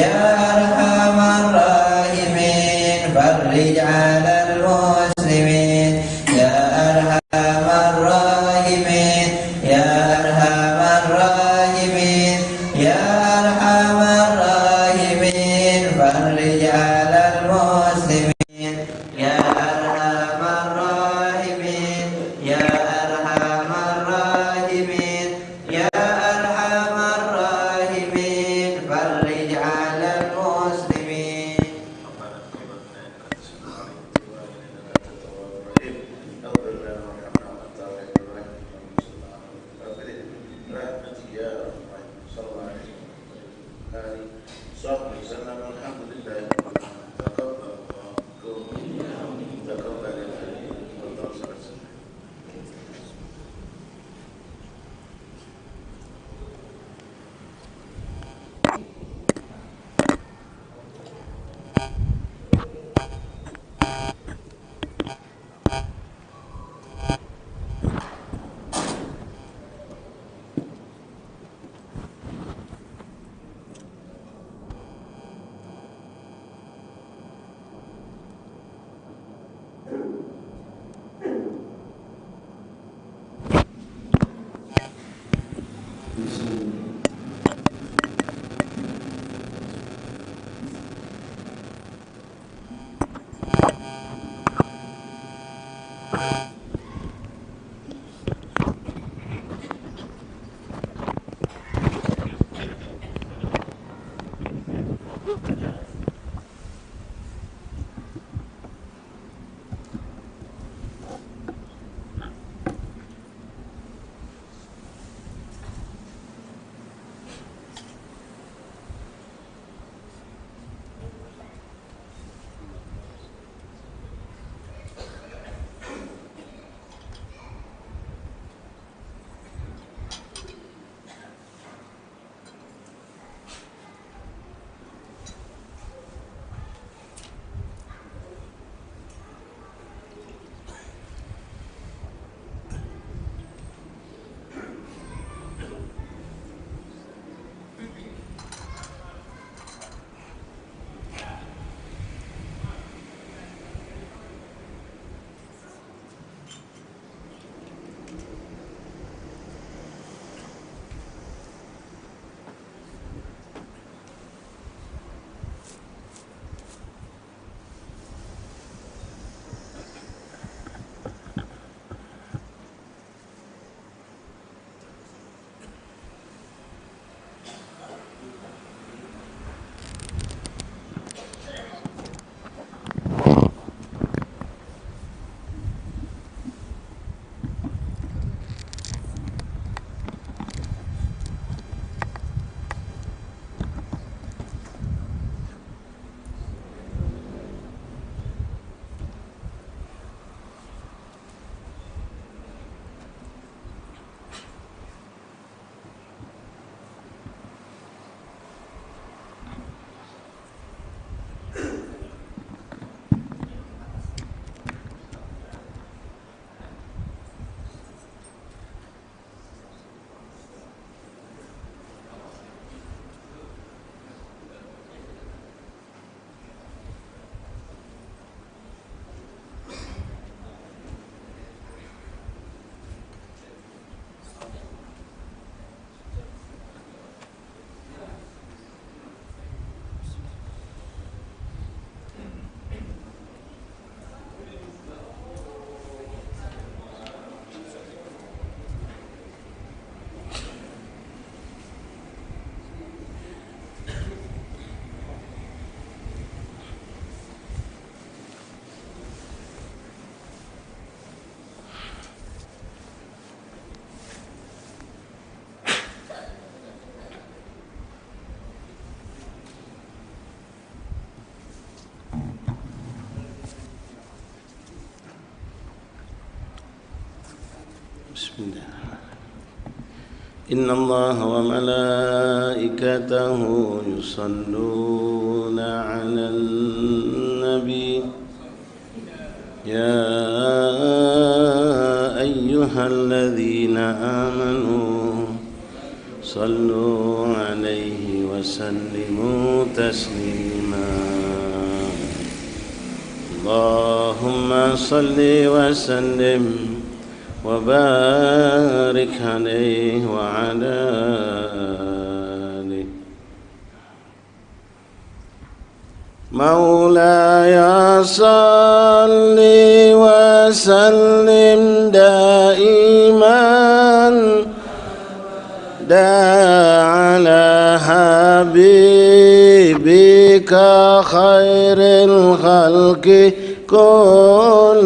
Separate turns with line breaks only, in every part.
يا أرحم الراحمين فرج على المسلمين يا أرحم الراحمين يا أرحم الراحمين يا أرحم الراحمين فرج على المسلمين يا أرحم الراحمين يا أرحم الراحمين يا أرحم الراحمين فرج على المسلمين
بسم الله. إن الله وملائكته يصلون على النبي يا أيها الذين آمنوا صلوا عليه وسلموا تسليما اللهم صل وسلم وبارك عليه وعلى آله مولاي صل وسلم دائما على حبيبك خير الخلق كلهم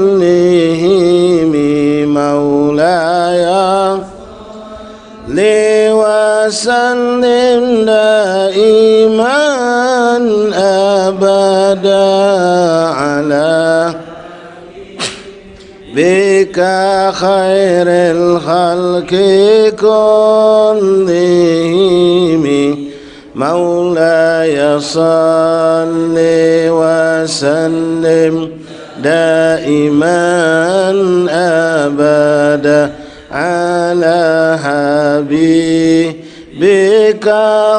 مولاي صل وسلم دائما أبدا على بك خير الخلق كلهم مولاي صل وسلم دائما أبدا على حبيبك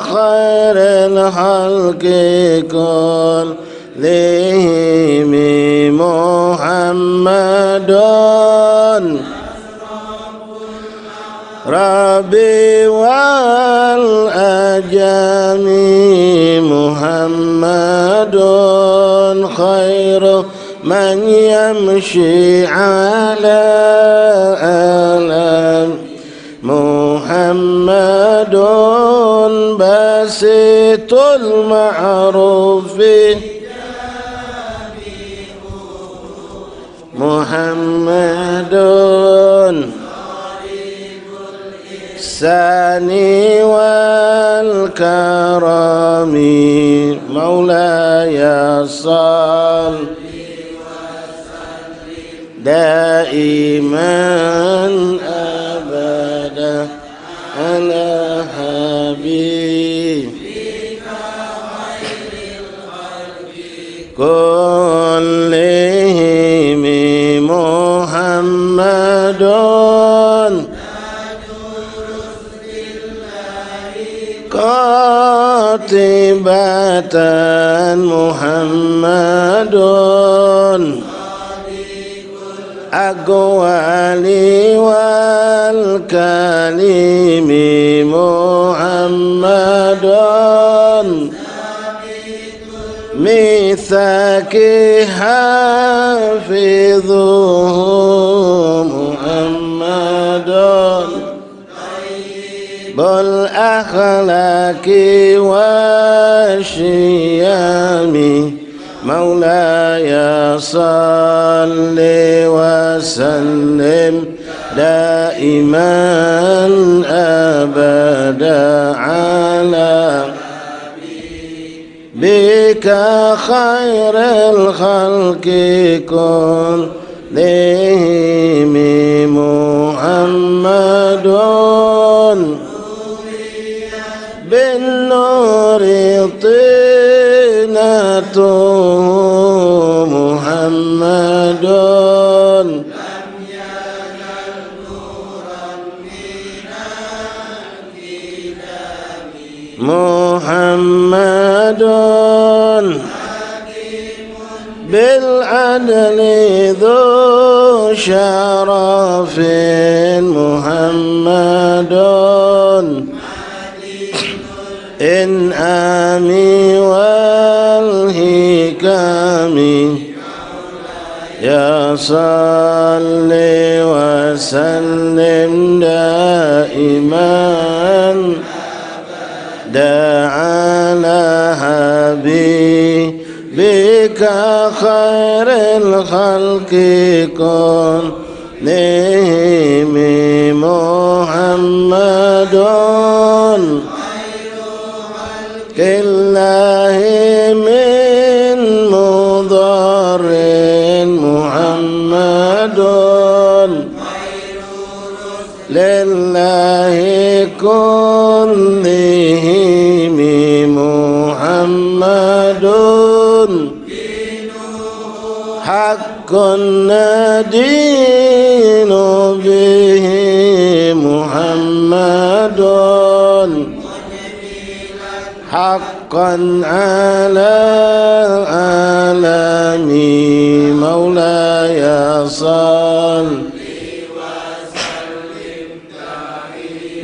خير الخلق كلهم محمد ربي والأجم محمد خير من يمشي على آلام محمد بسيط المعروف محمد الساني والكرم مولاي صل دائما أبدا على حبيبك كلهم محمد قاطبة محمد أقوالي والكلم محمد ميثاق حافظه محمد بالأخلاق والشيام مولاي صل وسلم دائما أبدا على بك خير الخلق كلهم محمد بالنور طينته محمد محمد بالعدل ذو شرف محمد إن آمي والهكام يا صل وسلم دائما على حبيبك خير الخلق كلهم محمد كالله من مضر محمد لله كلهم محمد حق ندين به محمد حقا على عالمي مولاي صل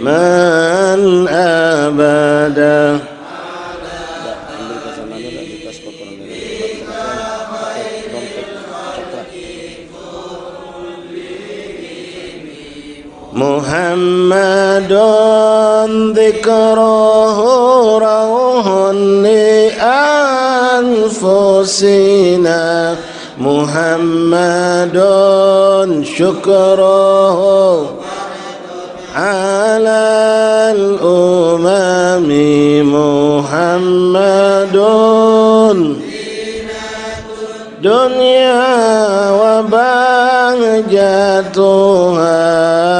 من أبدا. محمد ذكره روح لأنفسنا محمد شكره على الأمم محمد دنيا وبهجتها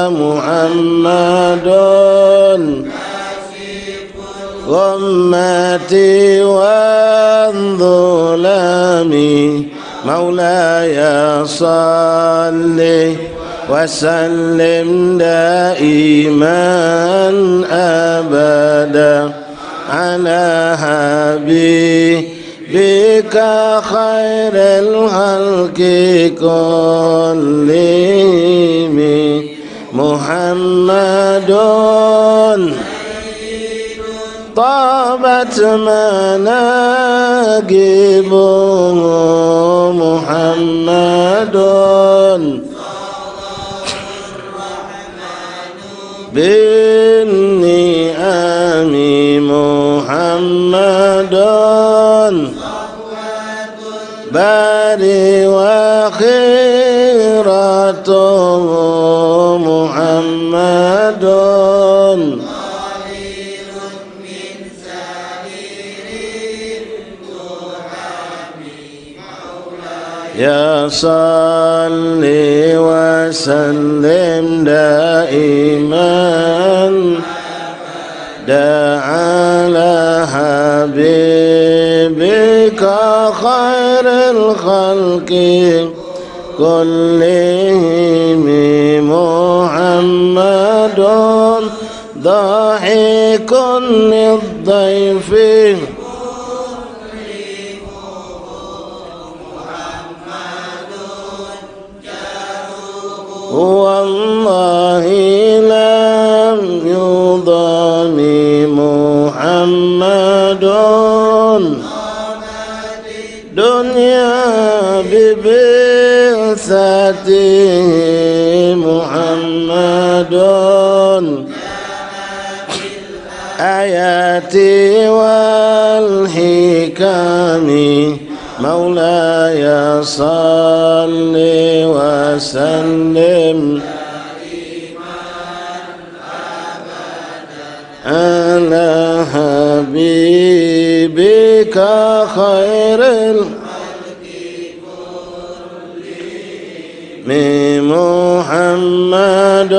محمد غمتي والظلام مولاي صل وسلم دائما أبدا على حبيبك خير الخلق كلهم محمد طابت مناقبه محمد بالنعم محمد باري وخيرته محمد يا صل وسلم دائما على حبيبك خير الخلق كلهم محمد ضاحك للضيف والله لم يضام محمد دنيا ببعثته محمد آياتي والحكم مولاي صل وسلم على حبيبك خير محمد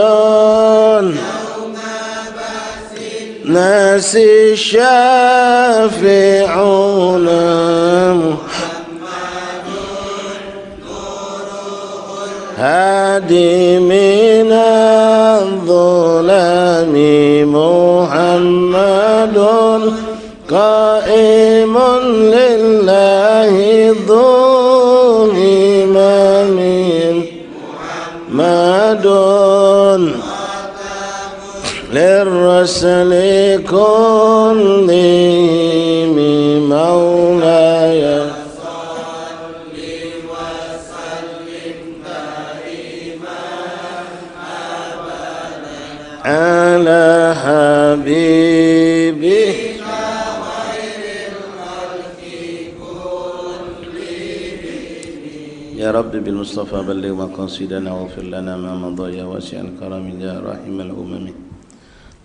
ناس الشافعون هادي من الظلام محمد قائم لله ذو إمام محمد للرسل كلهم مولاي على حبيبي يا رب بالمصطفى بلغ مقاصدنا واغفر لنا ما مضى يا واسع الكرم يا رحيم الأمم.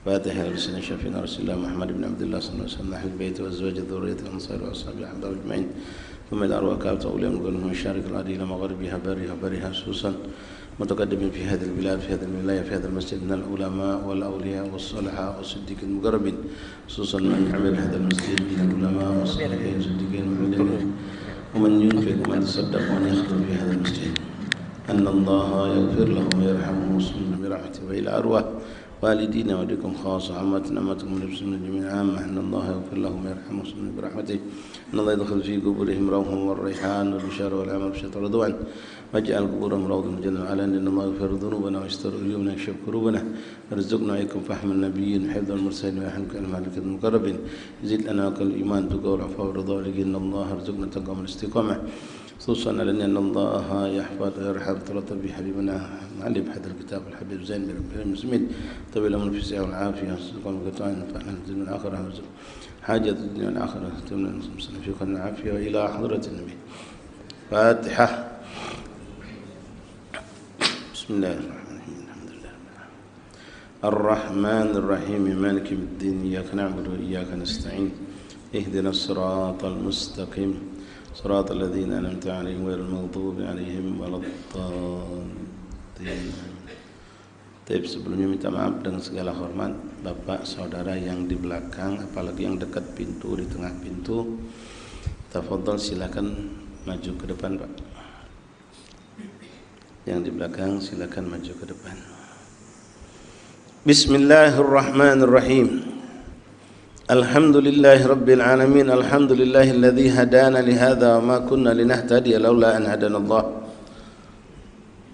فاتحة لسان شفينا رسول الله محمد بن عبد الله صلى الله عليه وسلم أهل البيت وأزواج ذرية الأنصار وأصحابه أحباب أجمعين ثم الأرواح كافة أولياء من مشارق العديد مغربها برها خصوصا متقدمين في هذه البلاد في هذه الولاية في هذا المسجد من العلماء والأولياء والصالحاء والصديقين المقربين خصوصا من يعمل هذا المسجد من العلماء والصالحين والصديقين المؤمنين ومن ينفق ومن يتصدق ومن يخدم في هذا المسجد أن الله يغفر لهم ويرحمهم ويصلهم برحمته وإلى أرواح والدينا ولكم خاصة عامتنا أمتكم المسلمين جميعا عامة أن الله يغفر لهم ويرحمهم برحمته أن الله يدخل في قبورهم روحا والريحان والبشار والعمل بشرط رضوان واجعل قبورهم روضا من الجنة وعلى أن الله يغفر ذنوبنا ويستر عيوبنا ويكشف كروبنا ويرزقنا وإياكم فهم النبيين حفظ المرسلين ويحمك الملائكة المقربين يزيد لنا الإيمان تقوى والعفو والرضا ولكن الله يرزقنا تقوى والاستقامة خصوصا لأن الله يحفظ ويرحم ترتب بحبيبنا علي بحد الكتاب الحبيب زين من المسلمين طويل من في السعة والعافية وصدقهم وقطعين فأنا الدنيا والآخرة حاجة الدنيا والآخرة تمنى المسلمين في خير العافية وإلى حضرة النبي فاتحة بسم الله الرحمن الرحيم الحمد لله الرحمن الرحيم مالك يوم الدين إياك نعبد وإياك نستعين اهدنا الصراط المستقيم صراط الذين أنعمت عليهم غير المغضوب عليهم ولا الضالين. Tapi sebelumnya minta maaf dengan segala hormat Bapak saudara yang di belakang, apalagi yang dekat pintu, di tengah pintu. Tafadhol silakan maju ke depan, Pak. Yang di belakang silakan maju ke depan. Bismillahirrahmanirrahim. Alhamdulillahi rabbil alamin. Alhamdulillahilladzi hadana lihadza wa ma kunna linahtadiya laula an hadanallah.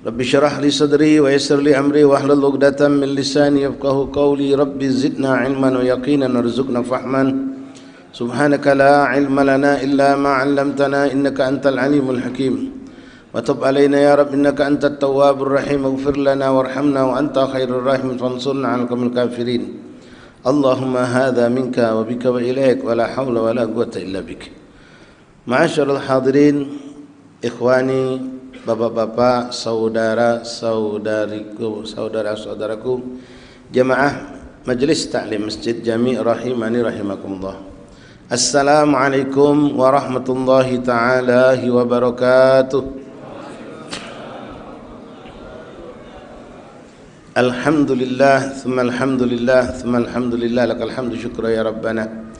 Rabbi syrah li sadri wa yassir li amri wa hlul 'uqdatam min lisani yafqahu qawli. Rabbi zidna ilman wa yaqinan warzuqna fahman. Subhanaka la ilma lana illa ma 'allamtana innaka antal alimul hakim. Wa tub 'alaina ya Rabb innaka antat tawwabur rahim. Ighfir lana warhamna wa anta khairur rahimin fansurna 'alal qawmil kafirin. Allahumma hadza minka wa bika wa ilaik wa la haula wa la quwwata illa bik. Ma'asyiral hadirin, ikhwani, bapak-bapak, saudara-saudariku, saudara-saudaraku, jamaah Majelis Ta'lim Masjid Jami' rahimani rahimakumullah. Assalamualaikum warahmatullahi taala wabarakatuh. Alhamdulillah, thumma alhamdulillah, thumma alhamdulillah, lakal hamdu syukra ya Rabbana.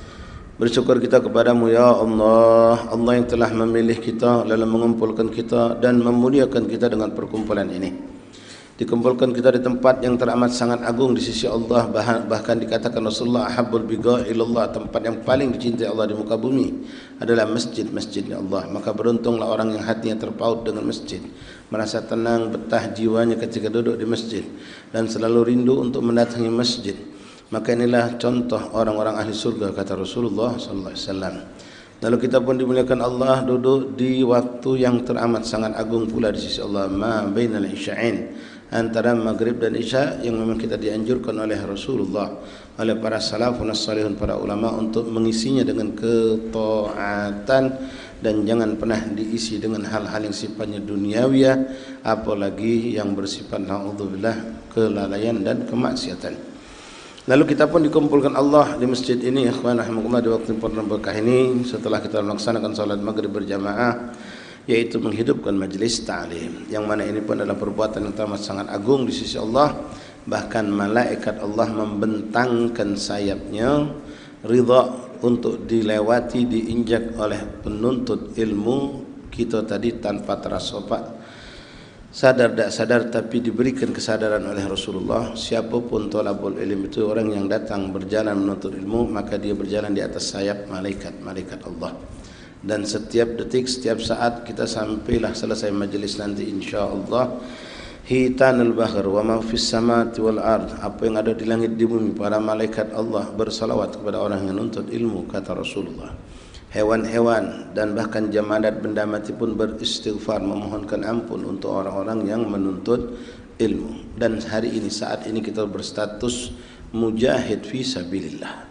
Bersyukur kita kepadamu ya Allah, Allah yang telah memilih kita lalu mengumpulkan kita dan memuliakan kita dengan perkumpulan ini. Dikumpulkan kita di tempat yang teramat sangat agung di sisi Allah, bahkan dikatakan Rasulullah ahabbul biqa ilallah, tempat yang paling dicintai Allah di muka bumi adalah masjid-masjidnya Allah. Maka beruntunglah orang yang hatinya terpaut dengan masjid, merasa tenang betah jiwanya ketika duduk di masjid dan selalu rindu untuk mendatangi masjid. Maka inilah contoh orang-orang ahli surga, kata Rasulullah sallallahu alaihi wasallam. Lalu kita pun dimuliakan Allah duduk di waktu yang teramat sangat agung pula di sisi Allah, ma bainal isya'in, antara maghrib dan isya, yang memang kita dianjurkan oleh Rasulullah, oleh para salafun as-salihun, para ulama, untuk mengisinya dengan ketaatan dan jangan pernah diisi dengan hal-hal yang sifatnya duniawiyah, apalagi yang bersifat na'udzubillah kelalaian dan kemaksiatan. Lalu kita pun dikumpulkan Allah di masjid ini, ikhwan rahimakumullah, di waktu yang berkah ini, setelah kita melaksanakan salat maghrib berjamaah, yaitu menghidupkan majelis ta'lim, yang mana ini pun adalah perbuatan yang teramat sangat agung di sisi Allah. Bahkan malaikat Allah membentangkan sayapnya ridha untuk dilewati, diinjak oleh penuntut ilmu kita tadi tanpa terasa, Pak. Sadar tak sadar, tapi diberikan kesadaran oleh Rasulullah, siapapun thalabul ilm itu, orang yang datang berjalan menuntut ilmu, maka dia berjalan di atas sayap malaikat Allah. Dan setiap detik, setiap saat kita sampailah selesai majelis nanti, insyaallah, hitanul bahr wa ma fis samawati wal ard, apa yang ada di langit di bumi, para malaikat Allah bersalawat kepada orang yang menuntut ilmu, kata Rasulullah. Hewan-hewan dan bahkan jamadat benda mati pun beristighfar, memohonkan ampun untuk orang-orang yang menuntut ilmu. Dan hari ini, saat ini, kita berstatus mujahid fi sabilillah.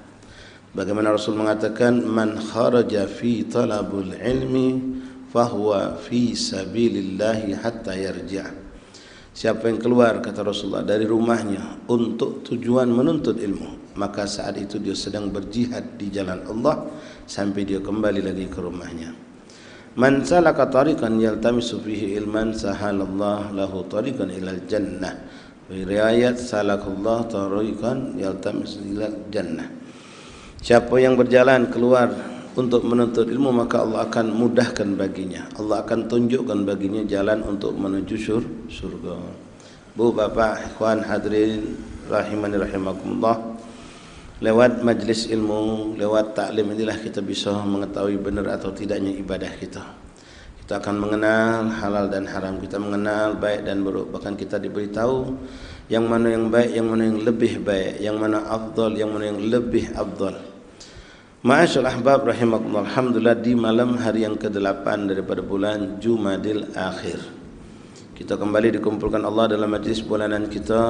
Bagaimana Rasul mengatakan, man kharaja fi talabul ilmi fahuwa fi sabilillahi hatta yarji'. Siapa yang keluar, kata Rasulullah, dari rumahnya untuk tujuan menuntut ilmu, maka saat itu dia sedang berjihad di jalan Allah sampai dia kembali lagi ke rumahnya. Man salaka tariqan yaltamisu fihi ilman sahalallahu lahu tariqan ilal jannah. Fi riwayat salakallahu tariqan yaltamisu ilal jannah. Siapa yang berjalan keluar untuk menuntut ilmu, maka Allah akan mudahkan baginya, Allah akan tunjukkan baginya jalan untuk menuju surga. Bu, bapak, ikhwan hadirin rahimani rahimakumullah. Lewat majlis ilmu, lewat taklim inilah kita bisa mengetahui benar atau tidaknya ibadah kita. Kita akan mengenal halal dan haram, kita mengenal baik dan buruk, bahkan kita diberitahu yang mana yang baik, yang mana yang lebih baik, yang mana afdal, yang mana yang lebih afdal. Ma'asyal ahbab rahimakumullah, alhamdulillah di malam hari yang ke-8 daripada bulan Jumadil Akhir, kita kembali dikumpulkan Allah dalam majlis bulanan kita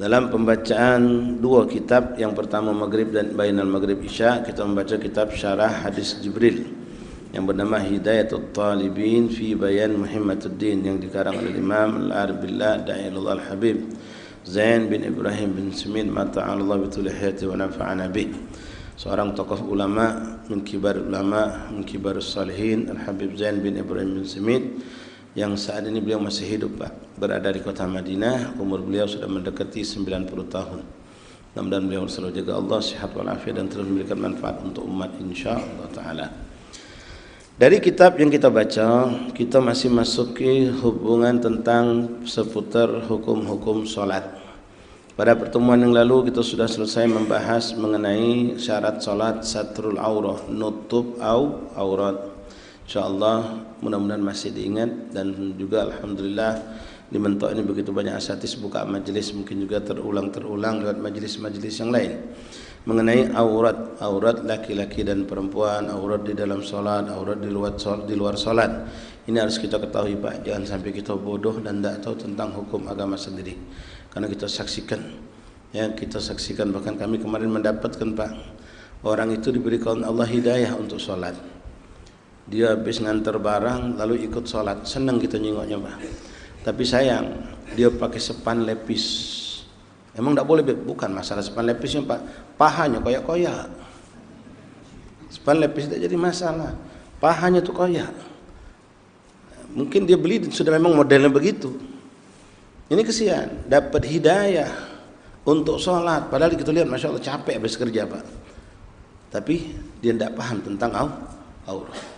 dalam pembacaan dua kitab. Yang pertama Maghrib dan Bainal Maghrib Isya, kita membaca kitab Syarah Hadis Jibril yang bernama Hidayatul Talibin fi Bayan Muhammatuddin, yang dikarang oleh Imam Al-Arif Billah Da'ilullah Al-Habib Zain bin Ibrahim bin Smith mata'alallah bitul hayati wa nafa'ana bih, seorang tokoh ulama min kibar ulama min kibarus salihin Al-Habib Zain bin Ibrahim bin Smith, yang saat ini beliau masih hidup Pak, berada di kota Madinah. Umur beliau sudah mendekati 90 tahun. Mudah-mudahan beliau selalu jaga Allah sihat walafiat dan terus memberikan manfaat untuk umat insyaallah taala. Dari kitab yang kita baca, kita masih masuki hubungan tentang seputar hukum-hukum salat. Pada pertemuan yang lalu kita sudah selesai membahas mengenai syarat salat satrul aurah, nutup aurat. InsyaAllah mudah-mudahan masih diingat, dan juga alhamdulillah di Mentok ini begitu banyak asatis buka majelis, mungkin juga terulang lewat majelis-majelis yang lain mengenai aurat laki-laki dan perempuan, aurat di dalam solat, aurat di luar solat. Ini harus kita ketahui Pak, jangan sampai kita bodoh dan tidak tahu tentang hukum agama sendiri, karena kita saksikan bahkan kami kemarin mendapatkan Pak, orang itu diberikan Allah hidayah untuk solat. Dia habis nganter barang lalu ikut sholat, senang kita nyingoknya Pak. Tapi sayang, dia pakai sepan lepis. Emang tidak boleh? Bukan masalah sepan lepisnya Pak, pahanya koyak-koyak. Sepan lepis tidak jadi masalah, pahanya tuh koyak. Mungkin dia beli sudah memang modelnya begitu. Ini kesian, dapat hidayah untuk sholat, padahal kita lihat Masya Allah capek habis kerja Pak. Tapi dia tidak paham tentang aurat.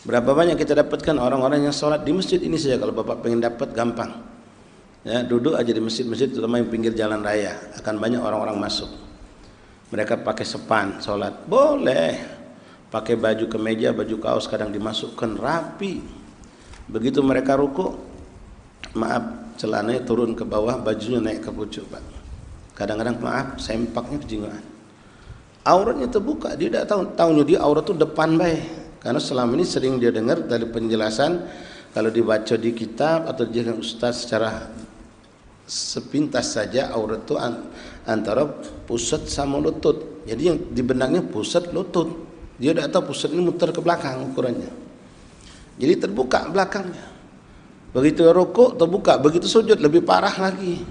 Berapa banyak kita dapatkan orang-orang yang sholat di masjid ini saja, kalau Bapak pengen dapat gampang. Ya, duduk aja di masjid-masjid terutama yang pinggir jalan raya, akan banyak orang-orang masuk. Mereka pakai sepan sholat, boleh. Pakai baju kemeja, baju kaos kadang dimasukkan rapi. Begitu mereka rukuk, maaf, celananya turun ke bawah, bajunya naik ke pucuk Pak. Kadang-kadang maaf, sempaknya kejingaan. Auratnya terbuka, dia tidak tahunya dia aurat itu depan baik. Karena selama ini sering dia dengar dari penjelasan, kalau dibaca di kitab atau dijelaskan ustaz secara sepintas saja, aurat itu antara pusat sama lutut. Jadi yang di benaknya pusat lutut, dia tidak tahu pusat ini muter ke belakang ukurannya. Jadi terbuka belakangnya. Begitu rukuk terbuka, begitu sujud lebih parah lagi.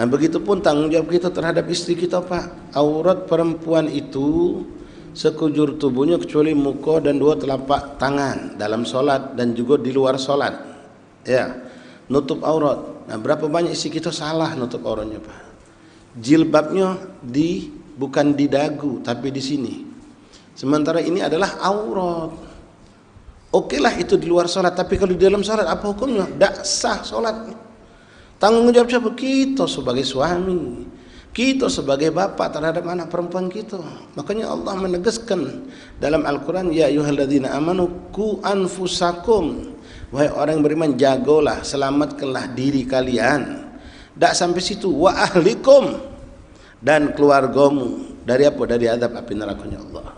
Nah begitupun tanggung jawab kita terhadap istri kita Pak. Aurat perempuan itu sekujur tubuhnya kecuali muka dan dua telapak tangan dalam solat dan juga di luar solat. Ya, nutup aurat. Nah, berapa banyak isi kita salah nutup auratnya Pak. Jilbabnya bukan di dagu tapi di sini. Sementara ini adalah aurat. Okelah itu di luar solat, tapi kalau di dalam solat apa hukumnya? Tidak sah solat. Tanggung jawab siapa? Kita sebagai suami, kita sebagai bapak terhadap anak perempuan kita. Makanya Allah menegaskan dalam Al-Quran, ya ayyuhalladzina amanu qu anfusakum, wahai orang yang beriman, jagalah, selamatkanlah diri kalian. Tak sampai situ, wa ahlikum, dan keluargamu dari apa? Dari azab api nerakanya Allah.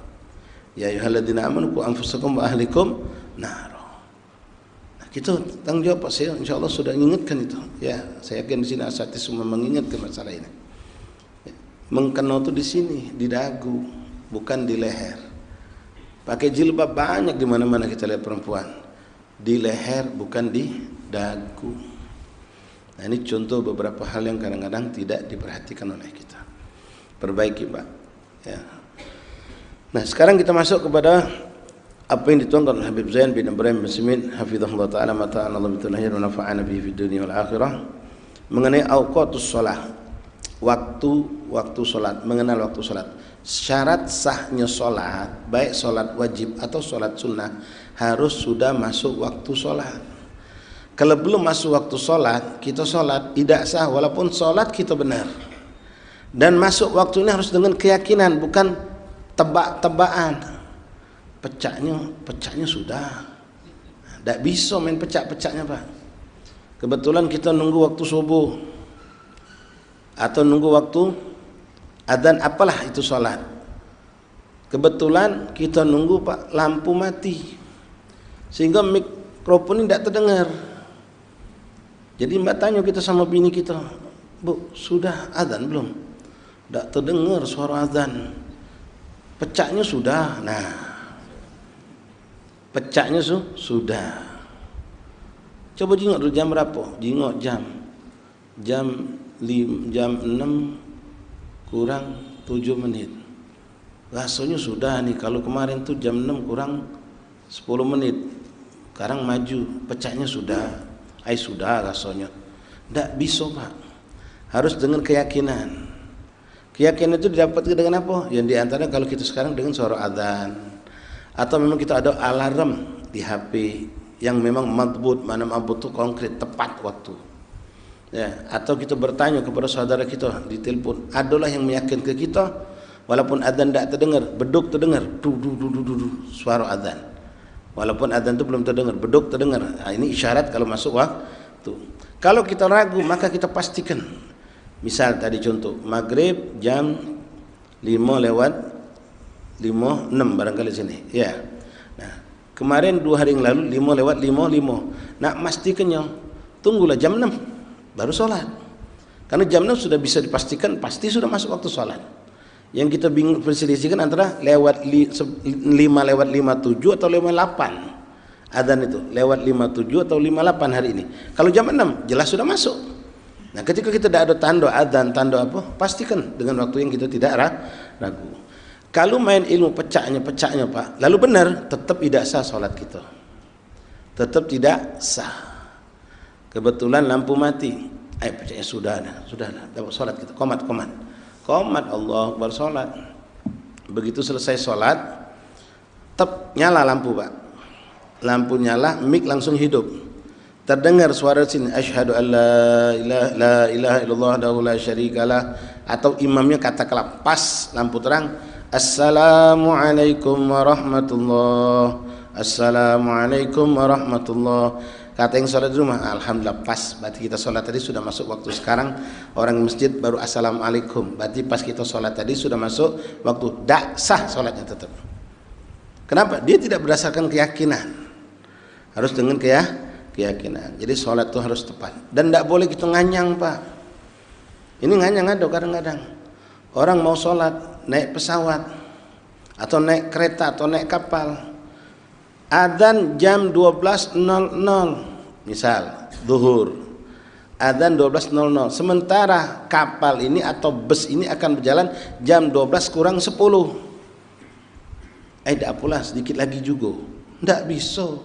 Ya ayyuhalladzina amanu qu anfusakum wa ahlikum nar. Kita tanggung jawab Pak, saya insyaallah sudah mengingatkan itu. Ya, saya yakin di sini asatidz semua mengingatkan masalah ini. Mengkena itu di sini, di dagu, bukan di leher. Pakai jilbab banyak di mana-mana kita lihat perempuan. Di leher bukan di dagu. Nah, ini contoh beberapa hal yang kadang-kadang tidak diperhatikan oleh kita. Perbaiki Pak. Ya. Nah, sekarang kita masuk kepada apa yang dituangkan oleh Habib Zain bin Ibrahim bin Smith hafizahullah ta'ala mata'an Allah bitulahir wa nafa'ana bihi fid dunia wal akhirah, mengenai awqatus shalah, waktu salat, mengenal waktu salat. Syarat sahnya salat, baik salat wajib atau salat sunnah, harus sudah masuk waktu salat. Kalau belum masuk waktu sholat, kita sholat tidak sah walaupun sholat kita benar. Dan masuk waktunya harus dengan keyakinan, bukan tebak-tebakan. Pecahnya sudah. Tidak bisa main pecah-pecahnya Pak. Kebetulan kita nunggu waktu subuh atau nunggu waktu adzan, apalah itu sholat. Kebetulan kita nunggu Pak, lampu mati sehingga mikrofon ini tidak terdengar. Jadi mbak tanya kita sama bini kita, Bu, sudah adzan belum? Tidak terdengar suara adzan. Pecahnya sudah. Nah, pecahnya sudah. Coba jengok dulu jam berapa? Jengok jam 6 kurang 7 menit. Rasanya sudah nih. Kalau kemarin tuh jam 6 kurang 10 menit. Sekarang maju, pecahnya sudah. Sudah rasanya. Tidak bisa Pak. Harus dengan keyakinan. Keyakinan itu didapatkan dengan apa? Yang diantara kalau kita sekarang dengan suara adzan, atau memang kita ada alarm di HP yang memang madbut, mana madbut itu konkret, tepat waktu. Ya, atau kita bertanya kepada saudara kita di telepon, adalah yang meyakinkan ke kita, walaupun adzan tidak terdengar, beduk terdengar, suara adzan. Walaupun adzan itu belum terdengar, beduk terdengar. Nah, ini isyarat kalau masuk waktu. Kalau kita ragu, maka kita pastikan. Misal tadi contoh, maghrib jam 5:06 barangkali sini. Ya. Nah, kemarin 2 hari yang lalu 5:05. Nah, pastikannya tunggulah jam 6 baru sholat. Karena jam 6 sudah bisa dipastikan pasti sudah masuk waktu sholat. Yang kita bingung perselisihkan antara lewat 5:57 atau 5:08. Adzan itu lewat 5:07 atau 5:08 hari ini. Kalau jam 6 jelas sudah masuk. Nah, ketika kita tidak ada tanda adzan, tanda apa, pastikan dengan waktu yang kita tidak ragu. Kalau main ilmu pecahnya Pak, lalu benar, tetap tidak sah sholat kita. Tetap tidak sah. Kebetulan lampu mati, pecahnya sudah dapat sholat kita. Qomat Allah Akbar sholat. Begitu selesai sholat, nyala lampu Pak. Lampu nyala, mic langsung hidup. Terdengar suara sini, asyhadu an la ilaha illallah wahdahu la syarikalah, atau imamnya katakanlah pas lampu terang, assalamualaikum warahmatullah. Assalamualaikum warahmatullah. Kata yang sholat di rumah, alhamdulillah pas. Berarti kita sholat tadi sudah masuk waktu. Sekarang orang masjid baru assalamualaikum. Berarti pas kita sholat tadi sudah masuk waktu. Tak sah sholatnya tetap. Kenapa? Dia tidak berdasarkan keyakinan. Harus dengan keyakinan. Jadi sholat itu harus tepat. Dan tidak boleh kita nganyang Pak. Ini nganyang ada kadang-kadang. Orang mau sholat naik pesawat atau naik kereta atau naik kapal. Adzan jam 12.00 misal zuhur, adzan 12.00, sementara kapal ini atau bus ini akan berjalan jam 12 kurang 10. Tidak pula sedikit lagi juga, tidak bisa.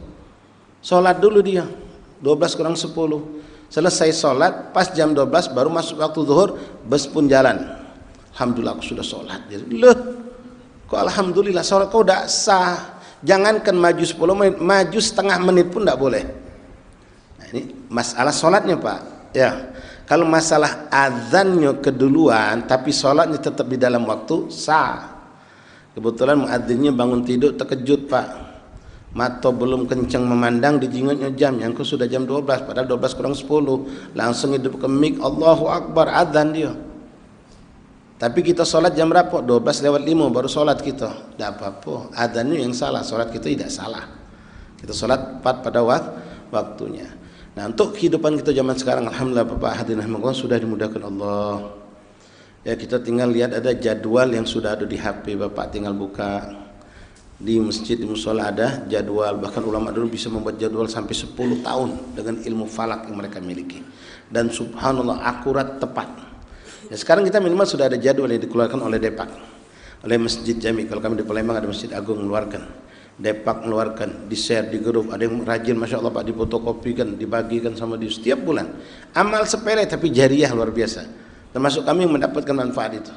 Sholat dulu dia 12 kurang 10, selesai sholat pas jam 12 baru masuk waktu zuhur, bus pun jalan. Alhamdulillah aku sudah sholat. Loh, kok alhamdulillah sholat kau tidak sah? Jangankan maju 10 menit, maju setengah menit pun tidak boleh. Nah, ini masalah sholatnya Pak. Ya, kalau masalah azannya keduluan, tapi sholatnya tetap di dalam waktu, sah. Kebetulan muadzinnya bangun tidur terkejut Pak. Mata belum kencang memandang, dijingutnya jam, yang sudah jam 12, padahal 12 kurang 10. Langsung hidup ke mic, Allahu Akbar, azan dia. Tapi kita sholat jam berapa? 12:05 baru sholat kita. Tidak apa-apa, adzannya yang salah, sholat kita tidak salah. Kita sholat tepat pada waktunya. Nah, untuk kehidupan kita zaman sekarang, alhamdulillah Bapak hadirin rahimakumullah, sudah dimudahkan Allah. Ya, kita tinggal lihat ada jadwal yang sudah ada di HP Bapak, tinggal buka. Di masjid, di musola ada jadwal. Bahkan ulama dulu bisa membuat jadwal sampai 10 tahun dengan ilmu falak yang mereka miliki. Dan subhanallah akurat, tepat. Ya, sekarang kita minimal sudah ada jadwal yang dikeluarkan oleh Depak, oleh Masjid Jami. Kalau kami di Palembang ada Masjid Agung mengeluarkan, Depak mengeluarkan, di share di grup. Ada yang rajin, masya Allah Pak, difotokopikan, dibagikan sama dia setiap bulan. Amal sepele tapi jariah luar biasa. Termasuk kami yang mendapatkan manfaat itu.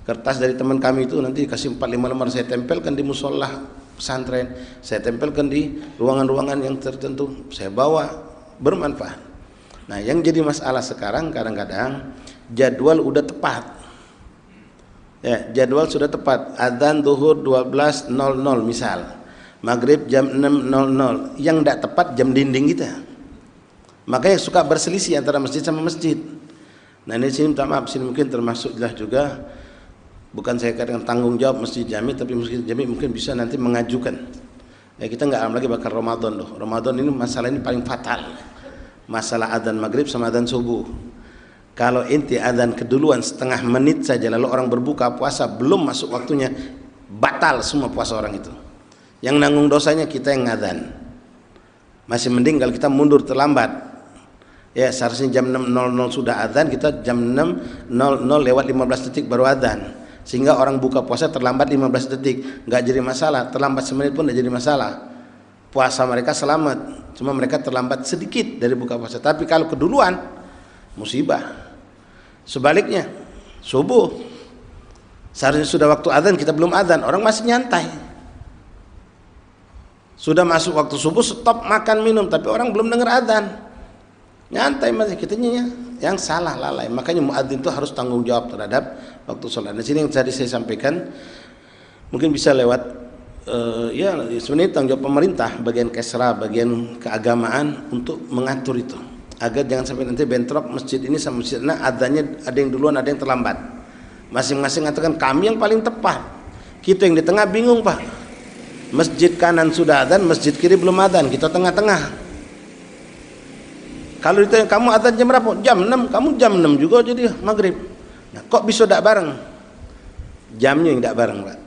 Kertas dari teman kami itu nanti dikasih 4-5 lembar, saya tempelkan di musola pesantren, saya tempelkan di ruangan-ruangan yang tertentu. Saya bawa bermanfaat. Nah, yang jadi masalah sekarang kadang-kadang jadwal udah tepat. Ya, jadwal sudah tepat. Adzan zuhur 12.00 misal. Maghrib jam 6.00. Yang tidak tepat jam dinding kita. Makanya suka berselisih antara masjid sama masjid. Nah, ini sini minta maaf, sini mungkin termasuklah juga, bukan saya katakan tanggung jawab masjid jami, tapi masjid jami mungkin bisa nanti mengajukan. Ya, kita nggak lagi bakal Ramadan loh. Ramadan ini masalah ini paling fatal. Masalah adzan maghrib sama adzan subuh. Kalau inti adzan keduluan setengah menit saja lalu orang berbuka puasa belum masuk waktunya, batal semua puasa orang itu. Yang nanggung dosanya kita yang ngadzan. Masih mending kalau kita mundur terlambat. Ya, seharusnya jam 6.00 sudah adzan, kita jam 6.00 lewat 15 detik baru adzan. Sehingga orang buka puasa terlambat 15 detik, nggak jadi masalah. Terlambat semenit pun nggak jadi masalah. Puasa mereka selamat. Cuma mereka terlambat sedikit dari buka puasa. Tapi kalau keduluan, musibah. Sebaliknya, subuh seharusnya sudah waktu adzan, kita belum adzan, orang masih nyantai. Sudah masuk waktu subuh, stop makan minum, tapi orang belum dengar adzan, nyantai masih. Kitanya yang salah, lalai. Makanya muadzin itu harus tanggung jawab terhadap waktu sholat. Di sini yang tadi saya sampaikan mungkin bisa lewat ya sebenarnya tanggung jawab pemerintah, bagian kesra, bagian keagamaan untuk mengatur itu, agar jangan sampai nanti bentrok masjid ini sama masjid. Nah, adanya ada yang duluan, ada yang terlambat. Masing-masing mengatakan kami yang paling tepat. Kita yang di tengah bingung, Pak. Masjid kanan sudah adzan, masjid kiri belum adzan, kita tengah-tengah. Kalau ditanya kamu adzan jam berapa? Jam 6, kamu jam 6 juga jadi maghrib. Nah, kok bisa tidak bareng? Jamnya yang tidak bareng, Pak.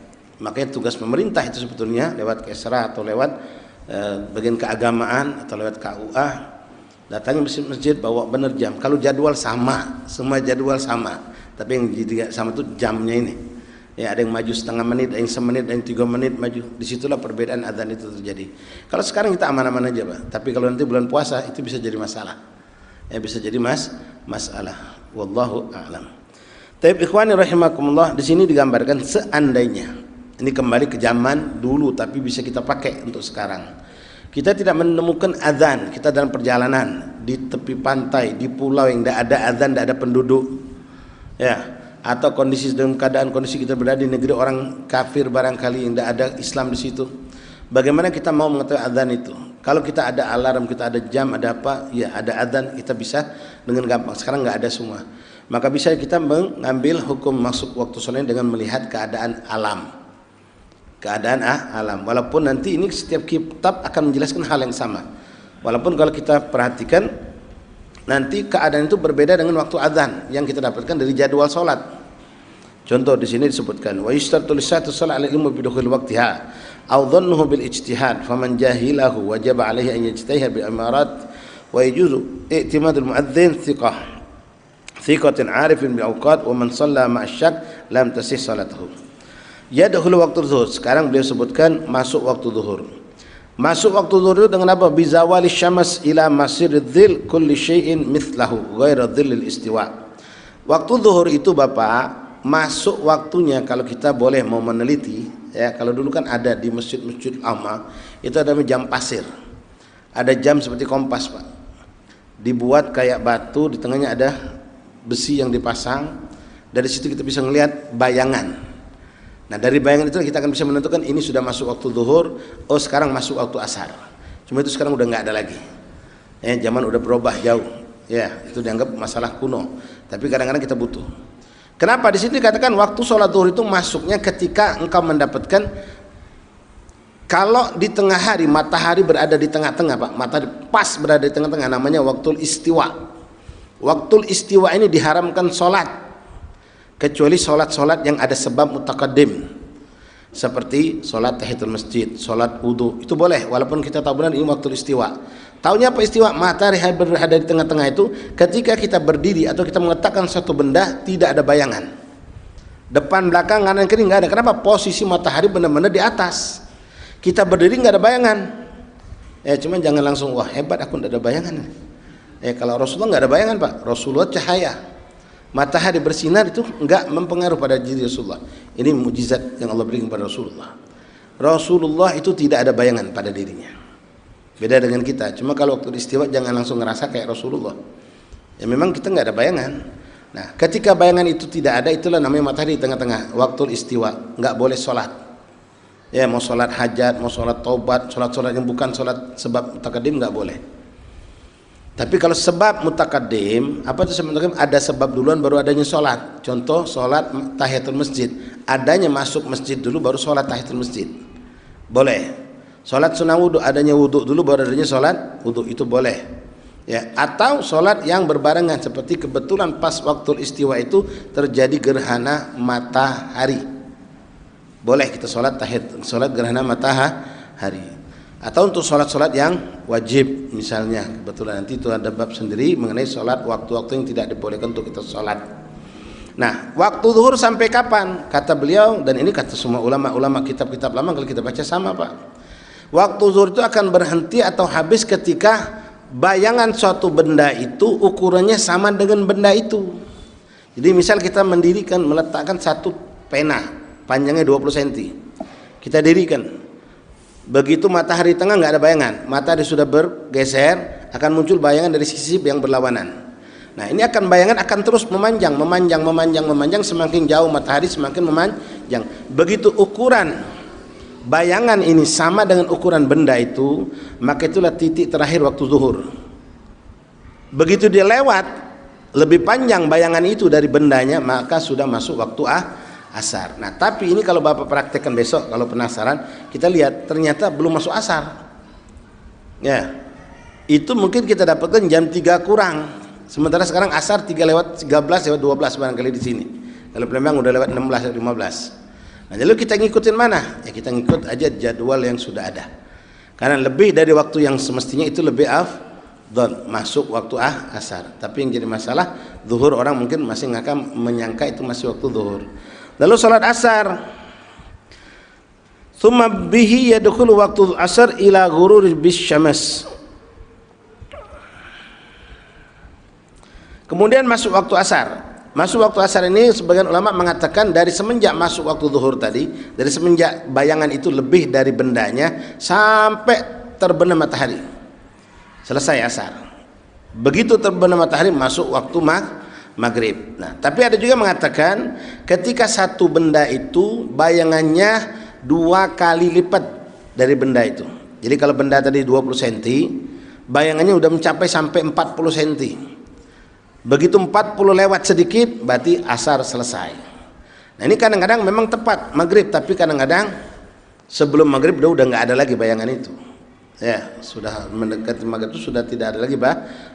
Makanya tugas pemerintah itu sebetulnya lewat kesra atau lewat bagian keagamaan atau lewat KUA, datangi masjid bawa benar jam. Kalau jadwal sama, semua jadwal sama, tapi yang tidak sama itu jamnya ini. Ya, ada yang maju setengah menit, ada yang semenit, ada yang 3 menit maju. Disitulah perbedaan adzan itu terjadi. Kalau sekarang kita aman-aman aja, Pak. Tapi kalau nanti bulan puasa itu bisa jadi masalah. Ya, bisa jadi masalah. Wallahu a'lam. Taib ikhwani rahimakumullah, di sini digambarkan seandainya ini kembali ke zaman dulu, tapi bisa kita pakai untuk sekarang. Kita tidak menemukan adzan, kita dalam perjalanan di tepi pantai, di pulau yang tidak ada adzan, tidak ada penduduk, ya, atau kondisi dalam keadaan kondisi kita berada di negeri orang kafir barangkali yang tidak ada Islam di situ. Bagaimana kita mau mengetahui adzan itu? Kalau kita ada alarm, kita ada jam, ada apa, ya ada adzan, kita bisa dengan gampang. Sekarang nggak ada semua, maka bisa kita mengambil hukum masuk waktu sholat dengan melihat keadaan alam. Keadaan alam, walaupun nanti ini setiap kitab akan menjelaskan hal yang sama. Walaupun kalau kita perhatikan nanti keadaan itu berbeda dengan waktu adzan yang kita dapatkan dari jadwal sholat. Contoh di sini disebutkan wa yustartu lisatu sholat ala ilmu bidukhul waqtiha aw dhannuhu bil ijtihad faman jahilahu wajaba alaihi an yajtahida bi amarat wa yajuzu i'timadul muadzin thiqatin 'arifin bil awqat wa man shalla ma'a syak lam tasih salatuhu. Ya dahulu waktu zuhur. Sekarang beliau sebutkan masuk waktu zuhur. Masuk waktu zuhur itu dengan apa? Bizawali syams ila masiridzil kulli syai'in mithlahu ghaira dzillil istiwa. Waktu zuhur itu Bapak, masuk waktunya kalau kita boleh mau meneliti, ya, kalau dulu kan ada di masjid-masjid lama itu ada jam pasir. Ada jam seperti kompas, Pak. Dibuat kayak batu, di tengahnya ada besi yang dipasang. Dari situ kita bisa melihat bayangan. Nah, dari bayangan itu kita akan bisa menentukan ini sudah masuk waktu zuhur, oh sekarang masuk waktu asar. Cuma itu sekarang udah nggak ada lagi. Ya, zaman udah berubah jauh. Ya, itu dianggap masalah kuno. Tapi kadang-kadang kita butuh. Kenapa di sini dikatakan waktu sholat zuhur itu masuknya ketika engkau mendapatkan, kalau di tengah hari matahari berada di tengah-tengah, Pak. Matahari pas berada di tengah-tengah, namanya waktu istiwa. Waktu istiwa ini diharamkan sholat, kecuali sholat-sholat yang ada sebab mutaqaddim, seperti sholat tahiyatul masjid, sholat wudu, itu boleh walaupun kita tahu benar ini waktu istiwa. Taunya apa istiwa? Matahari berada di tengah-tengah itu ketika kita berdiri atau kita meletakkan satu benda tidak ada bayangan, depan belakang kanan kiri nggak ada. Kenapa? Posisi matahari benar-benar di atas, kita berdiri nggak ada bayangan. Cuman jangan langsung wah hebat aku nggak ada bayangan. Kalau Rasulullah nggak ada bayangan, Pak. Rasulullah cahaya, matahari bersinar itu enggak mempengaruhi pada diri Rasulullah. Ini mukjizat yang Allah berikan kepada Rasulullah. Rasulullah itu tidak ada bayangan pada dirinya. Beda dengan kita. Cuma kalau waktu istiwa jangan langsung ngerasa kayak Rasulullah. Ya memang kita nggak ada bayangan. Nah, ketika bayangan itu tidak ada, itulah namanya matahari di tengah-tengah. Waktu istiwa, nggak boleh sholat. Ya, mau sholat hajat, mau sholat taubat, sholat yang bukan sholat sebab mutaqaddim nggak boleh. Tapi kalau sebab mutaqaddim, apa itu sebab mutaqaddim? Ada sebab duluan baru adanya sholat. Contoh sholat tahiyatul masjid, adanya masuk masjid dulu baru sholat tahiyatul masjid. Boleh. Sholat sunnah wudhu, adanya wudhu dulu baru adanya sholat wudhu, itu boleh. Ya, atau sholat yang berbarengan seperti kebetulan pas waktu istiwa itu terjadi gerhana matahari. Boleh kita sholat gerhana matahari. Atau untuk sholat-sholat yang wajib, misalnya kebetulan nanti itu ada bab sendiri mengenai sholat waktu-waktu yang tidak dibolehkan untuk kita sholat. Nah, waktu zuhur sampai kapan? Kata beliau, dan ini kata semua ulama-ulama kitab-kitab lama, kalau kita baca sama Pak. Waktu zuhur itu akan berhenti atau habis ketika bayangan suatu benda itu ukurannya sama dengan benda itu. Jadi misal kita meletakkan satu pena panjangnya 20 cm. Kita dirikan. Begitu matahari tengah nggak ada bayangan, matahari sudah bergeser, akan muncul bayangan dari sisi yang berlawanan. Nah, ini bayangan akan terus memanjang, semakin jauh matahari semakin memanjang. Begitu ukuran bayangan ini sama dengan ukuran benda itu, maka itulah titik terakhir waktu zuhur. Begitu dia lewat lebih panjang bayangan itu dari bendanya, maka sudah masuk waktu asar. Nah, tapi ini kalau Bapak praktekkan besok, kalau penasaran, kita lihat ternyata belum masuk asar. Ya, itu mungkin kita dapatkan jam 3 kurang. Sementara sekarang asar 3:13 lewat 12 barangkali di sini. Kalau Palembang udah lewat 16 lewat 15. Nah, lalu kita ngikutin mana? Ya kita ngikut aja jadwal yang sudah ada. Karena lebih dari waktu yang semestinya itu lebih afdal masuk waktu asar. Tapi yang jadi masalah zuhur, orang mungkin masih menyangka itu masih waktu zuhur. Lalu salat asar. Tsumma bihi yadkhulu waktu asar ila ghururi bisyams. Kemudian masuk waktu asar. Masuk waktu asar ini sebagian ulama mengatakan dari semenjak masuk waktu zuhur tadi, dari semenjak bayangan itu lebih dari bendanya sampai terbenam matahari. Selesai asar. Begitu terbenam matahari masuk waktu maghrib. Nah, tapi ada juga mengatakan ketika satu benda itu bayangannya 2 kali lipat dari benda itu. Jadi kalau benda tadi 20 cm, bayangannya udah mencapai sampai 40 cm. Begitu 40 lewat sedikit berarti asar selesai. Nah, ini kadang-kadang memang tepat maghrib, tapi kadang-kadang sebelum maghrib udah nggak ada lagi bayangan itu. Ya, sudah mendekati maghrib itu sudah tidak ada lagi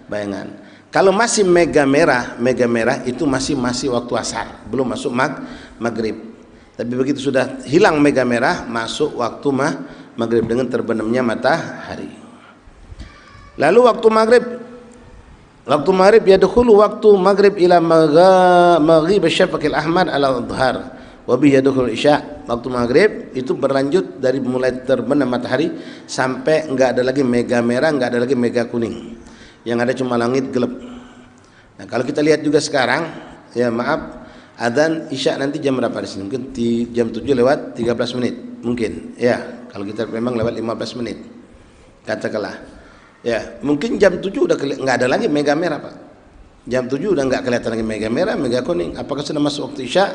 bayangan. Kalau masih mega merah itu masih waktu asar, belum masuk maghrib. Tapi begitu sudah hilang mega merah, masuk waktu maghrib dengan terbenamnya matahari. Lalu waktu maghrib yadkhulu waktu maghrib ila maghrib syafaqil ahmar ala adhar wa bi yadkhulu isya. Waktu maghrib itu berlanjut dari mulai terbenam matahari sampai enggak ada lagi mega merah, enggak ada lagi mega kuning, yang ada cuma langit gelap. Nah, kalau kita lihat juga sekarang, ya maaf, adzan isya nanti jam berapa di sini? Mungkin jam 7 lewat 13 menit mungkin. Ya, kalau kita memang lewat 15 menit. Katakanlah. Ya, mungkin jam 7 udah nggak ada lagi mega merah, Pak. Jam 7 udah nggak kelihatan lagi mega merah, mega kuning. Apakah sudah masuk waktu isya?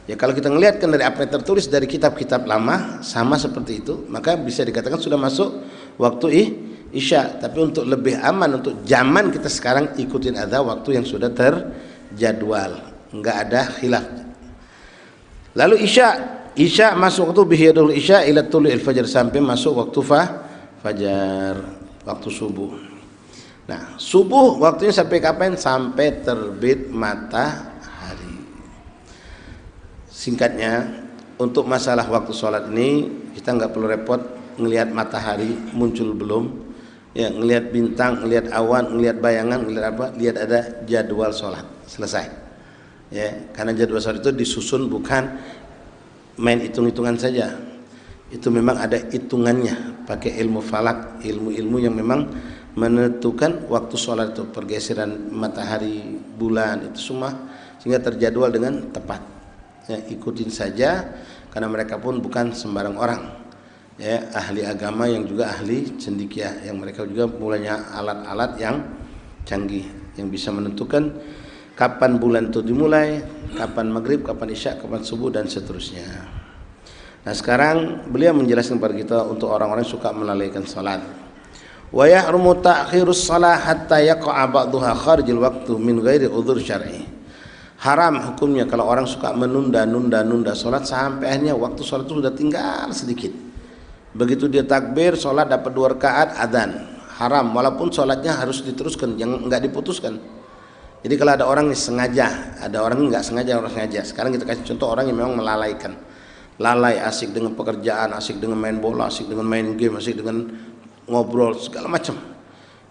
Ya, kalau kita ngelihatkan dari apa yang tertulis dari kitab-kitab lama sama seperti itu, maka bisa dikatakan sudah masuk waktu isya. Tapi untuk lebih aman untuk zaman kita sekarang ikutin ada waktu yang sudah terjadwal, nggak ada khilaf. Lalu isya masuk waktu bihiyadul isya ila tulu'il fajar, sampai masuk waktu fajar, waktu subuh. Nah, subuh waktunya sampai kapan? Sampai terbit matahari. Singkatnya, untuk masalah waktu sholat ini kita nggak perlu repot ngelihat matahari muncul belum, ya, ngelihat bintang, ngelihat awan, ngelihat bayangan, ngelihat apa, lihat ada jadwal sholat, selesai. Ya, karena jadwal sholat itu disusun bukan main hitung-hitungan saja. Itu memang ada hitungannya, pakai ilmu falak, ilmu-ilmu yang memang menentukan waktu sholat itu, pergeseran matahari, bulan, itu semua sehingga terjadwal dengan tepat. Ya, ikutin saja, karena mereka pun bukan sembarang orang. ya, ahli agama yang juga ahli cendekia, yang mereka juga mulanya alat-alat yang canggih yang bisa menentukan kapan bulan itu dimulai, kapan maghrib, kapan isya, kapan subuh dan seterusnya. Nah sekarang beliau menjelaskan kepada kita untuk orang-orang yang suka melalaikan salat. Wa yahrumu ta'khirus shalah hatta yaqa'a ba'daha kharijil waqtu min ghairi udhur syar'i. Haram hukumnya kalau orang suka menunda salat sampai akhirnya waktu salat itu sudah tinggal sedikit. Begitu dia takbir, salat dapat 2 rakaat, adzan. Haram walaupun salatnya harus diteruskan, yang enggak diputuskan. Jadi kalau ada orang yang sengaja, ada orang yang enggak sengaja, orang sengaja. Sekarang kita kasih contoh orang yang memang melalaikan. Lalai, asik dengan pekerjaan, asik dengan main bola, asik dengan main game, asik dengan ngobrol segala macam.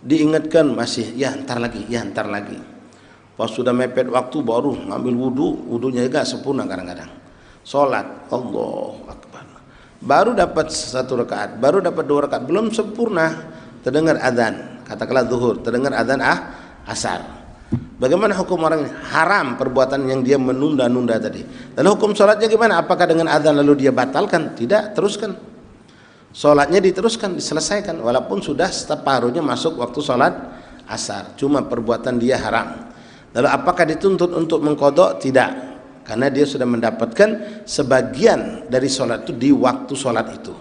Diingatkan masih, ya ntar lagi. Pas sudah mepet waktu baru ngambil wudunya juga sempurna kadang-kadang. Salat, Allahu Akbar. Baru dapat 1 rakaat, baru dapat 2 rakaat, belum sempurna terdengar adzan, katakanlah zuhur, terdengar adzan asar. Bagaimana hukum orang ini? Haram perbuatan yang dia menunda-nunda tadi. Lalu hukum salatnya gimana? Apakah dengan adzan lalu dia batalkan? Tidak, teruskan. Salatnya diteruskan, diselesaikan walaupun sudah separuhnya masuk waktu salat asar. Cuma perbuatan dia haram. Lalu apakah dituntut untuk mengqadha? Tidak. Karena dia sudah mendapatkan sebagian dari sholat itu di waktu sholat itu.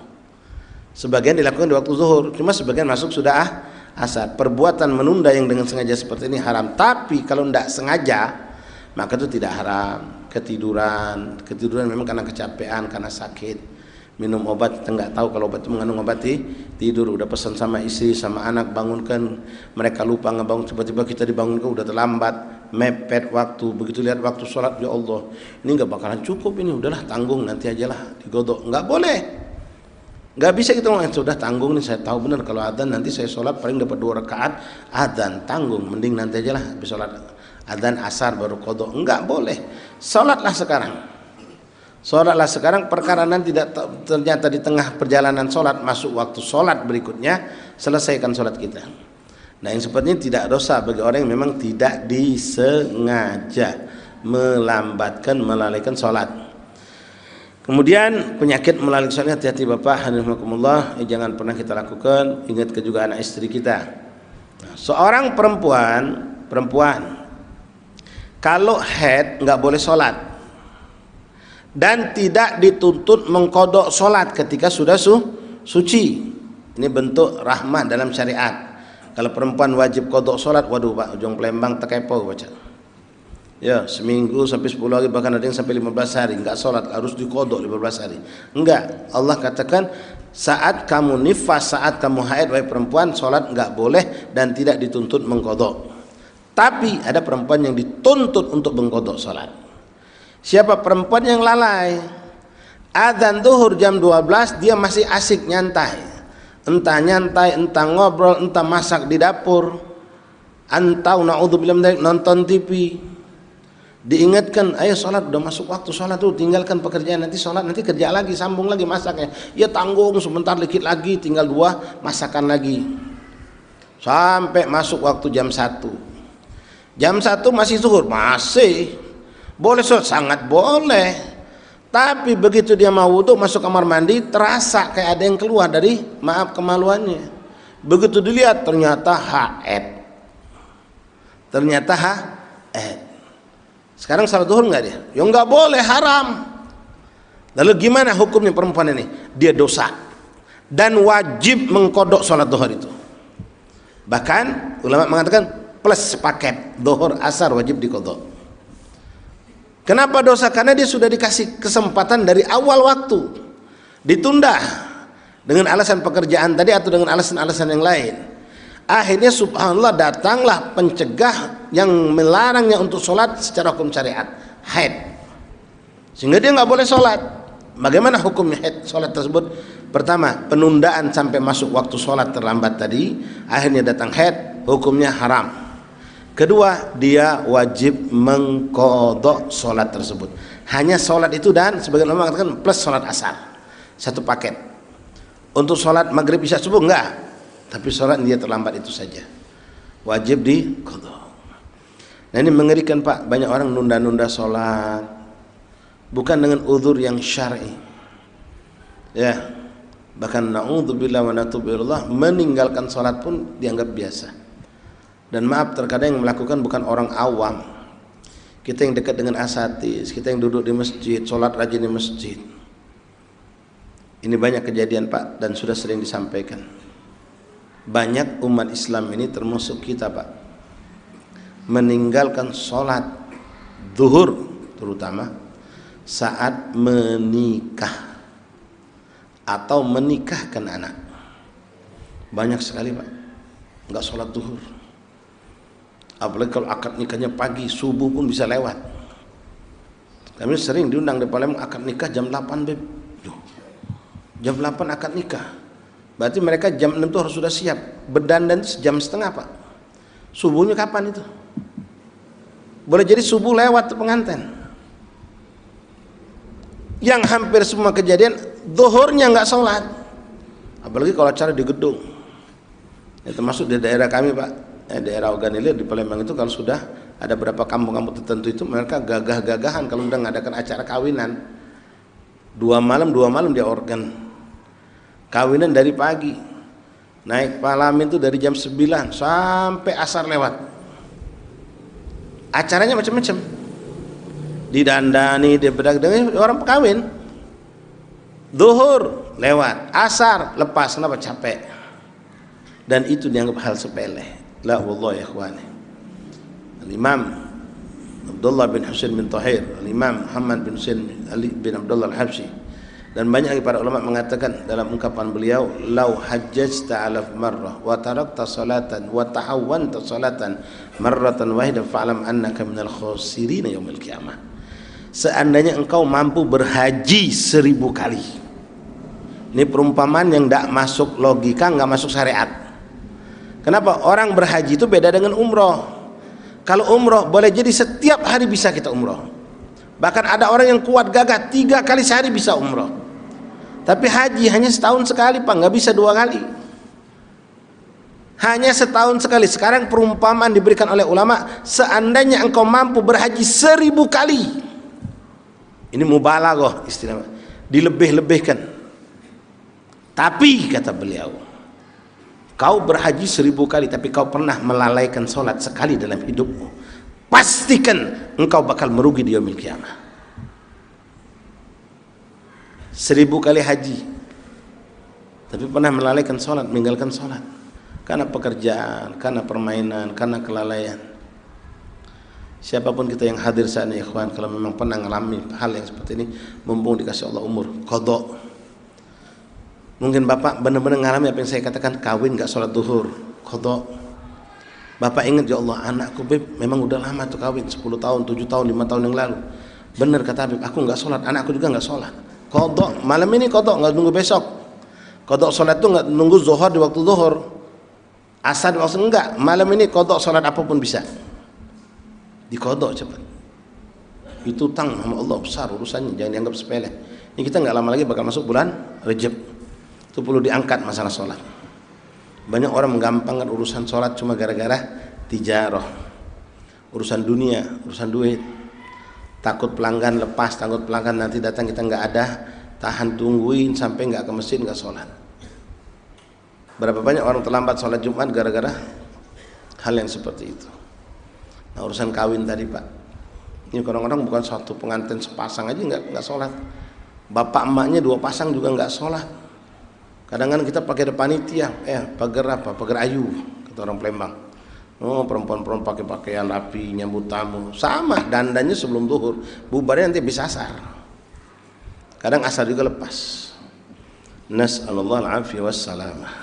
Sebagian dilakukan di waktu zuhur, cuma sebagian masuk sudah asar. Perbuatan menunda yang dengan sengaja seperti ini haram. Tapi kalau tidak sengaja, maka itu tidak haram. Ketiduran memang karena kecapean, karena sakit. Minum obat, kita nggak tahu kalau obat itu mengandung obat tidur. Udah pesan sama istri, sama anak, bangunkan. Mereka lupa ngebangun, tiba-tiba kita dibangunkan udah terlambat. Mepet waktu, begitu lihat waktu sholat, ya Allah ini nggak bakalan cukup ini, udahlah tanggung nanti aja lah digodok. Nggak boleh, nggak bisa gitu ngomong, sudah tanggung nih, saya tahu benar kalau adzan nanti saya sholat paling dapat 2 rakaat, adzan tanggung, mending nanti aja lah habis sholat adzan asar baru kodok. Nggak boleh, sholatlah sekarang perkara nanti tidak ternyata di tengah perjalanan sholat masuk waktu sholat berikutnya, selesaikan sholat kita. Nah yang seperti ini tidak dosa bagi orang yang memang tidak disengaja melalaikan sholat. Kemudian penyakit melalaikan sholat, hati-hati Bapak, hadirin jangan pernah kita lakukan. Ingat juga anak istri kita. Nah, seorang perempuan kalau haid nggak boleh sholat dan tidak dituntut mengqadha sholat ketika sudah suci. Ini bentuk rahmah dalam syariat. Kalau perempuan wajib qadha salat, waduh Pak, ujung Palembang tekepo baca. Ya, seminggu sampai 10 hari, bahkan ada yang sampai 15 hari enggak salat, harus diqadha 15 hari. Enggak. Allah katakan saat kamu nifas, saat kamu haid wahai perempuan, salat enggak boleh dan tidak dituntut mengqadha. Tapi ada perempuan yang dituntut untuk mengqadha salat. Siapa perempuan yang lalai? Adzan zuhur jam 12 dia masih asik nyantai. Entah nyantai, entah ngobrol, entah masak di dapur, entah naudzubillah nonton TV. Diingatkan, ayo sholat, udah masuk waktu sholat tuh, tinggalkan pekerjaan, nanti sholat, nanti kerja lagi, sambung lagi masaknya. Ya tanggung, sebentar dikit lagi, tinggal 2 masakan lagi. Sampai masuk waktu jam 1. Jam 1 masih zuhur, masih boleh sholat, sangat boleh. Tapi begitu dia mau wudhu masuk kamar mandi, terasa kayak ada yang keluar dari kemaluannya. Begitu dilihat ternyata haid. Sekarang salat zuhur enggak dia? Ya enggak boleh, haram. Lalu gimana hukumnya perempuan ini? Dia dosa dan wajib mengqadha salat zuhur itu. Bahkan ulama mengatakan plus paket zuhur asar wajib diqadha. Kenapa dosa? Karena dia sudah dikasih kesempatan dari awal waktu, ditunda dengan alasan pekerjaan tadi atau dengan alasan-alasan yang lain. Akhirnya subhanallah datanglah pencegah yang melarangnya untuk sholat secara hukum syariat, haid, sehingga dia nggak boleh sholat. Bagaimana hukumnya haid sholat tersebut? Pertama, penundaan sampai masuk waktu sholat terlambat tadi, akhirnya datang haid, hukumnya haram. Kedua, dia wajib mengqadha sholat tersebut. Hanya sholat itu dan sebagian ulama mengatakan plus sholat asar, satu paket. Untuk sholat maghrib isya subuh enggak, tapi sholat dia terlambat itu saja, wajib diqadha. Nah ini mengerikan Pak, banyak orang nunda-nunda sholat bukan dengan uzur yang syar'i. Ya, Bahkan na'udzubillah wa natubillah, meninggalkan sholat pun dianggap biasa. Dan maaf, terkadang yang melakukan bukan orang awam. Kita yang dekat dengan asatis, kita yang duduk di masjid, sholat rajin di masjid. Ini banyak kejadian Pak, dan sudah sering disampaikan. Banyak umat Islam ini termasuk kita Pak, meninggalkan sholat zuhur terutama saat menikah atau menikahkan anak. Banyak sekali Pak, nggak sholat zuhur. Apalagi kalau akad nikahnya pagi, subuh pun bisa lewat. Kami sering diundang di Palembang, akad nikah jam 8 Beb. Jam 8 akad nikah. Berarti mereka jam 6 itu harus sudah siap. Berdandan jam setengah Pak. Subuhnya kapan itu? Boleh jadi subuh lewat tuh pengantin. Yang hampir semua kejadian zuhurnya nggak sholat. Apalagi kalau acara di gedung. Ya, termasuk di daerah kami Pak, daerah Oganilir di Palembang itu, kalau sudah ada beberapa kampung-kampung tertentu itu mereka gagah-gagahan kalau udah ngadakan acara kawinan. 2 malam dia organ. Kawinan dari pagi, naik palamin itu dari jam 9 sampai asar lewat. Acaranya macam-macam, didandani, dibedak-bedaki orang kawin. Zuhur lewat, asar lepas, kenapa? Capek. Dan itu dianggap hal sepele. La wallahi ya ikhwani. Al-Imam Abdullah bin Husain bin Tahir, Al-Imam Muhammad bin Husain Ali bin Abdullah Al-Habsyi, dan banyak lagi para ulama mengatakan dalam ungkapan beliau, lau hajjajta alaf marrah wa tarakta salatan wa tahawwanta salatan marratan wahidah fa'lam annaka minal khasirin yaumil qiyamah. Seandainya engkau mampu berhaji 1000 kali. Ini perumpamaan yang tidak masuk logika, nggak masuk syariat. Kenapa? Orang berhaji itu beda dengan umroh. Kalau umroh boleh jadi setiap hari bisa kita umroh. Bahkan ada orang yang kuat gagah 3 kali sehari bisa umroh. Tapi haji hanya setahun sekali Pak, nggak bisa 2 kali. Hanya setahun sekali. Sekarang perumpamaan diberikan oleh ulama, seandainya engkau mampu berhaji 1000 kali. Ini mubalaghah istilah, dilebih-lebihkan. Tapi kata beliau, kau berhaji 1000 kali tapi kau pernah melalaikan sholat sekali dalam hidupmu, pastikan engkau bakal merugi di yaumil qiyamah. 1000 kali haji tapi pernah melalaikan sholat, meninggalkan sholat karena pekerjaan, karena permainan, karena kelalaian. Siapapun kita yang hadir saat ini ikhwan, kalau memang pernah mengalami hal yang seperti ini, mumpung dikasih Allah umur, qadha. Mungkin Bapak benar-benar mengalami apa yang saya katakan, kawin gak sholat zuhur, qadha. Bapak ingat, ya Allah, anakku Beb memang udah lama tuh kawin, 10 tahun, 7 tahun, 5 tahun yang lalu. Benar kata Beb, aku gak sholat, anakku juga gak sholat. Qadha, malam ini qadha, gak nunggu besok. Qadha sholat tuh gak nunggu zuhur di waktu zuhur, asar di waktu enggak. Malam ini qadha sholat apapun bisa. Di qadha cepat. Itu utang sama Allah besar urusannya, jangan dianggap sepele. Ini kita gak lama lagi bakal masuk bulan Rajab. Itu perlu diangkat masalah sholat. Banyak orang menggampangkan urusan sholat cuma gara-gara tijarah, urusan dunia, urusan duit. Takut pelanggan lepas, takut pelanggan nanti datang kita nggak ada, tahan tungguin sampai nggak ke masjid, nggak sholat. Berapa banyak orang terlambat sholat Jumat gara-gara hal yang seperti itu. Nah, urusan kawin tadi Pak, ini kadang-kadang bukan satu pengantin sepasang aja nggak sholat, bapak emaknya 2 pasang juga nggak sholat. Kadang-kadang kita pakai panitia, pagar apa? Pagar ayu, kata orang Palembang. Oh, perempuan-perempuan pakai pakaian rapi, nyambut tamu. Sama, dandannya sebelum zuhur. Bubarnya nanti bisa asar. Kadang asar juga lepas. Nas'alullah al-afiyah wassalamah.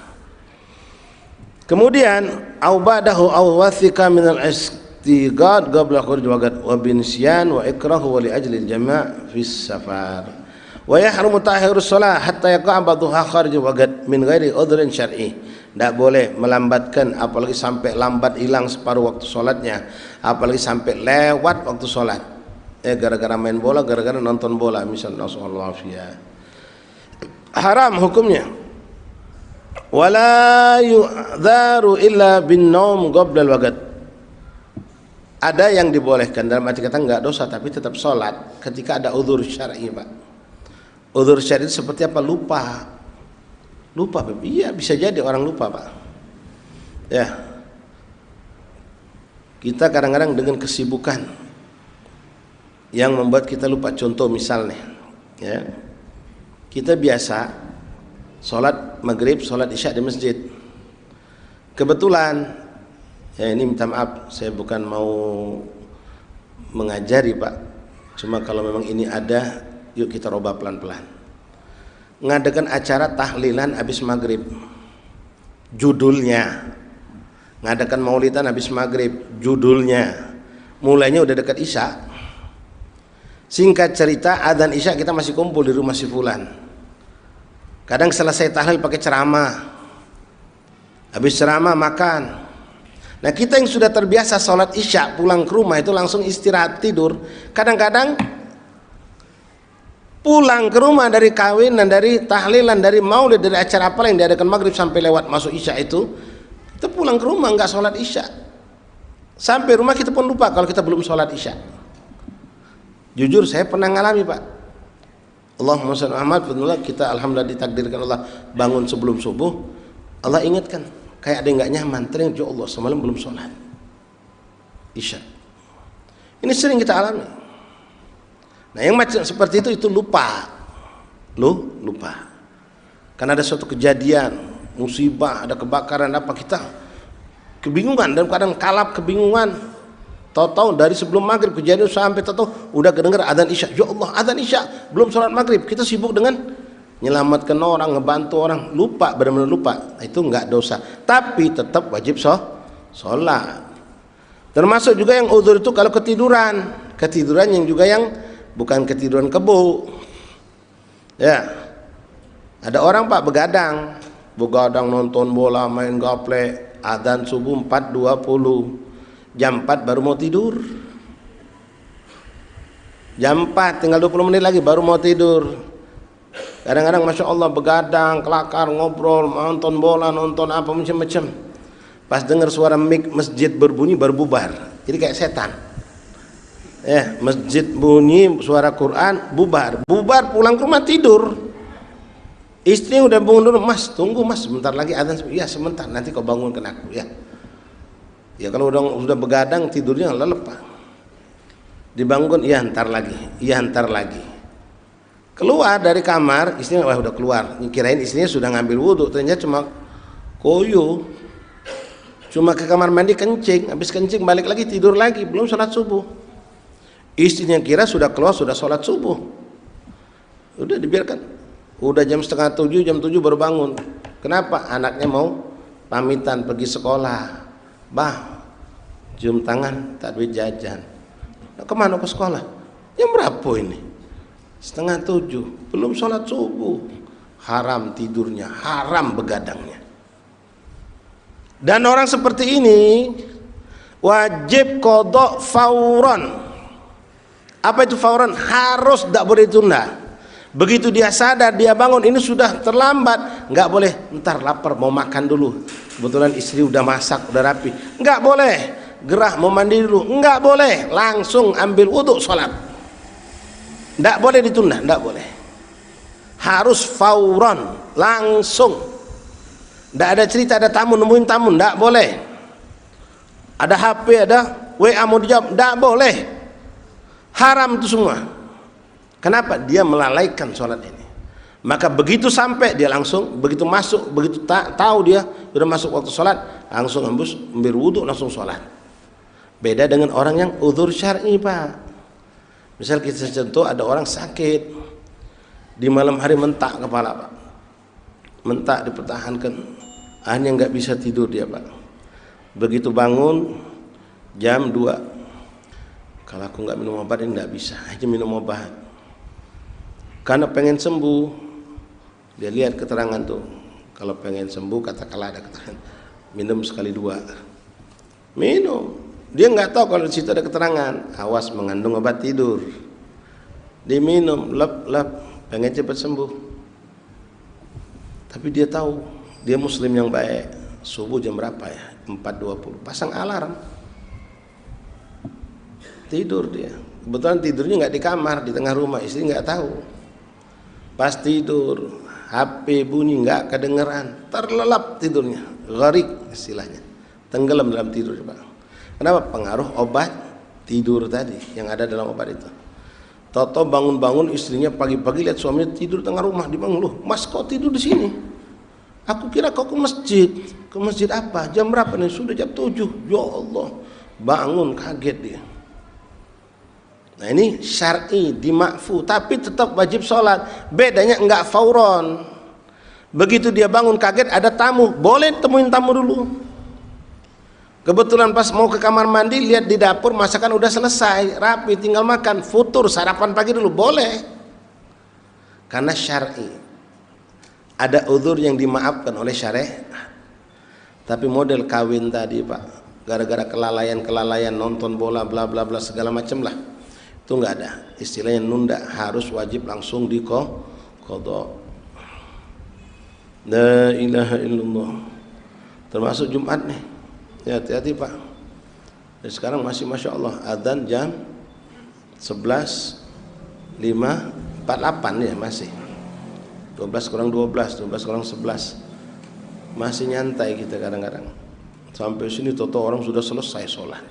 Kemudian, au ba'dahu au wathika minal istighad qabla khuruj waqt wa binisyan wa ikrahu wa li ajli al-jama' fi safar. Wa yahrumu ta'khirus shalah hatta yaqa ba'daha kharij waqt min ghairi udhrin syar'i. Tidak boleh melambatkan, apalagi sampai lambat hilang separuh waktu sholatnya, apalagi sampai lewat waktu sholat. Gara-gara main bola, gara-gara nonton bola, misalnya. Haram hukumnya. Wala yu'dharu illa bin naum qabla al-waqt. Ada yang dibolehkan, dalam arti kata enggak dosa tapi tetap sholat ketika ada udzur syar'i Pak. Udzur syar'i seperti apa? Lupa. Lupa, iya bisa jadi orang lupa Pak. Ya, kita kadang-kadang dengan kesibukan yang membuat kita lupa. Contoh misalnya, ya, kita biasa sholat maghrib, sholat isya di masjid. Kebetulan, ya ini minta maaf, saya bukan mau mengajari Pak. Cuma kalau memang ini ada, yuk kita robah pelan-pelan. Ngadakan acara tahlilan habis maghrib, judulnya ngadakan maulidan habis maghrib, judulnya mulainya udah dekat isya. Singkat cerita, adzan isya kita masih kumpul di rumah si fulan. Kadang selesai tahlil pakai ceramah, habis ceramah makan. Nah kita yang sudah terbiasa sholat isya pulang ke rumah itu langsung istirahat tidur. Kadang-kadang pulang ke rumah dari kawinan, dari tahlilan, dari maulid, dari acara apa yang diadakan maghrib sampai lewat masuk isya itu, kita pulang ke rumah nggak sholat isya. Sampai rumah kita pun lupa kalau kita belum sholat isya. Jujur saya pernah ngalami Pak. Allahumma shalli ala Muhammad. Kita alhamdulillah ditakdirkan Allah bangun sebelum subuh. Allah ingatkan, kayak ada yang nggak nyaman. Teringat, ya Allah semalam belum sholat isya. Ini sering kita alami. Nah yang macam seperti itu lupa. Lupa. Karena ada suatu kejadian, musibah, ada kebakaran apa, kita kebingungan dan kadang kalap kebingungan. Tahu-tahu dari sebelum maghrib kejadian sampai tahu-tahu udah kedengar adzan isya. Ya Allah, adzan isya, belum sholat maghrib. Kita sibuk dengan menyelamatkan orang, ngebantu orang, lupa, benar-benar lupa. Itu enggak dosa, tapi tetap wajib sholat. Termasuk juga yang uzur itu kalau ketiduran yang juga yang bukan ketiduran kebo. Ya, ada orang Pak begadang nonton bola, main gaple, adzan subuh 4.20, jam 4 baru mau tidur. Jam 4 tinggal 20 menit lagi baru mau tidur. Kadang-kadang Masya Allah begadang, kelakar, ngobrol, nonton bola, nonton apa macam-macam. Pas dengar suara mik masjid berbunyi baru bubar. Jadi kayak setan. Masjid bunyi, suara Quran, bubar pulang ke rumah tidur. Istrinya udah bangun dulu, Mas tunggu Mas sebentar lagi adzan. Ya sebentar, nanti kau bangunkan aku ya. Ya kalau udah begadang tidurnya lelep Pak. Dibangun, iya ntar lagi. Keluar dari kamar, istrinya udah keluar. Kirain istrinya sudah ngambil wudhu, ternyata cuma koyo. Cuma ke kamar mandi kencing, habis kencing balik lagi tidur lagi, belum sholat subuh. Istrinya kira sudah keluar, sudah sholat subuh. Udah dibiarkan. Udah jam 6:30, jam 7 baru bangun. Kenapa? Anaknya mau pamitan pergi sekolah. Bah, cium tangan, tak duit jajan. Nah, kemana ke sekolah? Jam berapa ini? 6:30, belum sholat subuh. Haram tidurnya, haram begadangnya. Dan orang seperti ini wajib qadha fauran. Apa itu fauran? Harus, tidak boleh ditunda. Begitu dia sadar, dia bangun, ini sudah terlambat, nggak boleh ntar lapar mau makan dulu, kebetulan istri udah masak, udah rapi, nggak boleh gerah mau mandi dulu, nggak boleh, langsung ambil wudhu sholat. Nggak boleh ditunda, nggak boleh, harus fauran, langsung. Nggak ada cerita ada tamu, nemuin tamu, nggak boleh. Ada HP, ada WA mau dijawab, nggak boleh. Haram itu semua. Kenapa? Dia melalaikan sholat ini. Maka begitu sampai dia langsung, begitu masuk, begitu tahu dia sudah masuk waktu sholat, langsung ambil wudhu, langsung sholat. Beda dengan orang yang uzur syar'i Pak. Misal kita contoh ada orang sakit, di malam hari mentak kepala Pak, mentak dipertahankan, akhirnya nggak bisa tidur dia Pak. Begitu bangun jam 2, kalau aku nggak minum obat ini nggak bisa, aja minum obat. Karena pengen sembuh, dia lihat keterangan tuh, kalau pengen sembuh katakanlah ada keterangan, minum sekali 2, minum. Dia nggak tahu kalau di situ ada keterangan, awas mengandung obat tidur. Diminum, lep, pengen cepat sembuh. Tapi dia tahu, dia muslim yang baik. Subuh jam berapa ya? 4.20, pasang alarm. Tidur dia. Kebetulan tidurnya nggak di kamar, di tengah rumah, istri nggak tahu. Pas tidur, HP bunyi nggak kedengeran, terlelap tidurnya, gharik istilahnya, tenggelam dalam tidur Pak. Kenapa? Pengaruh obat tidur tadi yang ada dalam obat itu. Toto bangun-bangun istrinya pagi-pagi lihat suaminya tidur tengah rumah, dibangun, loh mas kok tidur di sini? Aku kira kau ke masjid. Ke masjid apa? Jam berapa nih? Sudah jam 7. Ya Allah, bangun kaget dia. Nah ini syar'i, dimakfu, tapi tetap wajib sholat. Bedanya enggak fauron. Begitu dia bangun kaget ada tamu, boleh temuin tamu dulu. Kebetulan pas mau ke kamar mandi, lihat di dapur masakan udah selesai, rapi, tinggal makan, futur, sarapan pagi dulu, boleh. Karena syar'i. Ada uzur yang dimaafkan oleh syariat. Tapi model kawin tadi Pak, gara-gara kelalaian nonton bola bla bla bla segala macam lah, itu nggak ada istilahnya nunda, harus wajib langsung diqadha. La ilaha illallah. Termasuk Jumat nih ya, hati-hati Pak. Dan sekarang masih Masya Allah adzan jam 11.48 ya, masih 12 kurang 12 kurang 11, masih nyantai kita kadang-kadang. Sampai sini toto orang sudah selesai sholat.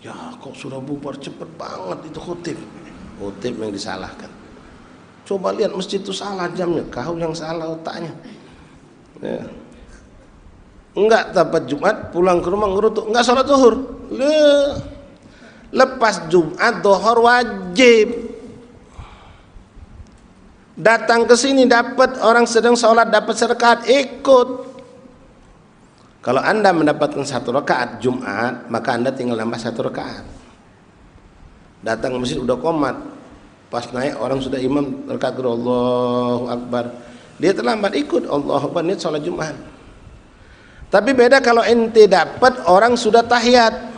Ya kok sudah bubar cepet banget, itu khutib yang disalahkan. Coba lihat masjid itu salah jamnya, kau yang salah otaknya ya. Enggak dapat Jumat, pulang ke rumah ngerutuk, enggak sholat zuhur. Lepas Jumat zuhur wajib. Datang ke sini dapat orang sedang sholat dapat serakaat, ikut. Kalau Anda mendapatkan 1 rakaat Jumat, maka Anda tinggal nambah 1 rakaat. Datang ke masjid udah qomat, pas naik orang sudah imam rakaat kedua, Allahu Akbar, dia terlambat, ikut Allahu Akbar, niat sholat Jumat. Tapi beda kalau ente dapat orang sudah tahiyat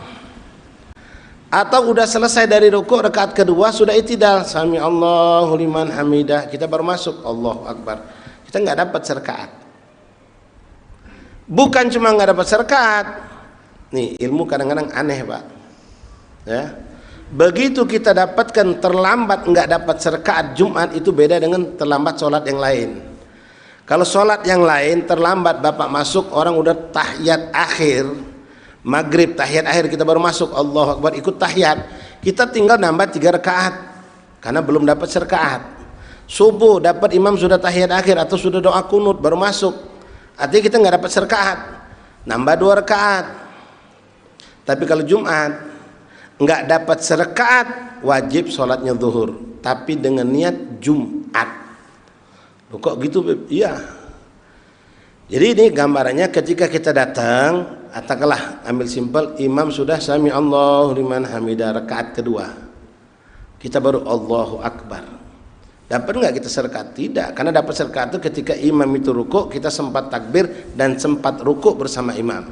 atau udah selesai dari rukuk, rakaat kedua sudah itidal, sami Allahu liman hamidah, kita baru masuk Allahu Akbar, kita nggak dapat serakaat. Bukan cuma nggak dapat serakaat, nih ilmu kadang-kadang aneh Pak ya. Begitu kita dapatkan terlambat nggak dapat serakaat Jumat, itu beda dengan terlambat sholat yang lain. Kalau sholat yang lain terlambat, Bapak masuk orang udah tahiyat akhir, maghrib tahiyat akhir, kita baru masuk Allahu Akbar, ikut tahiyat, kita tinggal nambah 3 rakaat karena belum dapat serakaat. Subuh dapat imam sudah tahiyat akhir atau sudah doa kunut baru masuk, artinya kita nggak dapat serakaat, nambah 2 rakaat. Tapi kalau Jumat nggak dapat serakaat, wajib sholatnya zuhur, tapi dengan niat Jumat. Loh, kok gitu Beb? Iya. Jadi ini gambarannya ketika kita datang, katakanlah ambil simpel, imam sudah sami Allahu liman hamidah rakaat kedua, kita baru Allahu Akbar. Dapat nggak kita serakaat? Tidak, karena dapat serakaat itu ketika imam itu rukuk, kita sempat takbir dan sempat rukuk bersama imam,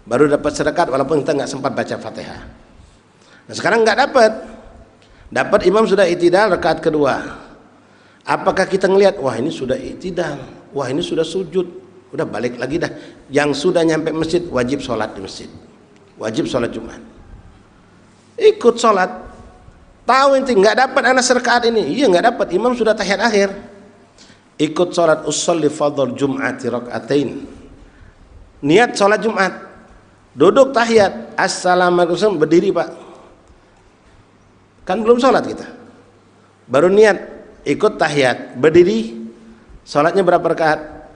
baru dapat serakaat walaupun kita nggak sempat baca Fatihah. Nah sekarang nggak dapat imam sudah itidal rakaat kedua. Apakah kita ngelihat, wah ini sudah itidal, wah ini sudah sujud, udah balik lagi dah. Yang sudah nyampe masjid wajib sholat di masjid, wajib sholat Jumat, ikut sholat. Tahu inti nggak dapat anak serakaat ini, iya nggak dapat, imam sudah tahiyat akhir, ikut sholat. Usolli fadl Jum'ati rakaatain, niat sholat Jumat, duduk tahiyat, assalamualaikum, berdiri Pak, kan belum sholat kita, baru niat ikut tahiyat, berdiri, sholatnya berapa rakaat?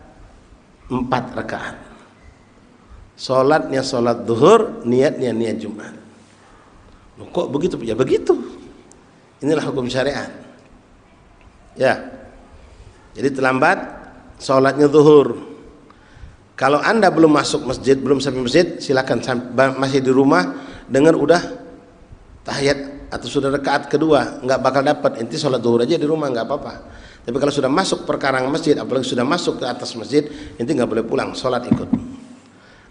4 rakaat. Sholatnya sholat zuhur, niatnya niat Jumat. Loh, kok begitu? Ya begitu. Inilah hukum syariat. Ya. Jadi terlambat sholatnya zuhur. Kalau Anda belum masuk masjid, belum sampai masjid, silakan, masih di rumah dengar udah tahiyat atau sudah rakaat kedua, nggak bakal dapat, inti sholat zuhur aja di rumah nggak apa-apa. Tapi kalau sudah masuk perkarangan masjid, apalagi sudah masuk ke atas masjid, inti nggak boleh pulang, sholat ikut.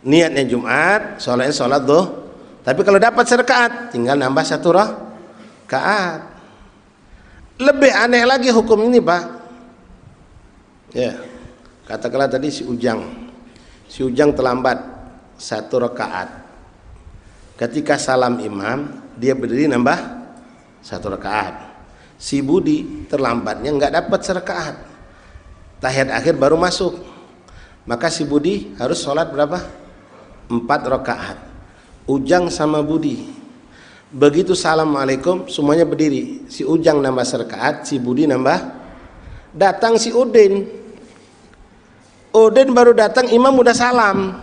Niatnya Jumat, sholatnya sholat zuhur. Tapi kalau dapat serakaat, tinggal nambah 1 rakaat. Lebih aneh lagi hukum ini Pak ya. Katakanlah tadi si Ujang terlambat 1 rakaat. Ketika salam imam, dia berdiri nambah 1 rakaat. Si Budi terlambatnya nggak dapat serakaat, tahiyat akhir baru masuk. Maka si Budi harus sholat berapa? 4 rakaat. Ujang sama Budi, begitu assalamualaikum semuanya berdiri. Si Ujang nambah serakaat, si Budi nambah. Datang si Udin baru datang, imam udah salam.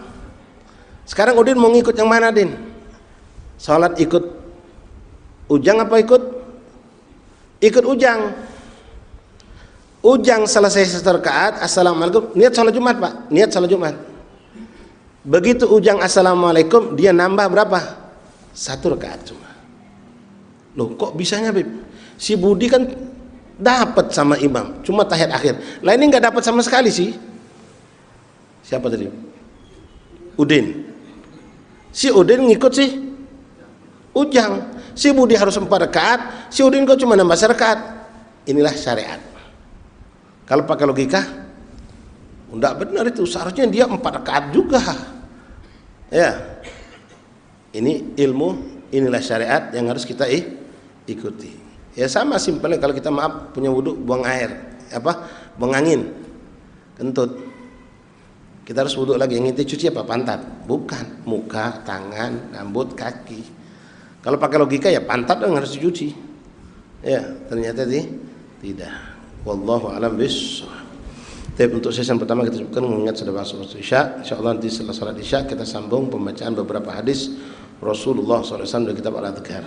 Sekarang Udin mau ngikut yang mana, Din? Sholat ikut Ujang apa ikut Ujang? Ujang selesai 1 rakaat, assalamualaikum, niat sholat Jumat, Pak, niat sholat Jumat. Begitu Ujang assalamualaikum, dia nambah berapa? 1 rakaat cuma. Loh, kok bisanya, Bib? Si Budi kan dapat sama imam, cuma tahiyat akhir. Lah ini nggak dapat sama sekali sih. Siapa tadi? Udin. Si Udin ngikut sih Ujang. Si Budi harus 4 rakaat, si Udin kok cuma nambah 1 rakaat. Inilah syariat. Kalau pakai logika, enggak benar itu. Seharusnya dia 4 rakaat juga. Ya, ini ilmu, inilah syariat yang harus kita ikuti. Ya sama simpelnya kalau kita punya wudhu buang air, buang angin, kentut. Kita harus wudhu lagi, yang inti cuci apa? Pantat? Bukan, muka, tangan, rambut, kaki. Kalau pakai logika ya pantat yang harus dicuci. Ya, ternyata tidak. Wallahu a'lam bishawab. Tapi untuk sesi pertama kita sebutkan mengingat sudah masuk Isya. Insyaallah nanti setelah salat Isya kita sambung pembacaan beberapa hadis Rasulullah SAW dari kitab Al-Adhkar.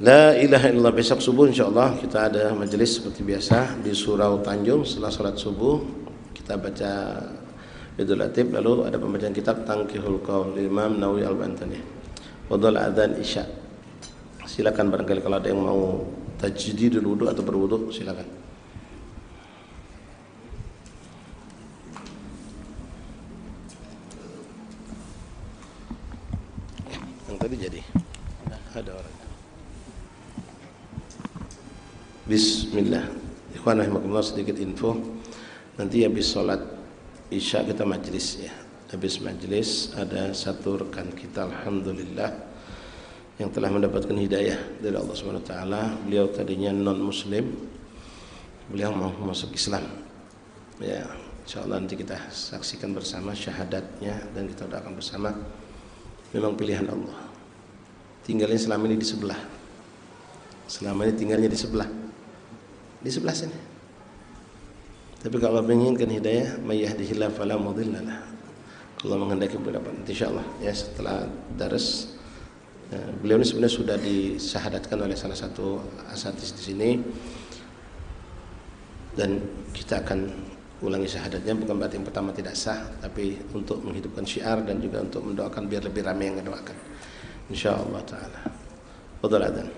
La ilaha illallah. Besok subuh insyaallah kita ada majelis seperti biasa di Surau Tanjung. Setelah salat subuh kita baca Idul Latif, lalu ada pembacaan kitab Tangkihul Qaul Imam Nawawi Al-Bantani. Wadul adzan Isya. Silakan barangkali kalau ada yang mau tajdidul wudu atau berwudu silakan. Tadi jadi ada orang. Bismillah. Ikhwan rahimakumullah, sedikit info. Nanti habis sholat Isya kita majlis ya. Habis majlis ada satu rekan kita alhamdulillah yang telah mendapatkan hidayah dari Allah Subhanahu wa taala. Beliau tadinya non muslim. Beliau mau masuk Islam. Ya, insyaallah nanti kita saksikan bersama syahadatnya dan kita doakan bersama. Memang pilihan Allah. Tinggalnya selama ini di sebelah. Selama ini tinggalnya di sebelah sini. Tapi kalau Allah menginginkan hidayah, may yahdihillahu fala mudilla lahu. Kalau menghendaki berdapat insyaallah ya setelah daras beliau ini sebenarnya sudah disyahadatkan oleh salah satu asatidz di sini dan kita akan ulangi syahadatnya, bukan berarti yang pertama tidak sah, tapi untuk menghidupkan syiar dan juga untuk mendoakan biar lebih ramai yang mendoakan insyaallah taala. Fadhal adzan.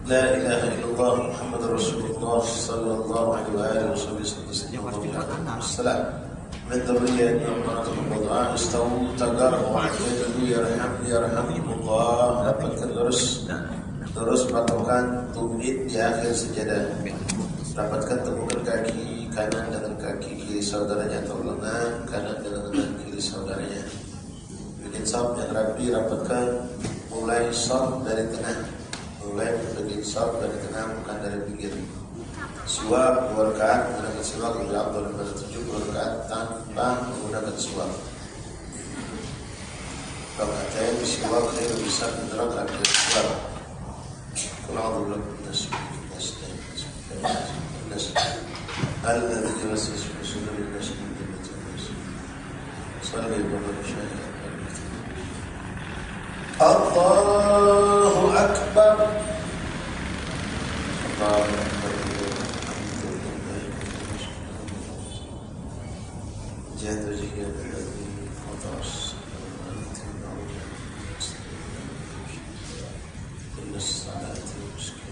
لا إله إلا الله محمد رسول الله صلى الله عليه وآله وسلم من ذرية الضعاء استووا تقرأوا واعتدلوا يرحمكم dapatkan terus patokan tumit di akhir sejadah, dapatkan temukan kaki kanan dengan kaki kiri saudaranya atau lengan kanan dengan lengan kiri saudaranya. Bikin sab yang rapi, rapatkan mulai sab dari tengah, mulai bikin sab dari tengah bukan dari pinggir. Siwak 2 rakaat menggunakan siwak lebih afdal daripada 7 rakaat tanpa menggunakan siwak. Rakaat siwak khairu bisa menerapkan siwak. Kalau belum nas الذي يوسوس في صدور الناس من ذمة الناس صلي وسلم الله أكبر الله أكبر جاد وجهي الذي فطر السماوات والأرض إن الصلاة مسكين.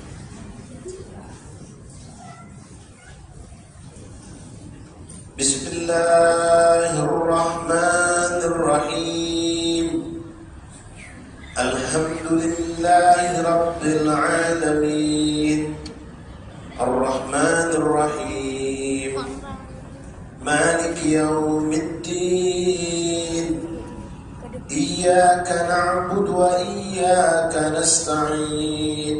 بسم الله الرحمن الرحيم الحمد لله رب العالمين الرحمن الرحيم مالك يوم الدين إياك نعبد وإياك نستعين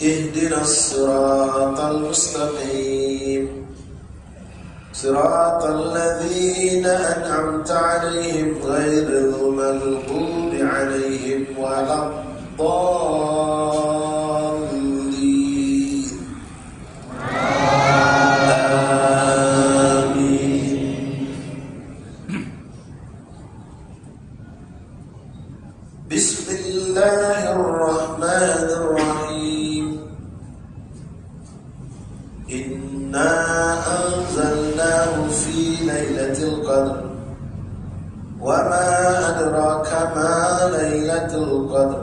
اهدنا الصراط المستقيم صراط الذين أنعمت عليهم غير المغضوب عليهم ولا الضالين آمين. بسم الله الرحمن الرحيم إنا أنزلناه في ليلة القدر وما أدراك ما ليلة القدر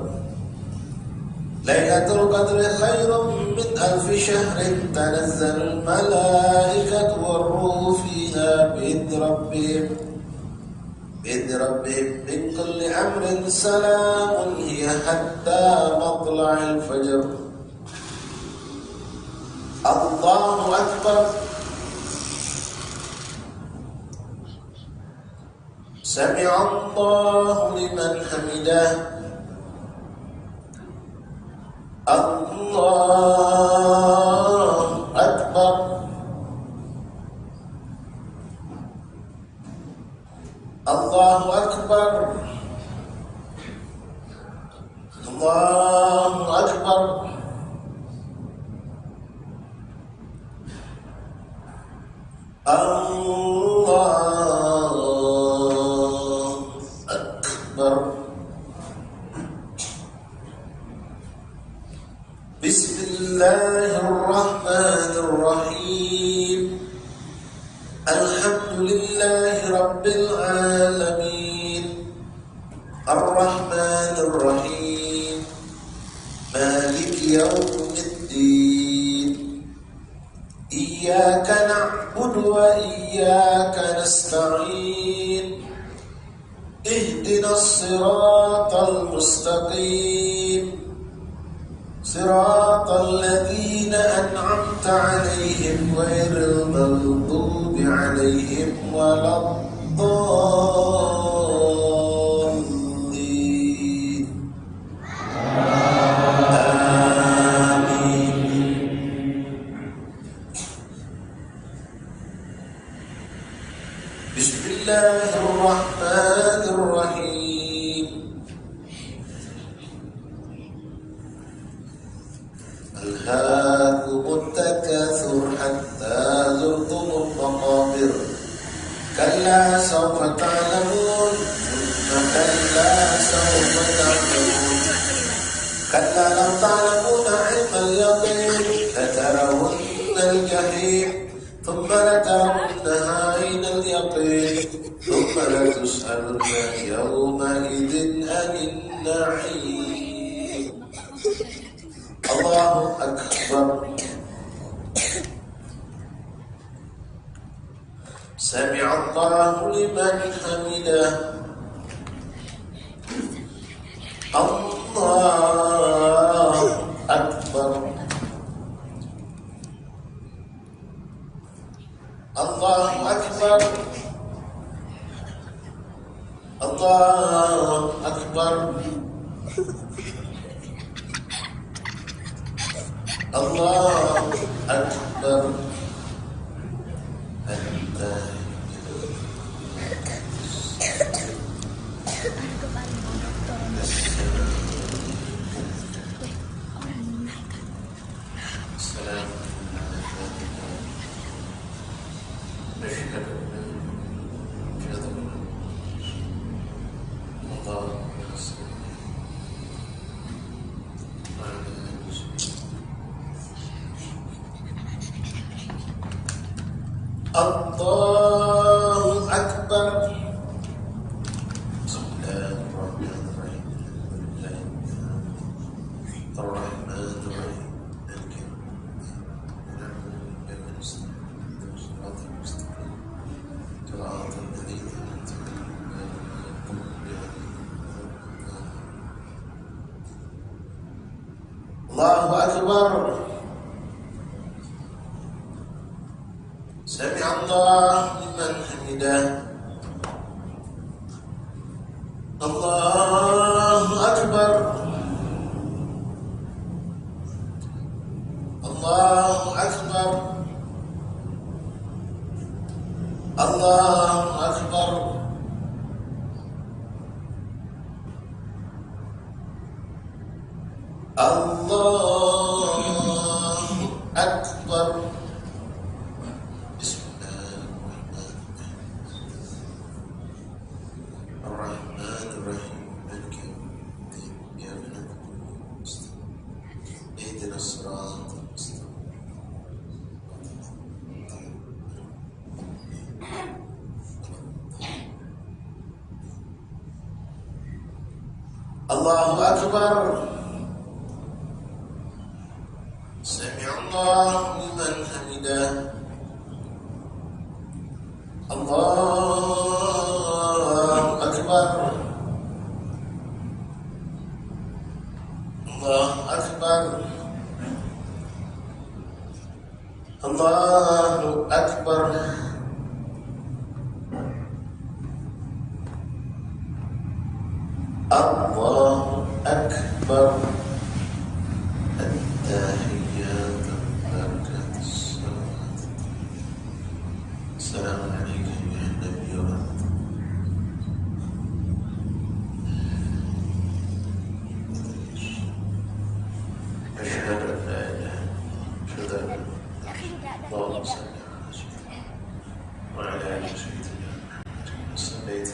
ليلة القدر خير من 1000 شهر تنزل الملائكة والروح فيها بإذن ربهم من كل أمر سلام هي حتى مطلع الفجر. الله أكبر. سمع الله لمن حمده. الله أكبر. الله أكبر. الله أكبر. الله أكبر. بسم الله الرحمن الرحيم الحمد لله رب العالمين الرحمن الرحيم مالك يوم الدين إياك نعبد وإياك نستعين اهدنا الصراط المستقيم صراط الذين أنعمت عليهم غير المغضوب عليهم ولا الضالين آمين.
بسم الله الرحمن الرحيم ألهاكم التكاثر حتى زرتم المقابر كلا سوف تعلمون ثم كلا سوف تعلمون كلا لو تعلمون علم اليقين لترون الجحيم ثم لترونها عين اليقين ثم لتسألن يومئذ عن النعيم. الله أكبر. سمع الله لمن حمده. الله أكبر. الله أكبر. الله أكبر. الله أكبر. الله أكبر. بسم الله الرحمن الرحيم الرحمن الرحيم مالك يوم الدين صراط المستقيم صراط الذين أنعمت عليهم. الله أكبر. سمع الله لمن حمده. الله أكبر. الله أكبر. الله أكبر. الله أكبر. الله أكبر. سمع الله لمن حمده. الله أكبر. الله أكبر. الله أكبر. الله أكبر. التحيات بركة الصلاة. السلام عليك أيها النبي ورحمة الله. أشهد أن لا إله إلا الله. اللهم صل على سيدنا وعلى آل سيدنا محمد صليت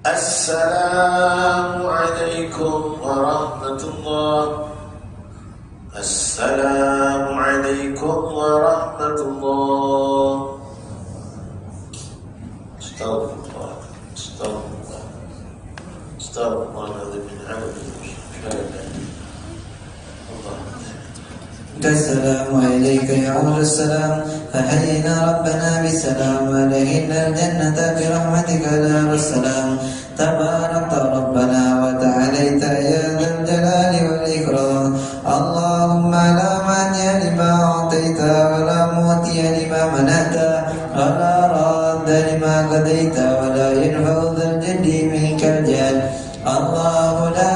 السلام عليكم ورحمة الله. السلام عليكم ورحمة الله. استغفر الله. استغفر الله. استغفر الله الذي من عبده
السلام عليك يا أهل السلام فحيينا ربنا بسلام ولهنا الجنة برحمتك يا أهل السلام. تباركت ربنا وتعاليت يا ذا الجلال والإكرام. اللهم لا مانع لما أعطيت ولا معطي لما منعت ولا راد لما قضيت ولا ينفع ذا الجد منك الجد. الله لا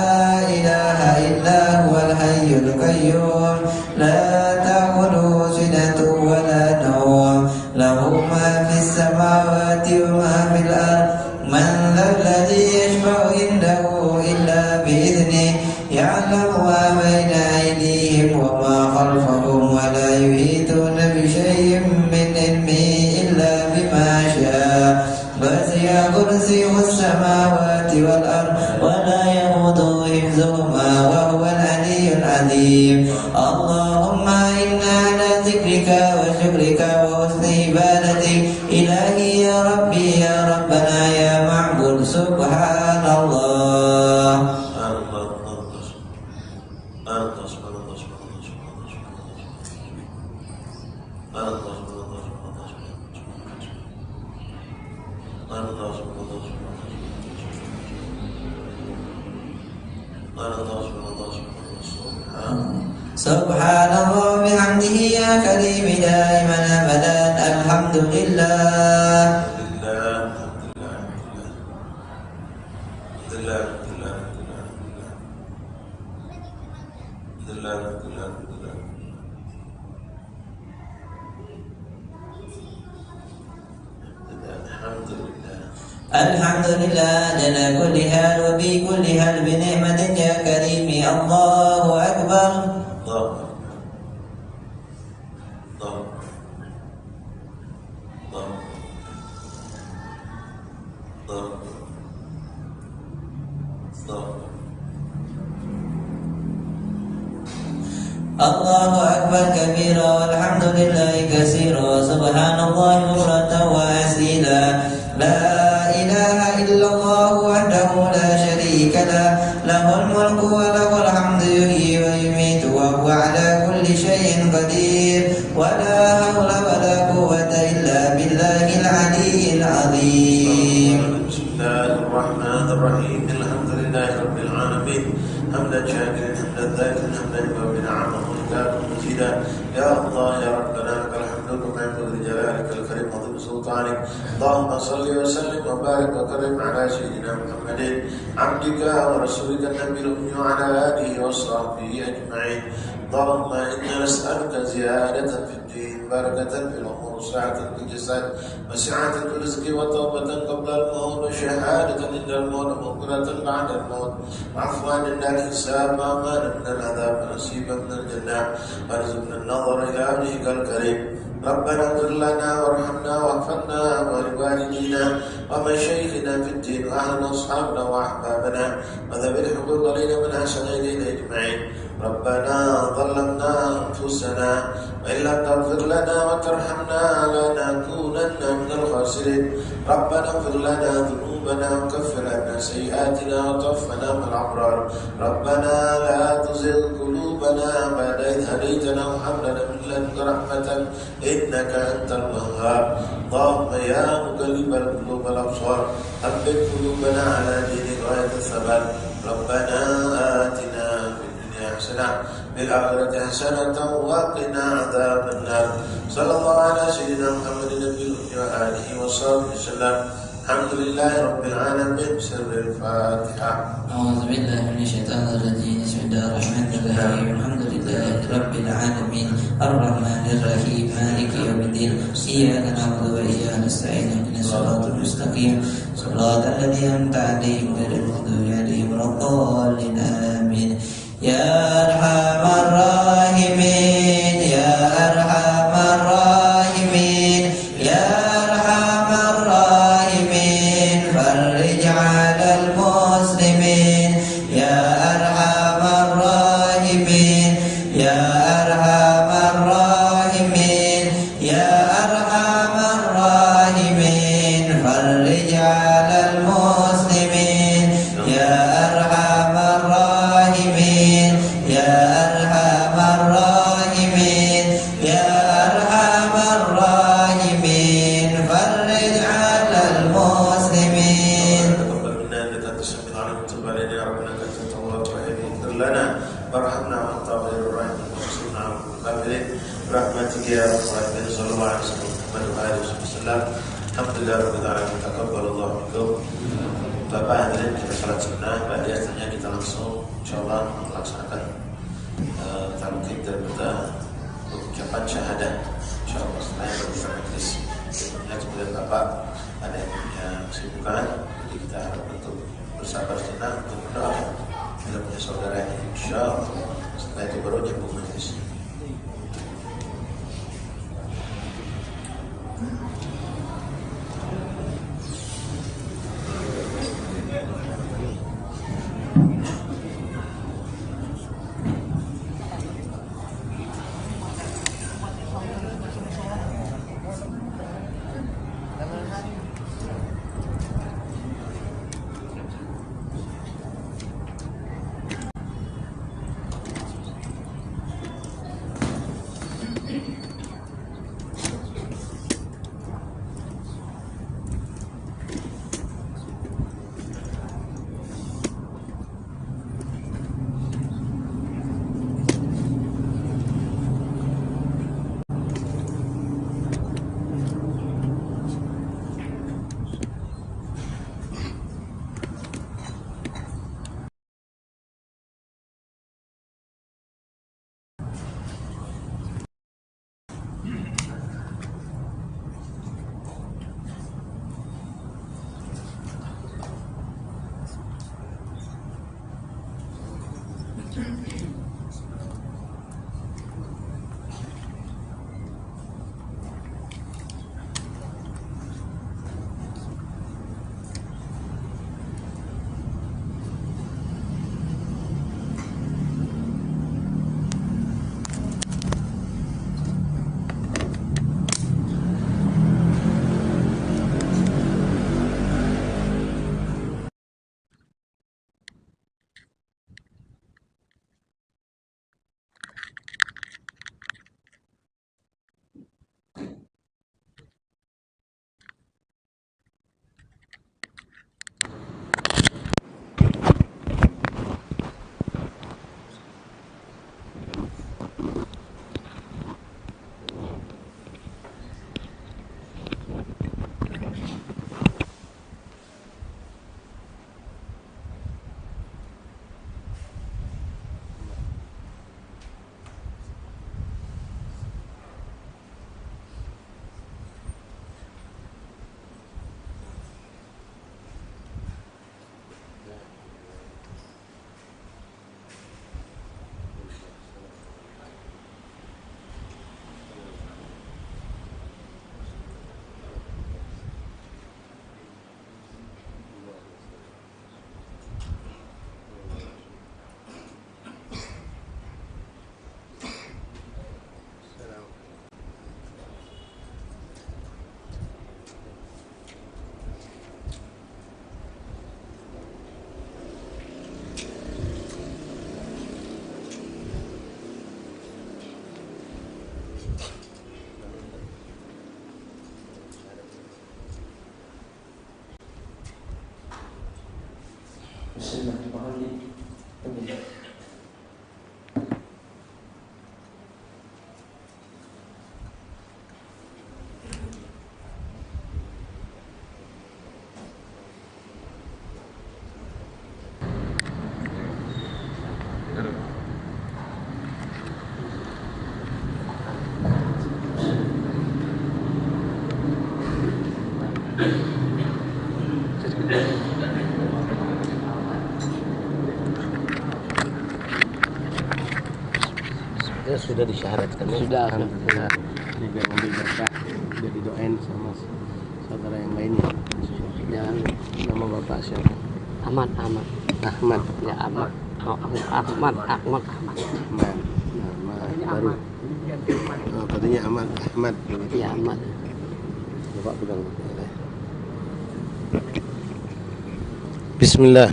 إله إلا هو الحي القيوم لا أيديهم وما خلفهم ولا يحيطون بشيء من علمه إلا بما شاء وسع كرسيه السماوات والأرض ولا يئوده حفظهما وهو العلي العظيم. اللهم إنا على ذكرك وشكرك وحسن عبادتك إلهي يا ربي يا ربنا يا معبود سبحان الله. سبحان الله بحمده يا كريم دائما أبدا الحمد لله. الحمد لله على كل حال وفي كل حال بنعمة يا كريم. الله أكبر. الله أكبر كبيرا والحمد لله كثيرا سبحان الله بكرة وأصيلا. لا إله إلا الله وحده لا شريك له له الملك وله الحمد يحيي ويميت وهو على كل شيء قدير ولا حول ولا قوة إلا بالله العلي العظيم.
بسم الله الرحمن الرحيم الحمد لله رب العالمين حمدا شاكرا حمدا ذاكرا حمدا يوافي نعمه وزكاة مزيدا. يا الله يا ربنا لك الحمد كما ينبغي لجلالك الكريم وعظيم سلطانك. اللهم صل وسلم وبارك وكرم على سيدنا محمد عبدك ورسولك النبي الأمي وعلى آله وصحبه أجمعين. اللهم إنا نسألك زيادة في الدين بركة في الأمور سعة في الجسد وسعة في الرزق وتوبة قبل الموت وشهادة عند الموت ومغفرة بعد الموت وعفوا عند الحساب وأمانا من العذاب ونصيبا من الجنة وارزقنا النظر إلى وجهك الكريم. ربنا اغفر لنا وارحمنا واغفرنا ولوالدينا ومشايخنا في الدين وأهلنا وأصحابنا وأحبابنا وذوي الحقوق علينا من أحسن إلينا أجمعين. ربنا ظلمنا أنفسنا وإن لم تغفر لنا وترحمنا لنكونن من الخاسرين. ربنا اغفر لنا ذنوبنا وكفر عنا سيئاتنا وتوفنا مع الأبرار. ربنا لا تزغ قلوبنا بعد إذ هديتنا وهب لنا من لدنك رحمة إنك أنت الوهاب. اللهم يا مقلب القلوب والأبصار ثبت قلوبنا على دينك غاية الثبات. ربنا آتنا حسنة في الآخرة حسنة وقنا عذاب النار. صلى الله على سيدنا محمد النبي وآله وصحبه وسلم. الحمد لله رب العالمين. سر الفاتحة.
أعوذ بالله من الشيطان الرجيم. بسم الله الرحمن الرحيم. الحمد لله رب العالمين الرحمن الرحيم مالك يوم الدين إياك نعبد وإياك نستعين اهدنا الصراط المستقيم صراط الذين أنعمت عليهم غير المغضوب عليهم ولا الضالين آمين. يا أرحم الراحمين يا أرحم الراحمين يا أرحم الراحمين فرج على المسلمين. يا أرحم الراحمين يا أرحم الراحمين يا أرحم الراحمين فرج على المسلمين. يا أرحم الراحمين يا أرحم الراحمين يا أرحم الراحمين فرج على المسلمين.
تقبل منا إنك أنت السميع العليم وتب علينا يا رب إنك أنت التواب الرحيم. اغفر لنا وارحمنا وأنت خير الراحمين وانصرنا على الكافرين برحمتك يا رب العالمين. صلى الله عليه وسلم محمد وآله وسلم. الحمد لله رب العالمين. تقبل الله منكم. Bapak hadirin, kita salat sunnah. Biasanya kita langsung insyaallah melaksanakan talqin daripada ucapan syahadat insyaallah setelah berbuka majlis. Ya, kemudian Bapak ada yang punya kesibukan, jadi kita harap untuk bersabar sejenak untuk berdoa. Kita punya saudara ini insyaallah setelah itu baru nyambung majlis.
Bismillahirrahmanirrahim.
Sudah disyaratkan sudah alhamdulillah. Ini biar mobil berkah, biar didoain sama saudara yang lainnya. Ya, nama bapak siapa?
Ahmad.
Ahmad.
Ya Ahmad. Ahmad.
Nama baru. Oh, katanya Ahmad.
Ya Ahmad.
Bapak pegang. Bismillah.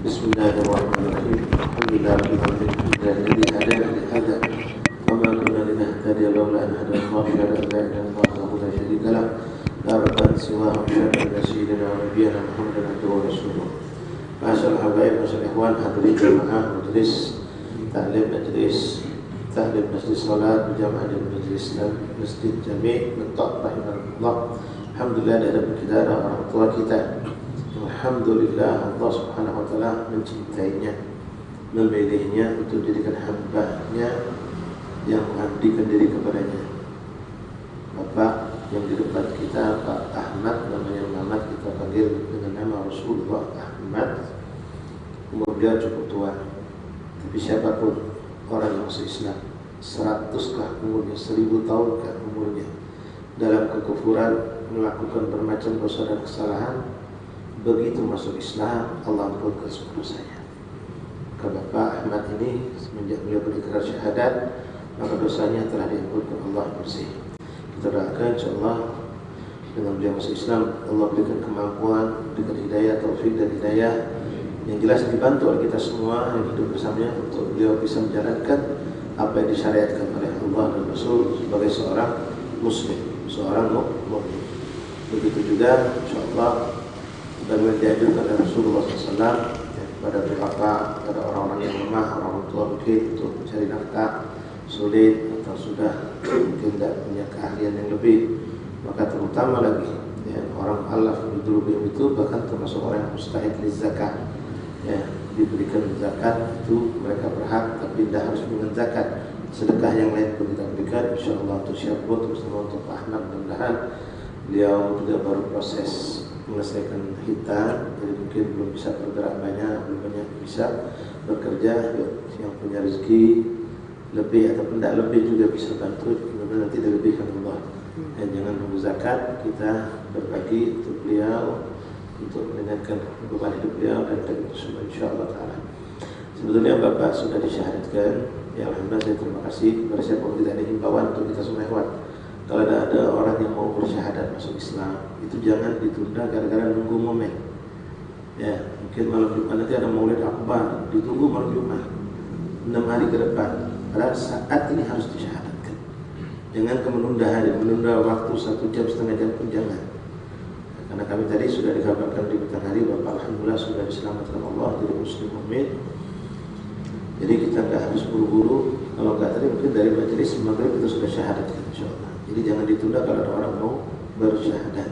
Bismillahirrahmanirrahim. Alhamdulillahirabbil alamin. Hadana li hadza wa ma kunna linahtadiya lawla an hadana Allah. La ilaha illallah wahdahu la syarika lah. La rabban siwahu syarika sayyidina wa nabiyyina Muhammadan abduhu wa rasuluh. Ma'asyiral habaib wal ikhwan hadirin jamaah majlis ta'lim majlis salat berjamaah di Majlis Islam Masjid Jami' Mentok rahimahullah. Alhamdulillah di hadapan kita ada orang tua kita. Alhamdulillah Allah subhanahu wa ta'ala mencintainya, memilihnya untuk dijadikan hamba-Nya yang mengabdikan diri kepadanya. Bapak yang di depan kita, Pak Rasulullah Ahmad. Umur beliau cukup tua, tapi siapapun orang yang masuk Islam, 100-kah umurnya, 1000 tahun-kah umurnya, dalam kekufuran, melakukan bermacam dosa dan kesalahan, begitu masuk Islam, Allah ampunkan semua dosanya. Maka Bapak Ahmad ini semenjak beliau berikrar syahadat, maka dosanya telah diampunkan Allah bersih. Kita doakan insyaallah dengan beliau masuk Islam, Allah berikan kemampuan, berikan hidayah, taufik dan hidayah yang jelas dibantu oleh kita semua yang hidup bersamanya untuk beliau bisa menjalankan apa yang disyariatkan oleh Allah dan Rasul sebagai seorang muslim, seorang mukmin. Begitu juga insyaallah bagaimana diajarkan oleh Rasulullah SAW kepada mereka, kepada orang-orang yang lemah, orang tua mungkin untuk mencari nafkah sulit atau sudah mungkin tidak punya keahlian yang lebih, maka terutama lagi ya, orang alaf bidulubim itu bahkan termasuk orang yang mustahik zakat ya, diberikan zakat itu mereka berhak, tapi tidak harus dengan zakat. Sedekah yang lain pun kita berikan insyaallah untuk siapa, terutama untuk Pak Ahmad. Mudah-mudahan beliau juga baru proses menyelesaikan hitam, jadi mungkin belum bisa bergerak banyak, belum banyak bisa bekerja. Yang punya rezeki lebih ataupun tidak lebih juga bisa bantu, mudah-mudahan nanti dilebihkan Allah. Dan jangan nunggu zakat, kita berbagi untuk beliau, untuk meringankan beban hidup beliau dan itu semua insyaallah taala. Sebetulnya Bapak sudah disyahadatkan, ya alhamdulillah, saya terima kasih kepada siapa pun. Tidak ada himbauan untuk kita semua hewan. Kalau ada orang yang mau bersyahadat masuk Islam, itu jangan ditunda gara-gara nunggu momen. Ya, mungkin malam Jumat nanti ada Maulid Akbar, ditunggu malam Jumat 6 hari ke depan. Padahal saat ini harus disyahadatkan. Jangan menunda hari, menunda waktu 1 jam, setengah jam pun jangan. Karena kami tadi sudah dikabarkan di petang hari Bapak alhamdulillah sudah diselamatkan Allah jadi muslim mukmin. Jadi kita nggak harus buru-buru. Kalau nggak tadi mungkin dari majelis maghrib kita sudah syahadatkan insyaallah. Jadi jangan ditunda kalau ada orang mau bersyahadat.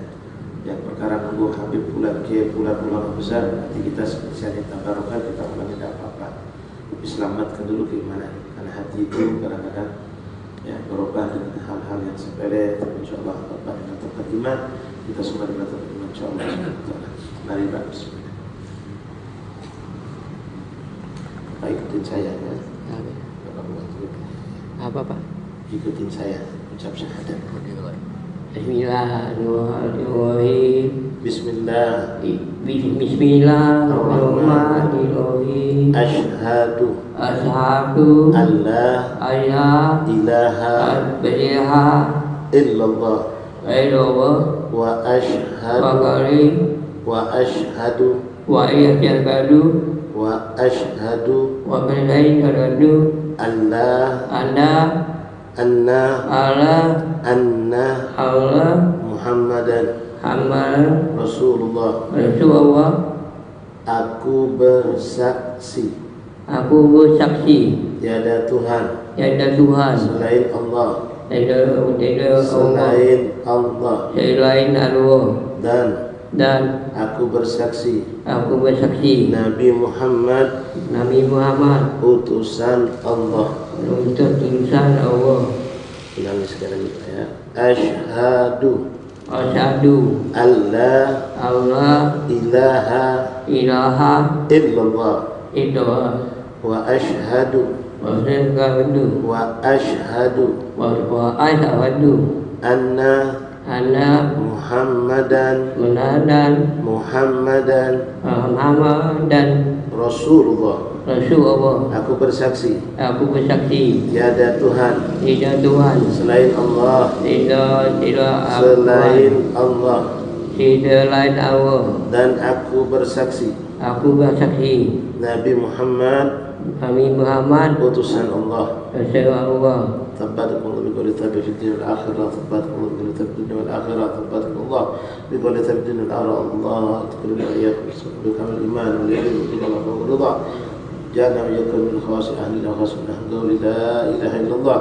Yang perkara nunggu Habib bulan ulama besar, nanti kita spesialnya tabarokah, kita ulangi tidak apa-apa. Tapi selamatkan dulu keimanan, karena hati itu kadang-kadang ya berubah dengan hal-hal yang sepele. Tapi insyaallah Bapak dengan tempat iman, kita semua dengan tempat iman insyaallah. Mari Pak, bismillah. Bapak ikutin saya ya. Bapak bantu.
Apa Pak?
Ikutin saya ucap syahadat.
Bismillahirrahmanirrahim. Bismillahirrahmanirrahim.
Asyhadu
an
la ilaha illallah wa ashhadu anna Muhammadan Rasulullah. Aku bersaksi tiada Tuhan selain Allah, dan aku bersaksi Nabi Muhammad utusan Allah. Ulangi sekali lagi ya. Asyhadu alla ilaha illallah wa ashhadu anna Muhammadan Rasulullah. Aku bersaksi tiada Tuhan selain Allah, dan aku bersaksi Nabi Muhammad utusan Allah. ثبتكم الله بقول ثبت في الدين والآخرة، ثبتكم الله بقول ثبت في الدين والآخرة، ثبتكم الله بقول ثبت في الدين والآخرة. الله أدخلنا وإياكم بكامل الإيمان واليقين والرضا، جعلنا وإياكم من خواص أهلنا وخاص من قول لا إله إلا الله.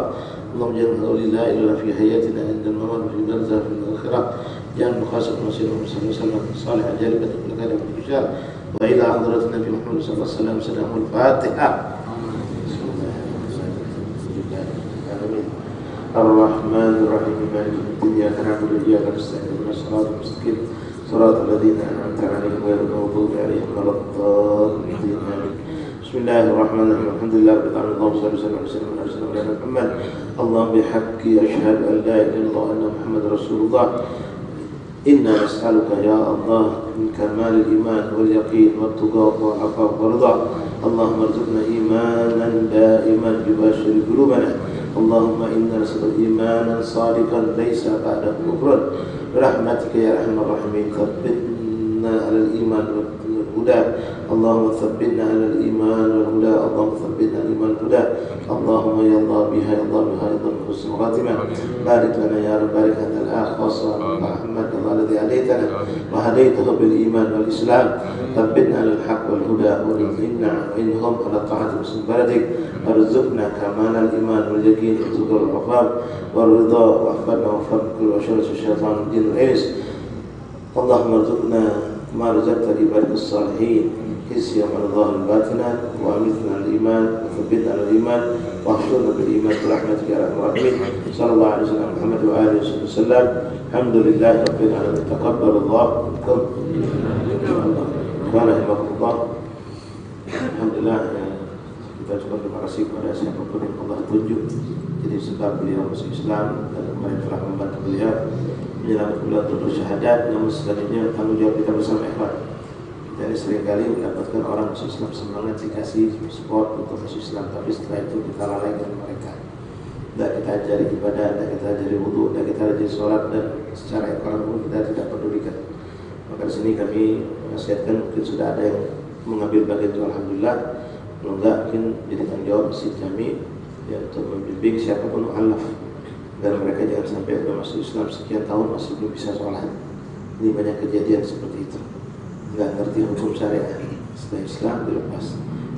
اللهم اجعل قول لا إله إلا في حياتنا عند الممات وفي برزخ في الآخرة، جعل مخاصة المسير والمسلم وسلم صالح جالبة كل خير والبشار وإلى حضرة النبي محمد صلى الله عليه وسلم. سلام الفاتحة. الرحمن الرحيم مالك يوم الدين إياك نعبد وإياك نستعين اهدنا الصراط المستقيم صراط الذين أنعمت عليهم غير المغضوب عليهم ولا الضالين. بسم الله الرحمن الرحيم. الحمد لله رب العالمين. اللهم صل وسلم على سيدنا محمد. اللهم بحق أشهد أن لا إله إلا الله وأن محمد رسول الله. إنا نسألك يا الله من كمال الإيمان واليقين والتقى والعفاف والرضا. اللهم ارزقنا إيمانا دائما يباشر قلوبنا. اللهم إنا نسألك إيمانا صادقا ليس بعده كفرا برحمتك يا أرحم الراحمين. ثبتنا على الإيمان والهدى. اللهم ثبتنا على الإيمان والهدى. اللهم ثبتنا على الإيمان والهدى. اللهم يا الله بها يا الله بها يا الله حسن الخاتمة. بارك لنا يا رب. بارك لنا الأخ وصل محمد الله الذي هديتنا وهديته بالإيمان والإسلام. ثبتنا على الحق والهدى وارزقنا وإنهم على طاعة مسلم بلدك. وارزقنا كمال الإيمان واليقين والتقى والعفاف والرضا واحفظنا وفق كل وشرس الشيطان والجن والإنس. اللهم ارزقنا ما رزقت لعبادك الصالحين حسيا على ظاهر باطنا وأمتنا على الإيمان وثبتنا على الإيمان واحشرنا بالإيمان برحمتك يا أرحم الراحمين. صلى الله عليه وسلم محمد وآله وصحبه وسلم. الحمد لله رب العالمين. تقبل الله منكم رحمكم الله. Alhamdulillah, kita juga terima kasih kepada siapapun yang Allah tunjuk jadi sebab beliau masuk Islam dan mereka telah membantu beliau menyelamatkan beliau untuk bersyahadat. Namun selanjutnya tanggung jawab kita bersama ikhwan. Kita ini seringkali mendapatkan orang masuk Islam semangat dikasih support untuk masuk Islam, tapi setelah itu kita lalaikan mereka. Tidak kita ajari ibadah, tidak kita ajari wudhu, tidak kita ajari sholat, dan secara ekonomi pun kita tidak pedulikan. Maka di sini kami menasihatkan, mungkin sudah ada yang mengambil bagian itu, alhamdulillah. Kalau enggak, mungkin jadi tanggung jawab masjid kami ya, untuk membimbing siapapun mu'alaf dan mereka jangan sampai sudah masuk Islam sekian tahun masih belum bisa sholat. Ini banyak kejadian seperti itu, nggak ngerti hukum syariah. Setelah Islam dilepas.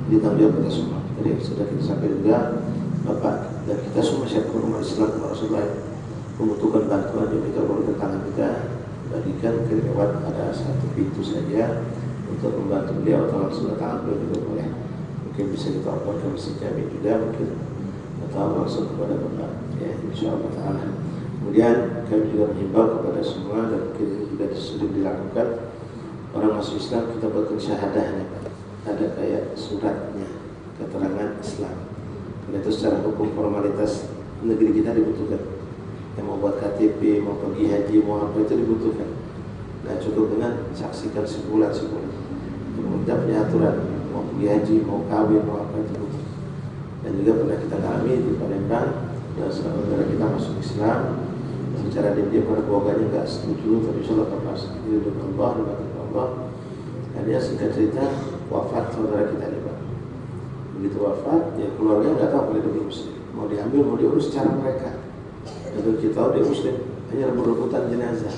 Jadi tanggung jawab kita semua. Jadi sudah kita sampai juga Bapak dan kita semua siapapun umat Islam Rasulullah membutuhkan bantuan yang kita boleh tangan kita bagikan ke lewat ada satu pintu saja untuk membantu beliau atau langsung tangan beliau juga boleh. Mungkin bisa kita oper ke masjid kami juga mungkin atau langsung kepada Bapak ya, insyaallah taala. Kemudian kami juga mengimbau kepada semua dan mungkin ini juga sudah dilakukan, orang masuk Islam kita buatkan syahadahnya, ada kayak suratnya keterangan Islam. Dan itu secara hukum formalitas negeri kita dibutuhkan. Yang mau buat KTP, mau pergi haji, mau apa itu dibutuhkan. Nah cukup dengan saksikan sebulan. Kemudian punya aturan, mau pergi haji, mau kawin, mau apa itu butuh. Dan juga pernah kita alami di Palembang, dan saudara kita masuk Islam secara diam-diam karena keluarganya nggak setuju, tapi insyaallah pas itu Allah, dibantu Allah. Dan dia singkat cerita wafat saudara kita ini Pak. Begitu wafat, ya keluarga nggak tahu kalau dia muslim, mau diambil, mau diurus cara mereka. Dan kita tahu dia muslim, hanya berebutan jenazah.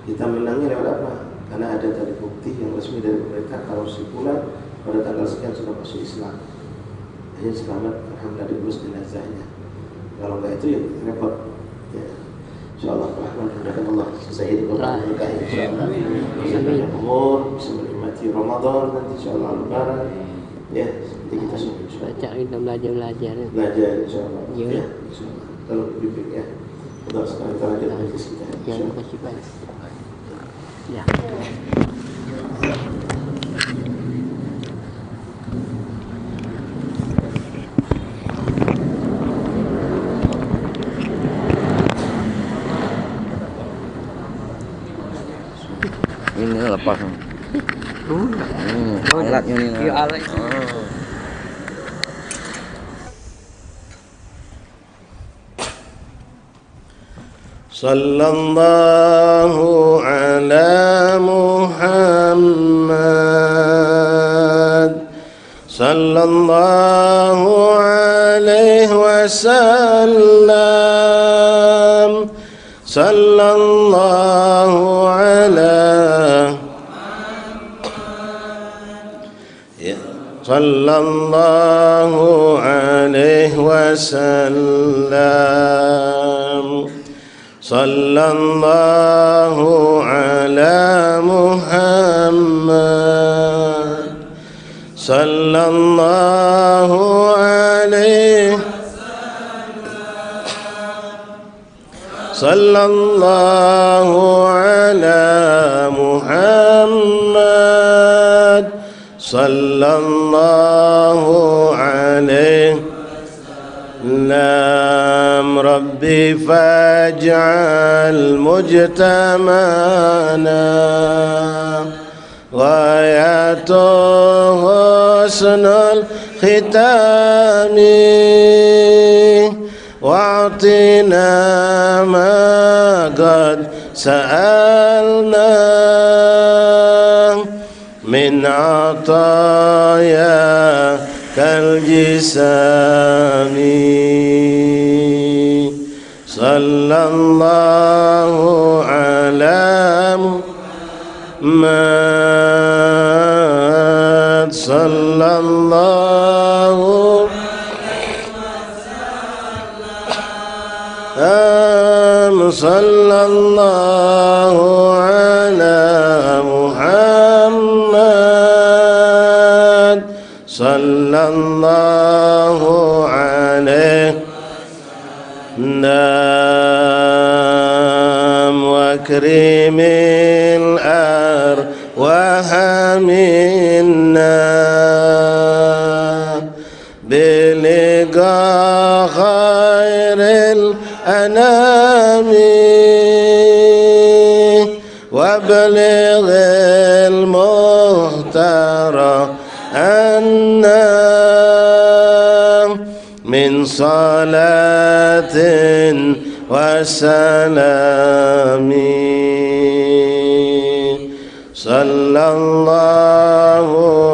Kita menangnya lewat apa? Karena ada tadi bukti yang resmi dari pemerintah kalau si fulan pada tanggal sekian sudah masuk Islam. Hanya selamat, alhamdulillah diurus jenazahnya. Kalau enggak itu ya repot. Ya. Insyaallah rahman mudah-mudahan Allah sesaid berkah insyaallah. Bisa banyak umur, bisa menikmati Ramadan nanti insyaallah lebaran. Ya, seperti kita semua insyaallah.
Baca kita belajar.
Belajar insyaallah.
Ya.
Insyaallah. Kalau bimbing ya. Udah sekarang kita lanjut majlis kita.
Jangan kasih banyak. Ya.
Ini lepas. Alatnya ini.
Iya alat.
Sallallahu ala Muhammad sallallahu alaihi wasallam sallallahu ala sallallahu alaihi wasallam sallallahu ala Muhammad sallallahu alaihi sallallahu ala
اجتمعنا غايته حسن الختام واعطنا ما قد سألنا من عطاياك الجسام صلى الله على محمد صلى الله صلى الله على محمد صلى الله عليه نام وكريم الأرواح منا بلقاء خير الأنام وابلغ المختار عنا من صلاة وسلام صلى الله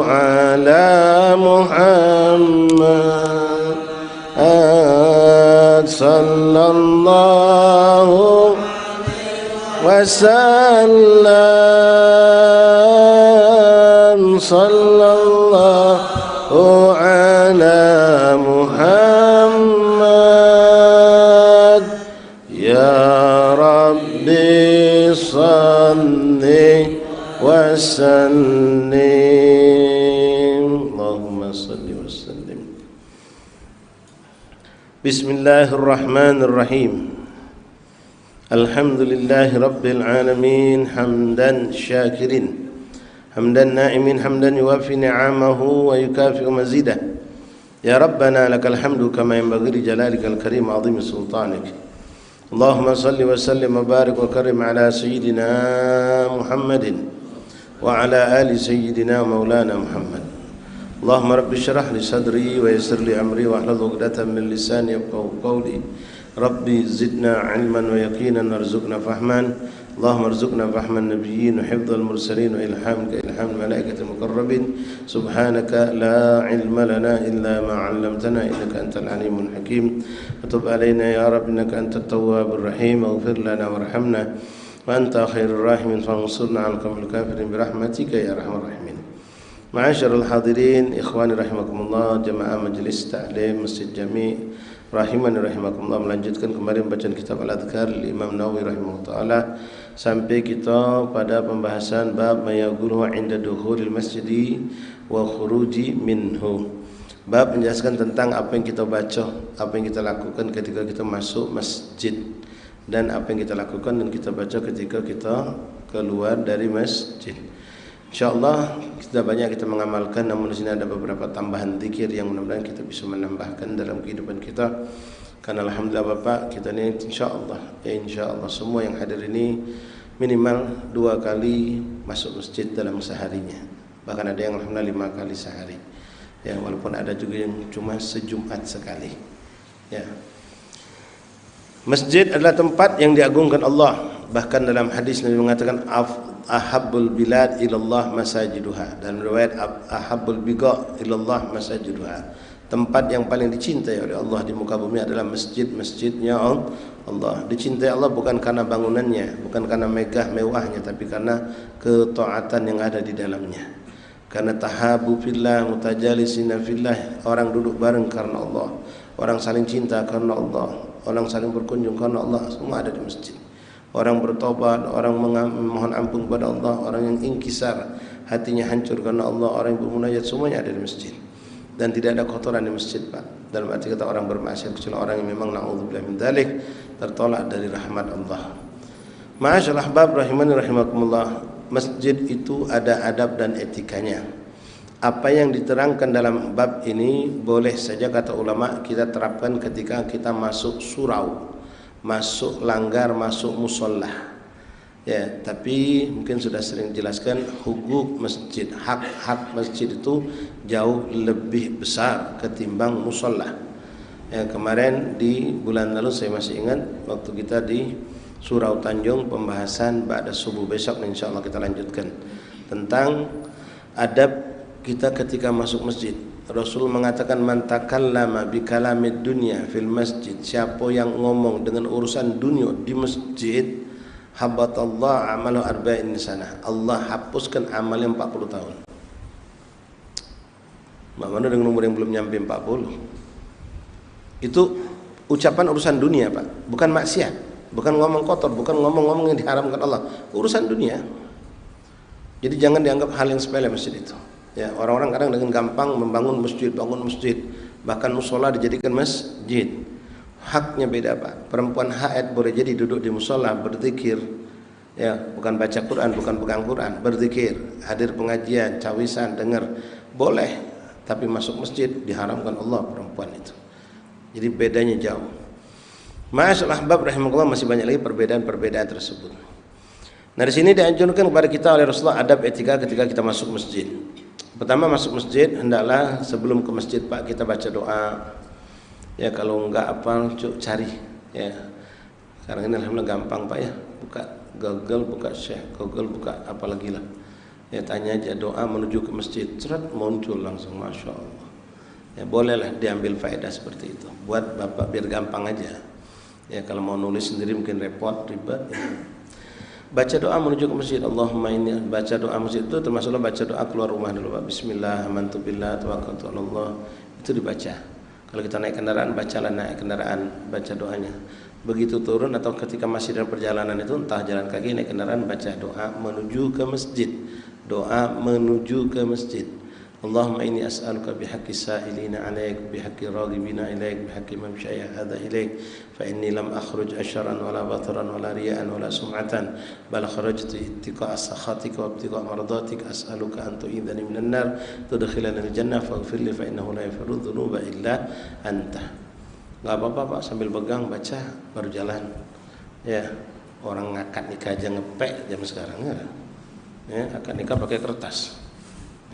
على محمد صلى الله وسلم صلى الله على محمد يا ربي صل وسلم اللهم صل وسلم بسم الله الرحمن الرحيم الحمد لله رب العالمين حمدا شاكرين حمدا نائمين حمدا يوافي نعمه ويكافئ مزيده يا ربنا لك الحمد كما ينبغي لجلالك الكريم عظيم سلطانك اللهم صل وسلم وبارك وكرم على سيدنا محمد وعلى آل سيدنا مولانا محمد اللهم رب اشرح لي صدري ويسر لي أمري واحلل عقدة من لساني يفقهوا قولي ربي زدنا علما ويقينا وارزقنا فهما اللهم ارزقنا فهم النبيين وحفظ المرسلين وإلهامك إلهام الملائكة المقربين سبحانك لا علم لنا إلا ما علمتنا إنك أنت العليم الحكيم وتب علينا يا رب إنك أنت التواب الرحيم واغفر لنا وارحمنا وأنت خير الراحمين فانصرنا على القوم الكافرين برحمتك يا أرحم الراحمين. معاشر الحاضرين إخواني رحمكم الله jamaah majelis taklim Masjid Jami rahimani rahimakumullah, melanjutkan kemarin bacaan kitab Al-Adhkar Imam Nawawi rahimahullah taala sampai kita pada pembahasan bab mayaqulu 'inda dukhulil masjidi wa khuruji minhu. Bab menjelaskan tentang apa yang kita baca, apa yang kita lakukan ketika kita masuk masjid dan apa yang kita lakukan dan kita baca ketika kita keluar dari masjid. InsyaAllah sudah banyak kita mengamalkan, namun di sini ada beberapa tambahan zikir yang mudah-mudahan kita bisa menambahkan dalam kehidupan kita. Karena alhamdulillah Bapak, kita ini insyaallah semua yang hadir ini minimal 2 kali masuk masjid dalam seharinya. Bahkan ada yang alhamdulillah 5 kali sehari. Ya, walaupun ada juga yang cuma sejumat sekali. Ya. Masjid adalah tempat yang diagungkan Allah. Bahkan dalam hadis Nabi mengatakan ahabbul bilad ilallah masajiduha, dan riwayat ahabbul biqa ilallah masajiduha. Tempat yang paling dicintai oleh Allah di muka bumi adalah masjid-masjidnya Allah. Dicintai Allah bukan karena bangunannya, bukan karena megah mewahnya, tapi karena ketaatan yang ada di dalamnya. Karena tahabu fillah mutajalisina fillah, orang duduk bareng karena Allah, orang saling cinta karena Allah, orang saling berkunjung karena Allah, semua ada di masjid. Orang bertobat, orang memohon ampun kepada Allah, orang yang inkisar, hatinya hancur karena Allah, orang yang bermunajat, semuanya ada di masjid. Dan tidak ada kotoran di masjid, Pak. Dalam arti kata orang bermaksiat, kecuali orang yang memang na'udzubillah min dzalik, tertolak dari rahmat Allah. Ma'asyarul ahbab rahimani rahimakumullah, masjid itu ada adab dan etikanya. Apa yang diterangkan dalam bab ini boleh saja kata ulama kita terapkan ketika kita masuk surau, masuk langgar, masuk musolah.
Ya, tapi mungkin sudah sering jelaskan hukuk masjid, hak masjid itu jauh lebih besar ketimbang musola. Ya, kemarin di bulan lalu saya masih ingat waktu kita di Surau Tanjung pembahasan ba'da subuh, besok insyaallah kita lanjutkan tentang adab kita ketika masuk masjid. Rasul mengatakan man takallama bi kalamid dunya fil masjid, siapa yang ngomong dengan urusan dunia di masjid, habatallah amalu arba'in sanah, Allah hapuskan amalnya 40 tahun. Mana dengan umur yang belum nyampe 40. Itu ucapan urusan dunia, Pak, bukan maksiat, bukan ngomong kotor, bukan ngomong-ngomong yang diharamkan Allah, urusan dunia. Jadi jangan dianggap hal yang sepele masjid itu. Ya, orang-orang kadang dengan gampang membangun masjid, bangun masjid, bahkan musola dijadikan masjid. Haknya beda, Pak. Perempuan haid boleh jadi duduk di musola berzikir, ya, bukan baca Quran, bukan pegang Quran, berzikir, hadir pengajian, cawisan, dengar, boleh. Tapi masuk masjid diharamkan Allah perempuan itu. Jadi bedanya jauh. Masyaallah ahbab rahimakumullah, masih banyak lagi perbedaan-perbedaan tersebut. Nah, di sini dianjurkan kepada kita oleh Rasulullah adab etika ketika kita masuk masjid. Pertama, masuk masjid hendaklah sebelum ke masjid, Pak, kita baca doa. Ya, kalau enggak apa cari, ya. Sekarang ini alhamdulillah gampang, Pak, ya. Buka Google, buka Syekh Google, buka apa lagi lah. Ya, tanya aja doa menuju ke masjid, ceret muncul langsung, Masya Allah. Ya, bolehlah diambil faedah seperti itu. Buat Bapak biar gampang aja. Ya, kalau mau nulis sendiri mungkin repot, ribet, ya. Baca doa menuju ke masjid. Allahumma inni, baca doa masjid itu termasuklah baca doa keluar rumah dulu, Pak. Bismillah, amantu billah, tawakkaltu 'ala Allah. Itu dibaca. Kalau kita naik kendaraan, bacalah naik kendaraan, baca doanya. Begitu turun atau ketika masih dalam perjalanan itu, entah jalan kaki, naik kendaraan, baca doa menuju ke masjid. Doa menuju ke masjid. Allahumma inni as'aluka bihaqqi sa'ilina 'alaik, bihaqqi raghibina ilaik, bihaqqi man syai'a hadha ilaik, fa inni lam akhruj asharan wala bataran wala riya'an wala sum'atan, bal kharajtu ittiqa'a sakhatika wa ibtigha'a mardatik, as'aluka an tu'idhani minan nar, tudkhilani al-jannah, faghfir li fa innahu la yaghfiru dhunuba illa anta. Enggak apa-apa, Pak, sambil pegang baca baru jalan. Ya, orang ngakad nikah aja ngepek zaman sekarang, ya, akad nikah pakai kertas.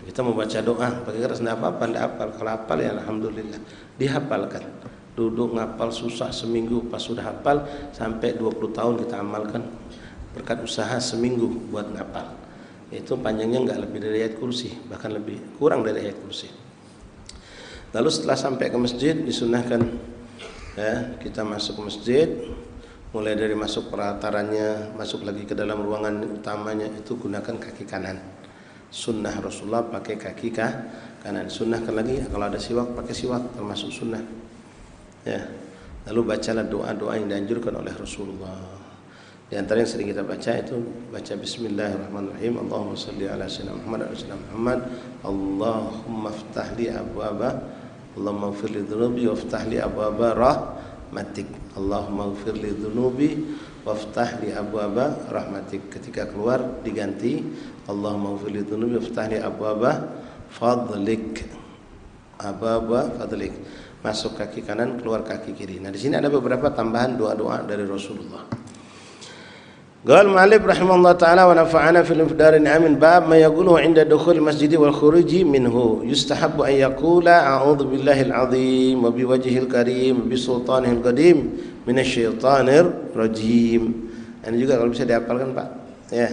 Kita mau baca doa pakai kertas, enggak apa-apa, enggak hafal. Kalau hafal ya alhamdulillah, dihafalkan. Duduk ngapal susah seminggu, pas sudah hafal sampai 20 tahun kita amalkan berkat usaha seminggu buat ngapal. Itu panjangnya enggak lebih dari ayat kursi, bahkan lebih kurang dari ayat kursi. Lalu setelah sampai ke masjid disunahkan, ya, kita masuk ke masjid, mulai dari masuk pelatarannya, masuk lagi ke dalam ruangan utamanya itu gunakan kaki kanan. Sunnah Rasulullah pakai kaki kanan. Sunnahkan lagi kalau ada siwak pakai siwak, termasuk sunnah. Ya. Lalu bacalah doa-doa yang dianjurkan oleh Rasulullah. Di antara yang sering kita baca itu baca Bismillahirrahmanirrahim. Allahumma shalli ala sayyidina Muhammad wa ala Muhammad. Allahumma iftah li abwaaba, Allahumma ighfir li dhunubi waftah li abwaaba rahmatik. Allahumma ighfir li dhunubi waftah li abwaaba rahmatik. Ketika keluar diganti Allahumma ighfir li dhunubi waftah li abwaaba fadlik. Abwaaba fadlik. Masuk kaki kanan, keluar kaki kiri. Nah, di sini ada beberapa tambahan doa-doa dari Rasulullah. Qala al-mu'allif rahimahullah ta'ala wa nafa'ana fil infidar ni'amin bab ma yaquluhu 'inda dukhul masjid wal khuruji minhu. Yustahabbu an yaqula a'udzu billahil 'azim wa biwajhihil karim bi sultanihil qadim minasyaitonir rajim. Ini juga kalau bisa dihafalkan, Pak. Ya.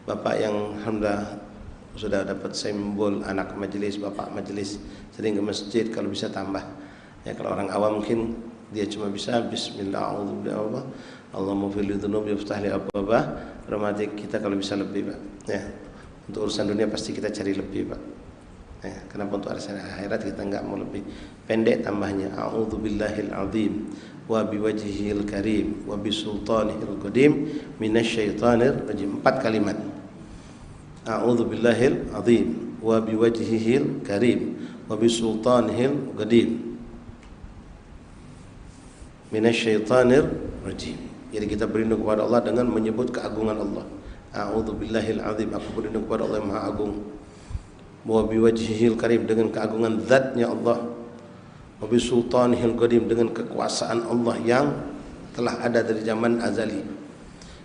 Bapak yang alhamdulillah sudah dapat simbol anak majelis, bapak majelis, sering ke masjid, kalau bisa tambah. Ya, kalau orang awam mungkin dia cuma bisa bismillah a'udzubillahi Allahumma ighfir li dhunubi waftah li abwaaba rahmatik. Kita kalau bisa lebih, Pak. Ya. Untuk urusan dunia pasti kita cari lebih, Pak. Ya, kenapa untuk urusan akhirat kita enggak mau lebih? Pendek tambahnya a'udzubillahil azim wa biwajhihil karim wa bisultanihil qadim minasyaitonir rajim. 4 kalimat. A'udzubillahil azim wa biwajhihil karim wa bisultanihil qadim minasyaitonir rajim. Jadi kita berlindung kepada Allah dengan menyebut keagungan Allah. A'udzubillahil azim, aku berlindung kepada Allah yang Maha Agung. Wa biwajhihil karim, dengan keagungan zatnya Allah. Wa bisultanihil qadim, dengan kekuasaan Allah yang telah ada dari zaman azali.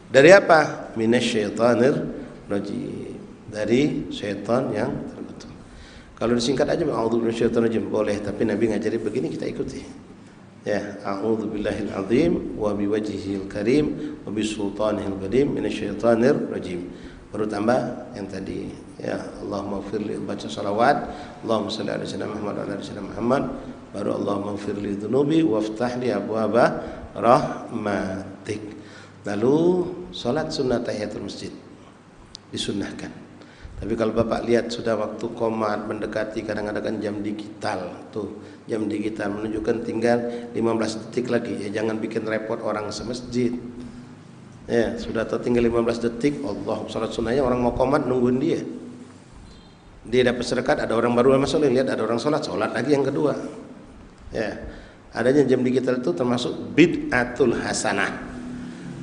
Dari apa? Minasyaitonir rajim. Dari syaitan yang terkutuk. Kalau disingkat aja a'udzu minasyaitonir rajim boleh, tapi Nabi ngajari begini kita ikuti. Ya, a'udzu billahil azim wa biwajhihil karim wa bisultanihil qadim minasyaitonir rajim. Baru tambah yang tadi, ya Allahumma firli, baca salawat, Allahumma salli ala sayyidina Muhammad wa ala ali sayyidina Muhammad, baru Allahumma firli dzunubi waftah li abwaaba rahmatik. Lalu salat sunnah tahiyatul masjid disunnahkan. Tapi kalau Bapak lihat sudah waktu qomat mendekati, kadang-kadang jam digital tuh, jam digital menunjukkan tinggal 15 detik lagi, ya jangan bikin repot orang semasjid. Ya, sudah tertinggal 15 detik, Allah salat sunnahnya orang mau qomat nungguin dia. Dia dapat sedekah, ada orang baru masuk, lihat ada orang salat lagi yang kedua. Ya, adanya jam digital itu termasuk bid'atul hasanah.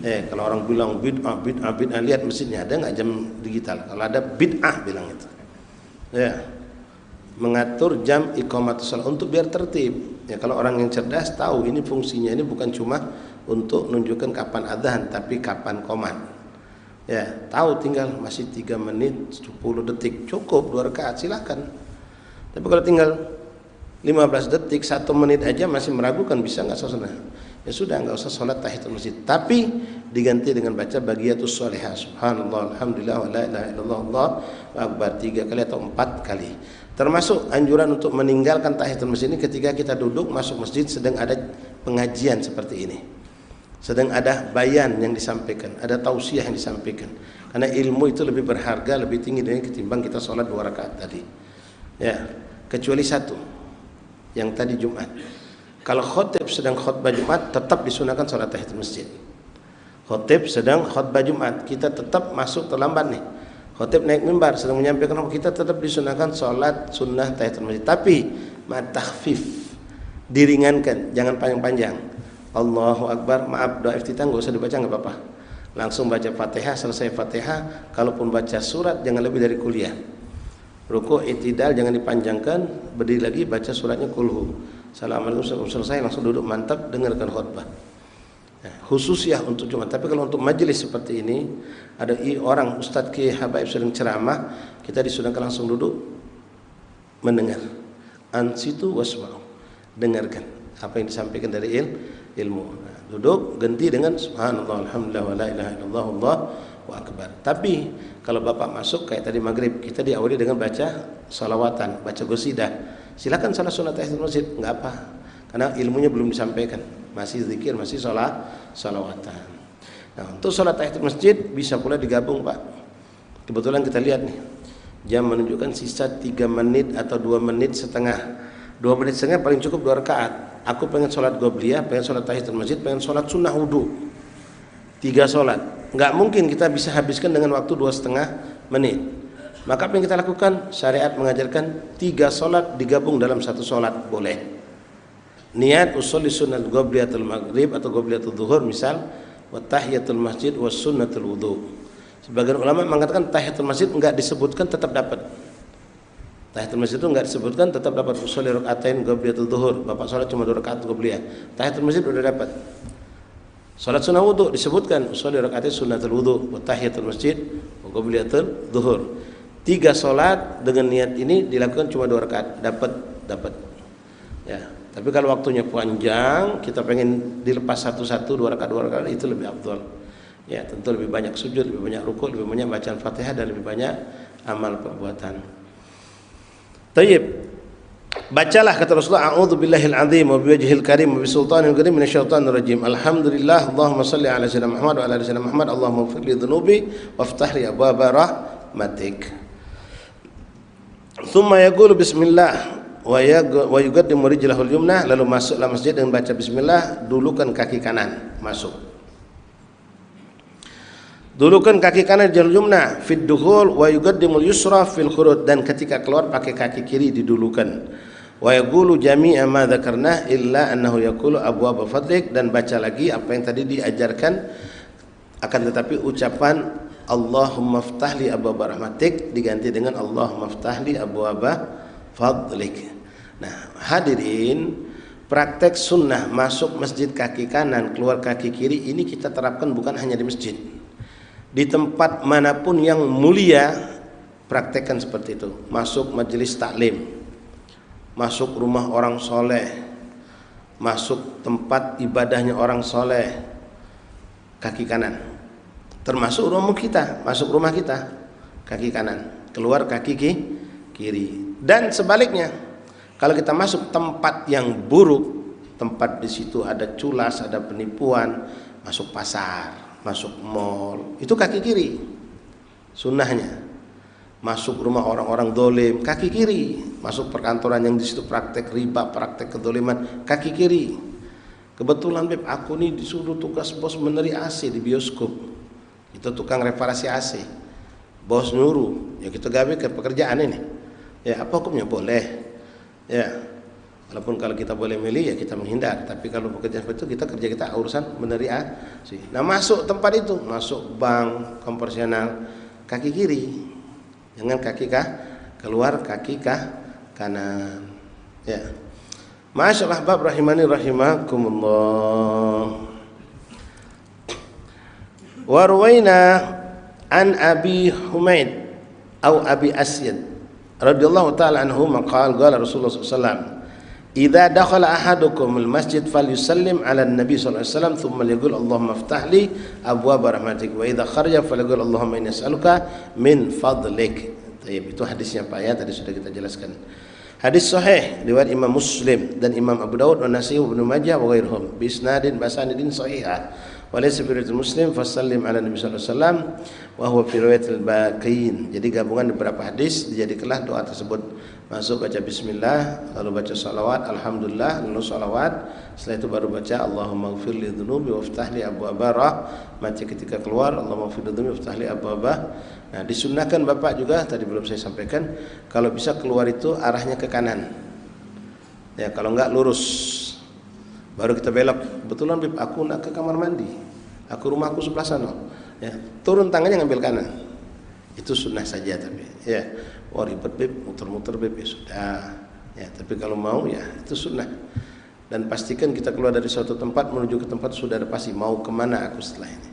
Kalau orang bilang bid'ah, lihat mesinnya ada nggak jam digital? Kalau ada bid'ah bilang itu. Ya, mengatur jam iqamatus shalah untuk biar tertib. Ya, kalau orang yang cerdas tahu ini fungsinya, ini bukan cuma untuk menunjukkan kapan adzan tapi kapan qomat. Ya, tahu tinggal masih 3 menit 10 detik cukup 2 rakaat silakan. Tapi kalau tinggal 15 detik 1 menit aja masih meragukan bisa nggak sholat, ya sudah nggak usah sholat tahiyatul masjid, tapi diganti dengan baca bagiyatus sholihah, subhanallah alhamdulillah wa la ilaha illallah Allahu akbar 3 kali atau 4 kali. Termasuk anjuran untuk meninggalkan tahiyatul masjid ini ketika kita duduk masuk masjid sedang ada pengajian seperti ini, sedang ada bayan yang disampaikan, ada tausiah yang disampaikan, karena ilmu itu lebih berharga, lebih tinggi dari ketimbang kita sholat 2 rakaat tadi. Ya, kecuali satu yang tadi Jumat. Kalau khotib sedang khutbah Jumat tetap disunahkan sholat tahiyatul masjid. Khotib sedang khutbah Jumat kita tetap masuk terlambat nih. Khotib naik mimbar sedang menyampaikan, kita tetap disunahkan sholat sunnah tahiyatul masjid. Tapi matakhfif, diringankan, jangan panjang-panjang. Allahu Akbar, maaf doa iftitah nggak usah dibaca nggak apa-apa. Langsung baca Fatihah, selesai Fatihah. Kalaupun baca surat jangan lebih dari kuliah. Ruku' i'tidal jangan dipanjangkan, berdiri lagi baca suratnya kulhu. Assalamualaikum, selesai langsung duduk mantap dengarkan khutbah. Nah, khusus ya untuk Jumat. Tapi kalau untuk majelis seperti ini, ada orang Ustadz Ki Habaib sering ceramah, kita disunahkan langsung duduk mendengar. Ansitu wasma'u, dengarkan apa yang disampaikan dari ilmu. Nah, duduk ganti dengan subhanallah alhamdulillah wa la ilaha illallah Allahu akbar. Tapi kalau Bapak masuk kayak tadi maghrib, kita diawali dengan baca salawatan, baca qasidah. Silakan salat sunat tahiyatul masjid, enggak apa. Karena ilmunya belum disampaikan, masih zikir, masih salawatan. Nah, untuk salat tahiyatul masjid bisa pula digabung, Pak. Kebetulan kita lihat nih, jam menunjukkan sisa 3 menit atau 2 menit setengah. 2 menit setengah paling cukup 2 rakaat. Aku pengen sholat qobliyah, pengen sholat tahiyatul masjid, pengen sholat sunnah wudu. 3 sholat. Enggak mungkin kita bisa habiskan dengan waktu 2,5 menit. Maka apa yang kita lakukan? Syariat mengajarkan 3 sholat digabung dalam 1 sholat, boleh. Niat usolli sunnat qobliyatul maghrib atau qobliyatul zuhur misal, wa tahiyatul masjid wa sunnatul wudu. Sebagian ulama mengatakan tahiyatul masjid enggak disebutkan tetap dapat. Tahiyatul masjid itu enggak disebutkan tetap dapat. Usolli rakaatain qobliyatul zuhur, Bapak sholat cuma 2 rakaat qobliyah. Tahiyatul masjid udah dapat. Salat sunnah wudu disebutkan usolli rakaatain sunnatul wudu wa tahiyatul masjid wa qobliyatul zuhur. 3 salat dengan niat ini dilakukan cuma 2 rakaat, dapat. Ya, tapi kalau waktunya panjang, kita pengen dilepas satu-satu 2 rakaat itu lebih afdal. Ya, tentu lebih banyak sujud, lebih banyak rukuk, lebih banyak bacaan Fatihah dan lebih banyak amal perbuatan. Tayyib. Bacalah kata Rasulullah, a'udzu billahil azim wa biwajhil karim wa bisultanil karim minasyaitonir rajim. Alhamdulillah, Allahumma shalli ala sayyidina Muhammad wa ala ali sayyidina Muhammad, Allahumma ighfir li dhunubi waftah li abwaaba rahmatik. Thumma yaqulu bismillah wa yuqaddimu rijlahul yumnah, lalu masuklah masjid dengan baca bismillah, dulukan kaki kanan masuk. Dulukan kaki kanan di jalur yumna fid dukhul wa yuqaddimul yusra fil khuruj, dan ketika keluar pakai kaki kiri didulukan. Wa yaqulu jami'a ma dzakarna illa annahu yaqulu abwaab fadlik, dan baca lagi apa yang tadi diajarkan, akan tetapi ucapan Allahumma ftahli abwaaba rahmatik diganti dengan Allahumma ftahli abwaaba fadlik. Nah, hadirin, praktek sunnah masuk masjid kaki kanan, keluar kaki kiri ini kita terapkan bukan hanya di masjid.
Di tempat manapun yang mulia, praktekkan seperti itu. Masuk majelis taklim, masuk rumah orang soleh, masuk tempat ibadahnya orang soleh, kaki kanan. Termasuk rumah kita, masuk rumah kita, kaki kanan, keluar kaki kiri. Dan sebaliknya, kalau kita masuk tempat yang buruk, tempat di situ ada culas, ada penipuan, masuk pasar, masuk mall, itu kaki kiri. Sunnahnya. Masuk rumah orang-orang dolim, kaki kiri. Masuk perkantoran yang di situ praktek riba, praktek kedoliman, kaki kiri. Kebetulan Beb, aku nih disuruh tugas bos meneri AC di bioskop. Itu tukang reparasi AC. Bos nyuruh, ya kita gawe ke pekerjaan ini. Ya apa hukumnya? Boleh. Ya. Walaupun kalau kita boleh milih ya kita menghindar, tapi kalau bekerja seperti itu kita urusan meneri AC. Nah, masuk tempat itu, masuk bank konvensional, kaki kiri. Jangan kaki keluar, kaki kanan. Ya. Masyaallah bab rahimani rahimakumullah. Wa ruwaina an Abi Humaid atau Abi Asyad radhiyallahu taala anhu maqal qala Rasulullah sallallahu alaihi wasallam idza dakhala ahadukum al-masjid falyusallim 'ala an-nabi sallallahu alaihi wasallam thumma yaqul Allahumma iftah li abwaab rahmatik wa idza kharaja falyaqul Allahumma inni as'aluka min fadlik. Itu hadisnya Pak ya, tadi sudah kita jelaskan. Hadis sahih riwayat Imam Muslim dan Imam Abu Daud wa Nasa'i wa Ibnu Majah wa ghairuhum bi isnadin basanidin sahihah. Wa laysa fi riwayat Muslim fasallim 'ala nabi sallallahu alaihi wasallam wa huwa fi riwayat al-Baqin. Jadi gabungan beberapa hadis dijadikanlah doa tersebut. Masuk baca bismillah, lalu baca salawat, alhamdulillah, lalu salawat. Setelah itu baru baca Allahumma ighfir li dhunubi waftah li abwaaba rahmatik. Ketika keluar Allahumma ighfir li dhunubi waftah li abwaaba. Nah, disunnahkan Bapak juga tadi belum saya sampaikan, kalau bisa keluar itu arahnya ke kanan. Ya, kalau enggak lurus. Baru kita belok. Kebetulan Bib, aku nak ke kamar mandi. Rumahku sebelah sana. Ya, turun tangannya ngambil kanan. Itu sunnah saja tapi ya. Wah ribet Bib, muter-muter Bib, ya sudah. Ya, tapi kalau mau ya itu sunnah. Dan pastikan kita keluar dari suatu tempat menuju ke tempat sudah ada pasti mau kemana aku setelah ini.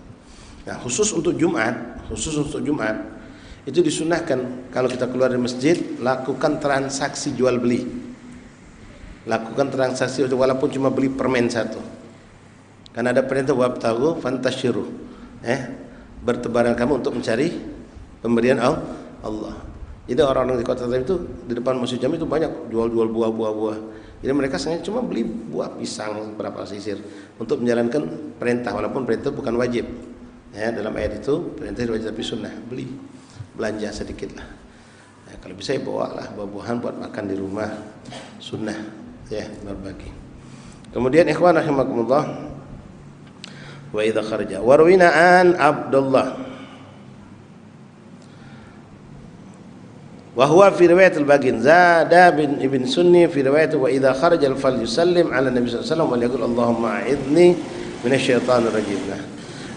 Nah, khusus untuk Jumat itu disunnahkan kalau kita keluar dari masjid lakukan transaksi jual beli. Lakukan transaksi walaupun cuma beli permen satu. Karena ada perintah wabtaghu fantashiru. Bertebaran kamu untuk mencari pemberian Allah. Jadi orang-orang di kota itu di depan masjid Jami itu banyak jual-jual buah-buah. Jadi mereka sengaja cuma beli buah pisang berapa sisir untuk menjalankan perintah walaupun perintah bukan wajib. Ya, dalam ayat itu perintah wajib tapi sunnah. Beli belanja sedikit lah. Ya, kalau bisa ya bawalah buah-buahan buat makan di rumah. Sunnah ya berbagi. Kemudian ikhwan rahimakumullah wa idza kharaja warwina an Abdullah wa huwa fi riwayat al-Baqin zada bin Ibn Sunni fi riwayat wa idza kharaja falyusallim ala nabi sallallahu alaihi wasallam wa yaqul Allahumma a'idni minasyaitonir rajim.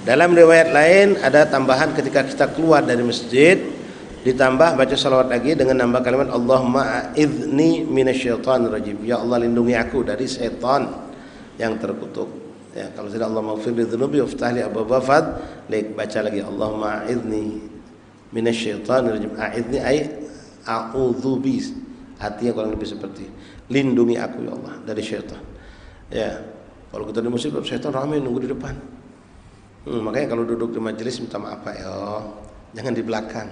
Dalam riwayat lain ada tambahan ketika kita keluar dari masjid ditambah baca salawat lagi dengan nambah kalimat Allahumma a'idni minasyaitonir rajim. Ya Allah lindungi aku dari setan yang terkutuk. Ya, kalau tidak Allahumma ighfir li dhunubi waftah li abwaaba fadlik. Baca lagi Allahumma a'idni minasyaitonir rajim. A'idni ay a'udzu bi. Artinya kurang lebih seperti lindungi aku ya Allah dari syaitan. Ya. Kalau kita di masjid syaitan ramai nunggu di depan. Makanya kalau duduk di majelis minta maaf Pak ya. Jangan di belakang.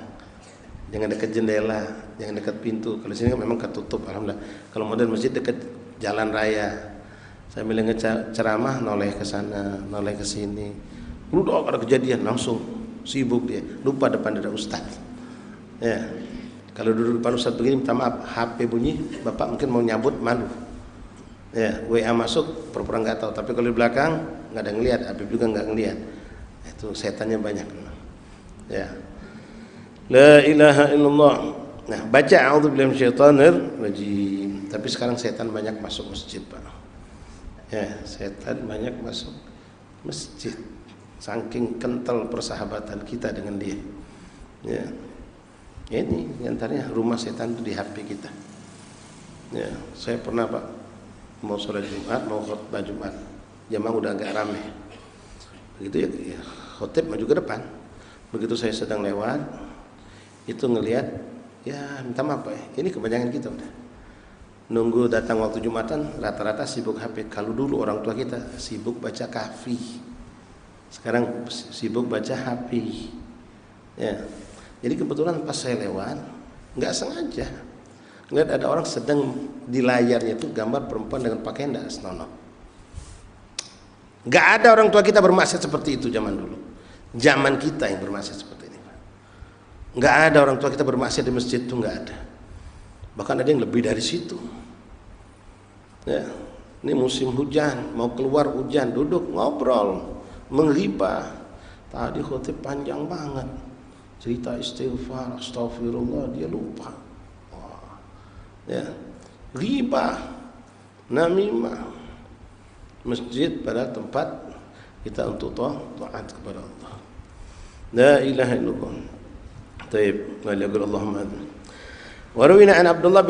Jangan dekat jendela, jangan dekat pintu. Kalau sini kan memang ketutup alhamdulillah. Kalau model masjid dekat jalan raya. Saya bilang ceramah noleh ke sana, noleh ke sini. Udah ada kejadian langsung sibuk dia. Lupa depan ada ustaz. Ya. Kalau duduk depan ustaz begini minta maaf, HP bunyi, Bapak mungkin mau nyabut malu. Ya, WA masuk pura-pura enggak tahu, tapi kalau di belakang enggak ada ngelihat, Habib juga enggak ngelihat. Itu setannya banyak. Ya. La ilaha illallah. Nah, baca a'udzubillahi minasyaitonir rajim. Tapi sekarang setan banyak masuk masjid, Pak. Ya, setan banyak masuk masjid. Saking kental persahabatan kita dengan dia. Ya. Ini antaranya rumah setan itu di HP kita. Ya, saya pernah Pak mau sholat Jumat, mau khutbah Jumat, jamaah udah agak ramai. Begitu ya, khotib maju ke depan. Begitu saya sedang lewat, itu ngelihat, ya minta maaf Pak, ini kebanyakan kita udah. Nunggu datang waktu Jumatan, rata-rata sibuk HP. Kalau dulu orang tua kita sibuk baca kafi, sekarang sibuk baca HP. Ya, jadi kebetulan pas saya lewat, nggak sengaja ngeliat ada orang sedang di layarnya itu gambar perempuan dengan pakaian tidak senonoh. Nggak ada orang tua kita bermaksud seperti itu zaman dulu. Zaman kita yang bermaksud seperti ini. Nggak ada orang tua kita bermaksud di masjid itu, nggak ada. Bahkan ada yang lebih dari situ. Ya, ini musim hujan, mau keluar hujan, duduk ngobrol, menghibah. Tadi khotib panjang banget, cerita istighfar, astagfirullah, dia lupa. Wah. Ya, ghibah, namimah. Masjid pada tempat kita untuk taat kepada Allah. La ilaha illallah. Taib, Allahumma adzim. وروينا عن عبد الله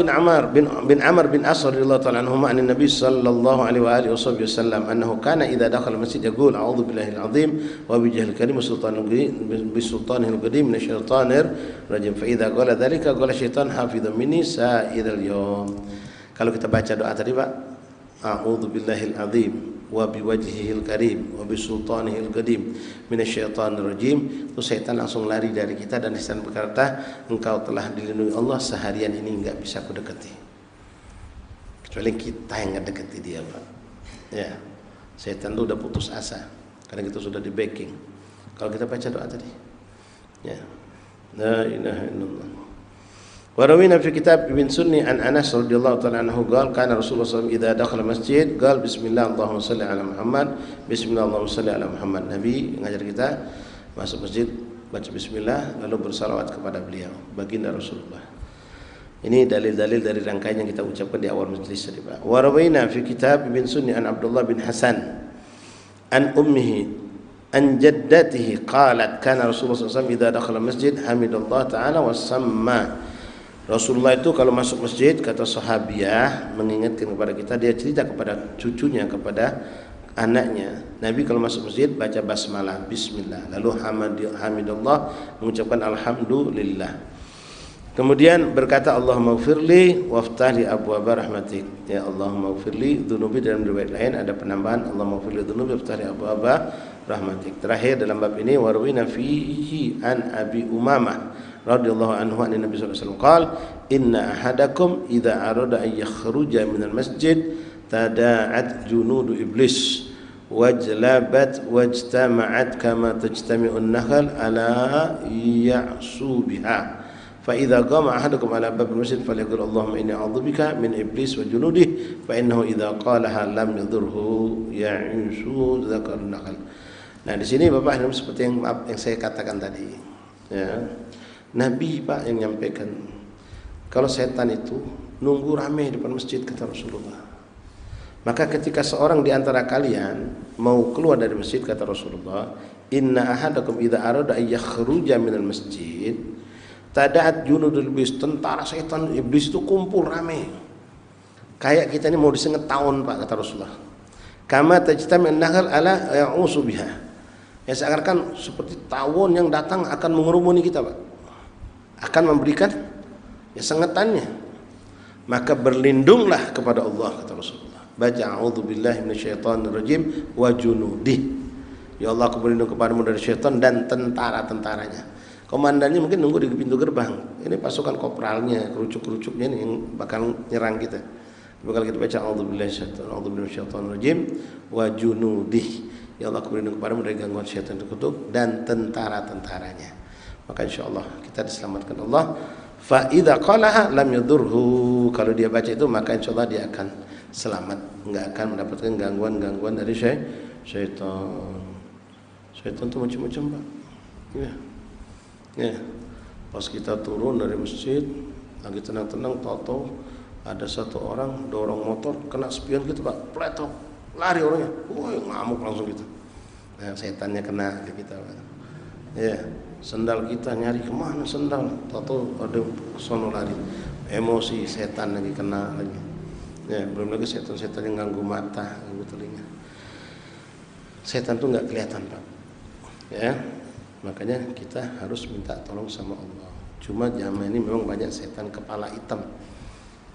بن عمر بن عاص رضي الله تعالى عنهما عن النبي صلى الله عليه واله وصحبه وسلم انه كان اذا دخل المسجد يقول اعوذ بالله العظيم وبوجهه الكريم بسلطانه القديم من الشيطان الرجيم فاذا قال ذلك قال الشيطان حافظ مني سائر اليوم. Kalau kita baca doa tadi Pak, a'udzu billahil azim wa biwajhihil karim wa bisultanihil qadim minasyaitonir rajim, itu setan langsung lari dari kita dan setan berkata, engkau telah dilindungi Allah, seharian ini enggak bisa aku dekati. Kecuali kita yang ngedekati dia Pak. Ya, setan itu udah putus asa karena kita sudah di backing. Kalau kita baca doa tadi, ya, la ilaha illallah. وروينا في كتاب ابن سني عن أنس رضي الله تعالى عنه قال كان رسول الله صلى الله عليه وسلم إذا دخل المسجد قال بسم الله اللهم صل على محمد بسم الله اللهم صل على Muhammad. Nabi ngajar kita masuk masjid baca bismillah lalu bersalawat kepada beliau, baginda Rasulullah. Ini dalil-dalil dari rangkaian yang kita ucapkan di awal majelis tadi Pak. Warawina fi kitab ibn Sunni an Abdullah bin Hasan an ummihi an jaddatihi qalat kana Rasulullah SAW idza dakhala masjid hamidallah ta'ala wa samma. Rasulullah itu kalau masuk masjid, kata sahabiah, mengingatkan kepada kita, dia cerita kepada cucunya, kepada anaknya, Nabi kalau masuk masjid baca basmalah, bismillah, lalu hamidallah, mengucapkan alhamdulillah, kemudian berkata Allahumma ghfirli waftahli abwaaba rahmatik. Ya Allahumma ghfirli dzunubi. Dalam riwayat lain ada penambahan Allahumma ghfirli dzunubi waftahli abwaaba rahmatik. Terakhir dalam bab ini warwina fihi an Abi Umamah radhiyallahu anhu an Nabi sallallahu alaihi wasallam qala inna ahadakum idza arada an yakhruja minal masjid tada'at junudu iblis wajlabat wajtama'at kama tajtami'u an-nahl ala ya'su biha fa idza qama ahadukum ala bab al-masjid falyaqul Allahumma inni a'udzu bika min iblis wa junudihi fa innahu idza qalaha lam yadhurhu ya'su dzakar an-nahl. Nah di sini Bapak seperti yang saya katakan tadi, ya. Nabi Pak yang menyampaikan kalau setan itu nunggu ramai di depan masjid, kata Rasulullah. Maka ketika seorang di antara kalian mau keluar dari masjid, kata Rasulullah, inna ahadakum idza arada ay yakhruja minal masjid tada'at junudul iblis, tentara setan iblis itu kumpul ramai. Kayak kita ini mau disengat tahun Pak, kata Rasulullah. Kama tajtami'un nahl ala ya'usu biha. Ya seakan-akan seperti tawon yang datang akan mengerumuni kita Pak, akan memberikan ya sengatannya. Maka berlindunglah kepada Allah, kata Rasulullah. Baca a'udzubillahi minasyaitonirrajim wa junudih. Ya Allah, aku berlindung kepadamu dari syaitan dan tentara-tentaranya. Komandannya mungkin nunggu di pintu gerbang. Ini pasukan kopralnya, kerucuk-kerucuknya ini yang bakal nyerang kita. Bakal kita baca a'udzubillahi minasyaitonirrajim wa junudih. Ya Allah, aku berlindung kepadamu dari gangguan syaitan terkutuk dan tentara-tentaranya. Maka insyaallah kita diselamatkan Allah. Fa idza qalaha lam yadurhu, kalau dia baca itu maka insyaallah dia akan selamat, enggak akan mendapatkan gangguan-gangguan dari syaitan. Syaitan itu macam-macam Pak. Ya. Ya. Pas kita turun dari masjid lagi tenang-tenang, tahu-tahu ada satu orang dorong motor kena spion gitu Pak, pletok, lari orangnya. Woi, ngamuk langsung gitu. Nah, setannya kena di kita Pak. Ya. Sendal kita nyari kemana sendal, tahu ada sono lari, emosi setan lagi kena lagi, ya belum lagi setan-setan yang ganggu mata, ganggu telinga. Setan tuh nggak kelihatan Pak, ya Makanya kita harus minta tolong sama Allah. Cuma zaman ini memang banyak setan kepala hitam.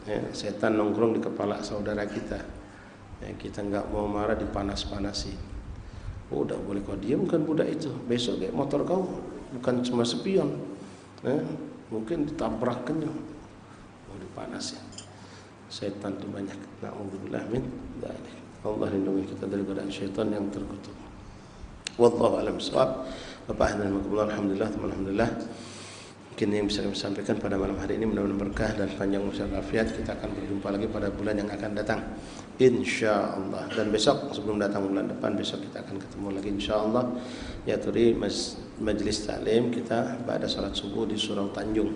Ya, setan nongkrong di kepala saudara kita. Ya, kita nggak mau marah dipanas-panasi. Oh, udah boleh kau diam kan budak itu. Besok kayak motor kau bukan cuma spion. Ya, mungkin ditabrakannya. Oh, dipanasin. Setan itu banyak. Na'udzubillah min dzalik. Allah lindungi kita dari godaan syaitan yang terkutuk. Wallahu a'lam bishawab. Bapak dan Ibu, alhamdulillah, alhamdulillah. Mungkin yang bisa kami sampaikan pada malam hari ini mudah-mudahan berkah dan panjang umur afiat. Kita akan berjumpa lagi pada bulan yang akan datang, insyaallah. Dan besok sebelum datang bulan depan, besok kita akan ketemu lagi insyaallah, yaitu di majelis taklim kita pada salat subuh di Surau Tanjung.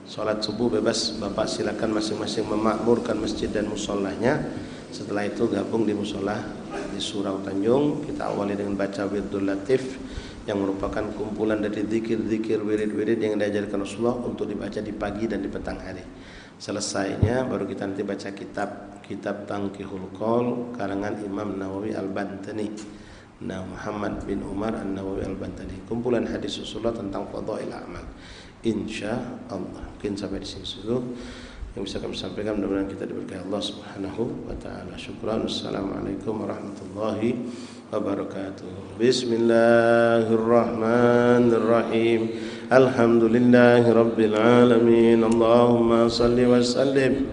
Salat subuh bebas, Bapak silakan masing-masing memakmurkan masjid dan musholahnya. Setelah itu gabung di musola di Surau Tanjung. Kita awali dengan baca Wirdul Latif yang merupakan kumpulan dari zikir-zikir, wirid-wirid yang diajarkan Rasulullah untuk dibaca di pagi dan di petang hari. Selesainya baru kita nanti baca kitab Tangkihul Qaul karangan Imam Nawawi Al-Bantani. Nah, Muhammad bin Umar An-Nawawi Al-Bantani. Kumpulan hadis Rasulullah tentang fadhail amal. Insyaallah. Mungkin sampai di sini dulu yang bisa kami sampaikan. Mudah-mudahan kita diberkahi Allah Subhanahu wa taala. Syukran. Wassalamualaikum warahmatullahi wabarakatuh. Bismillahirrahmanirrahim. Alhamdulillahi rabbil alamin. Allahumma salli wa sallim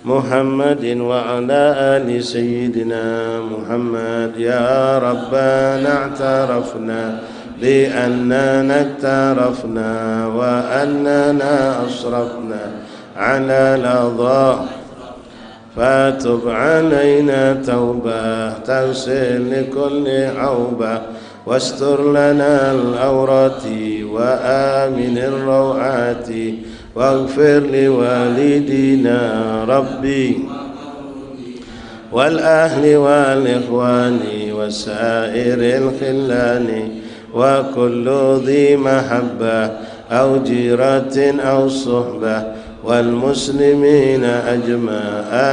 Muhammadin wa ala ali sayyidina Muhammad. Ya Rabbana i'tarafna bi annana i'tarafna wa annana asrafna ala ladha فاتب علينا توبة تغسل لكل عوبة واستر لنا العورات وآمن الروعات واغفر لوالدينا ربي والأهل والإخوان وسائر الخلان وكل ذي محبة أو جيرة أو صحبة والمسلمين أجمع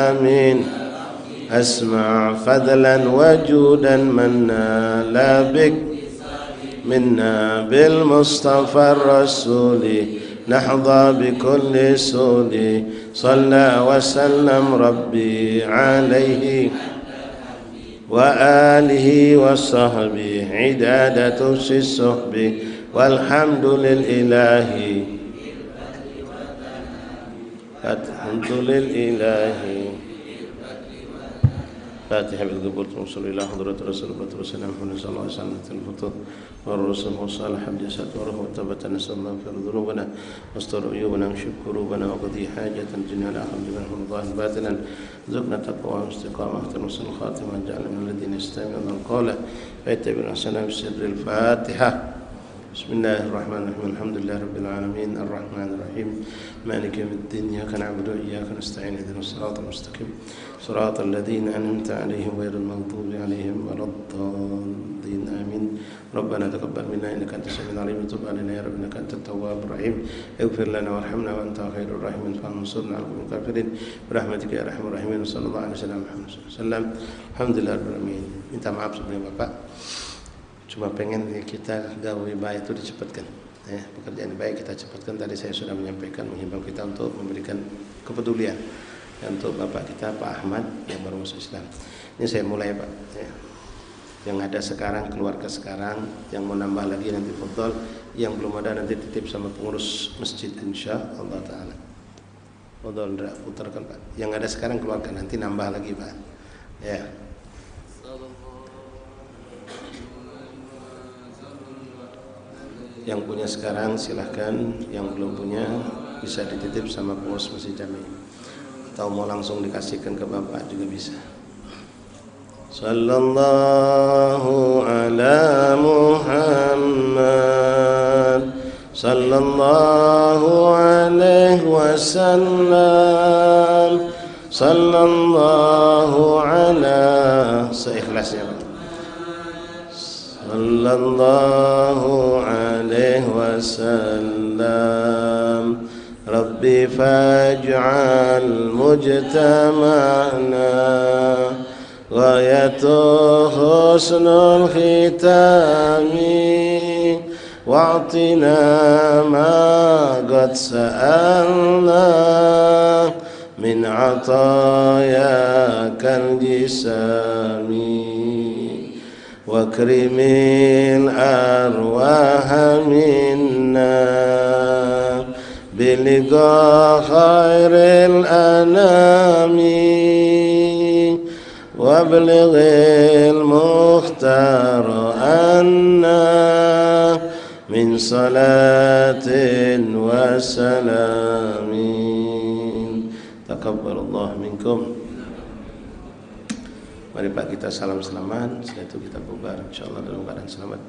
آمين. أسمع فضلا وجودا منا لا بك منا بالمصطفى الرسول نحظى بكل سول صلى وسلم ربي عليه وآله وصحبه عدادة الصحب والحمد للإله Alhamdulillahi. Fatihah bil qabul wa ila hadrat Rasulullah sallallahu alaihi wasallam al-futuh wa rasul salih hadisat wa ruhu tabatan sallallahu fi dhunubana wastar uyubana shukuru wa qadi hajatan jinnal alhamdulillah wa batinan zubna taqwa wa istiqamah wa husnul khatimah ja'alna min alladhina yastami'una al-qawla fa yattabi'una ahsana bi sirril Fatihah. Bismillahirrahmanirrahim. Alhamdulillahirabbil alamin arrahmanir rahim maliki yaumiddin iyyaka na'budu wa iyyaka nasta'in ihdinas siratal mustaqim siratal ladzina an'amta 'alaihim ghairil maghdubi 'alaihim waladdallin amin. Rabbana taqabbal minna innaka antas samiul 'alim wa tub 'alaina ya rabbana innaka antat tawwabur rahim. Ighfir lana warhamna wa anta khairur rahimin fansurna 'alal qawmil kafirin birahmatika ya arhamar rahimin. Sallallahu alaihi wasallam Muhammad sallallahu alhamdulillahirabbil alamin. Minta maaf sebelumnya Bapak, cuma pengen kita gawe baik itu dicepatkan, ya, pekerjaan baik kita cepatkan. Tadi saya sudah menyampaikan, menghimbau kita untuk memberikan kepedulian ya, untuk Bapak kita Pak Ahmad yang baru masuk Islam. Ini saya mulai Pak, ya. Yang ada sekarang, keluarga sekarang, yang mau nambah lagi nanti fadhol, yang belum ada nanti titip sama pengurus masjid insyaallah taala. Fadhol putarkan Pak. Yang ada sekarang keluarga, nanti nambah lagi Pak. Ya. Yang punya sekarang silahkan, yang belum punya bisa dititip sama pengurus masjid jami, atau mau langsung dikasihkan ke Bapak juga bisa. Sallallahu ala Muhammad sallallahu alaihi wasallam sallallahu ala, seikhlasnya Pak. Sallallahu alaihi wasallam Rabbi faj'al mujtama'na ghayatu husnul khitami واعطنا ما قد سألنا من عطاياك الجسام واكرم الأرواح منا بلقاء خير الأنام وابلغ المختار أنا من صلاة وسلام. تقبل الله منكم. Mari Pak kita salam selamat, setelah itu kita bubar insyaallah dalam keadaan selamat.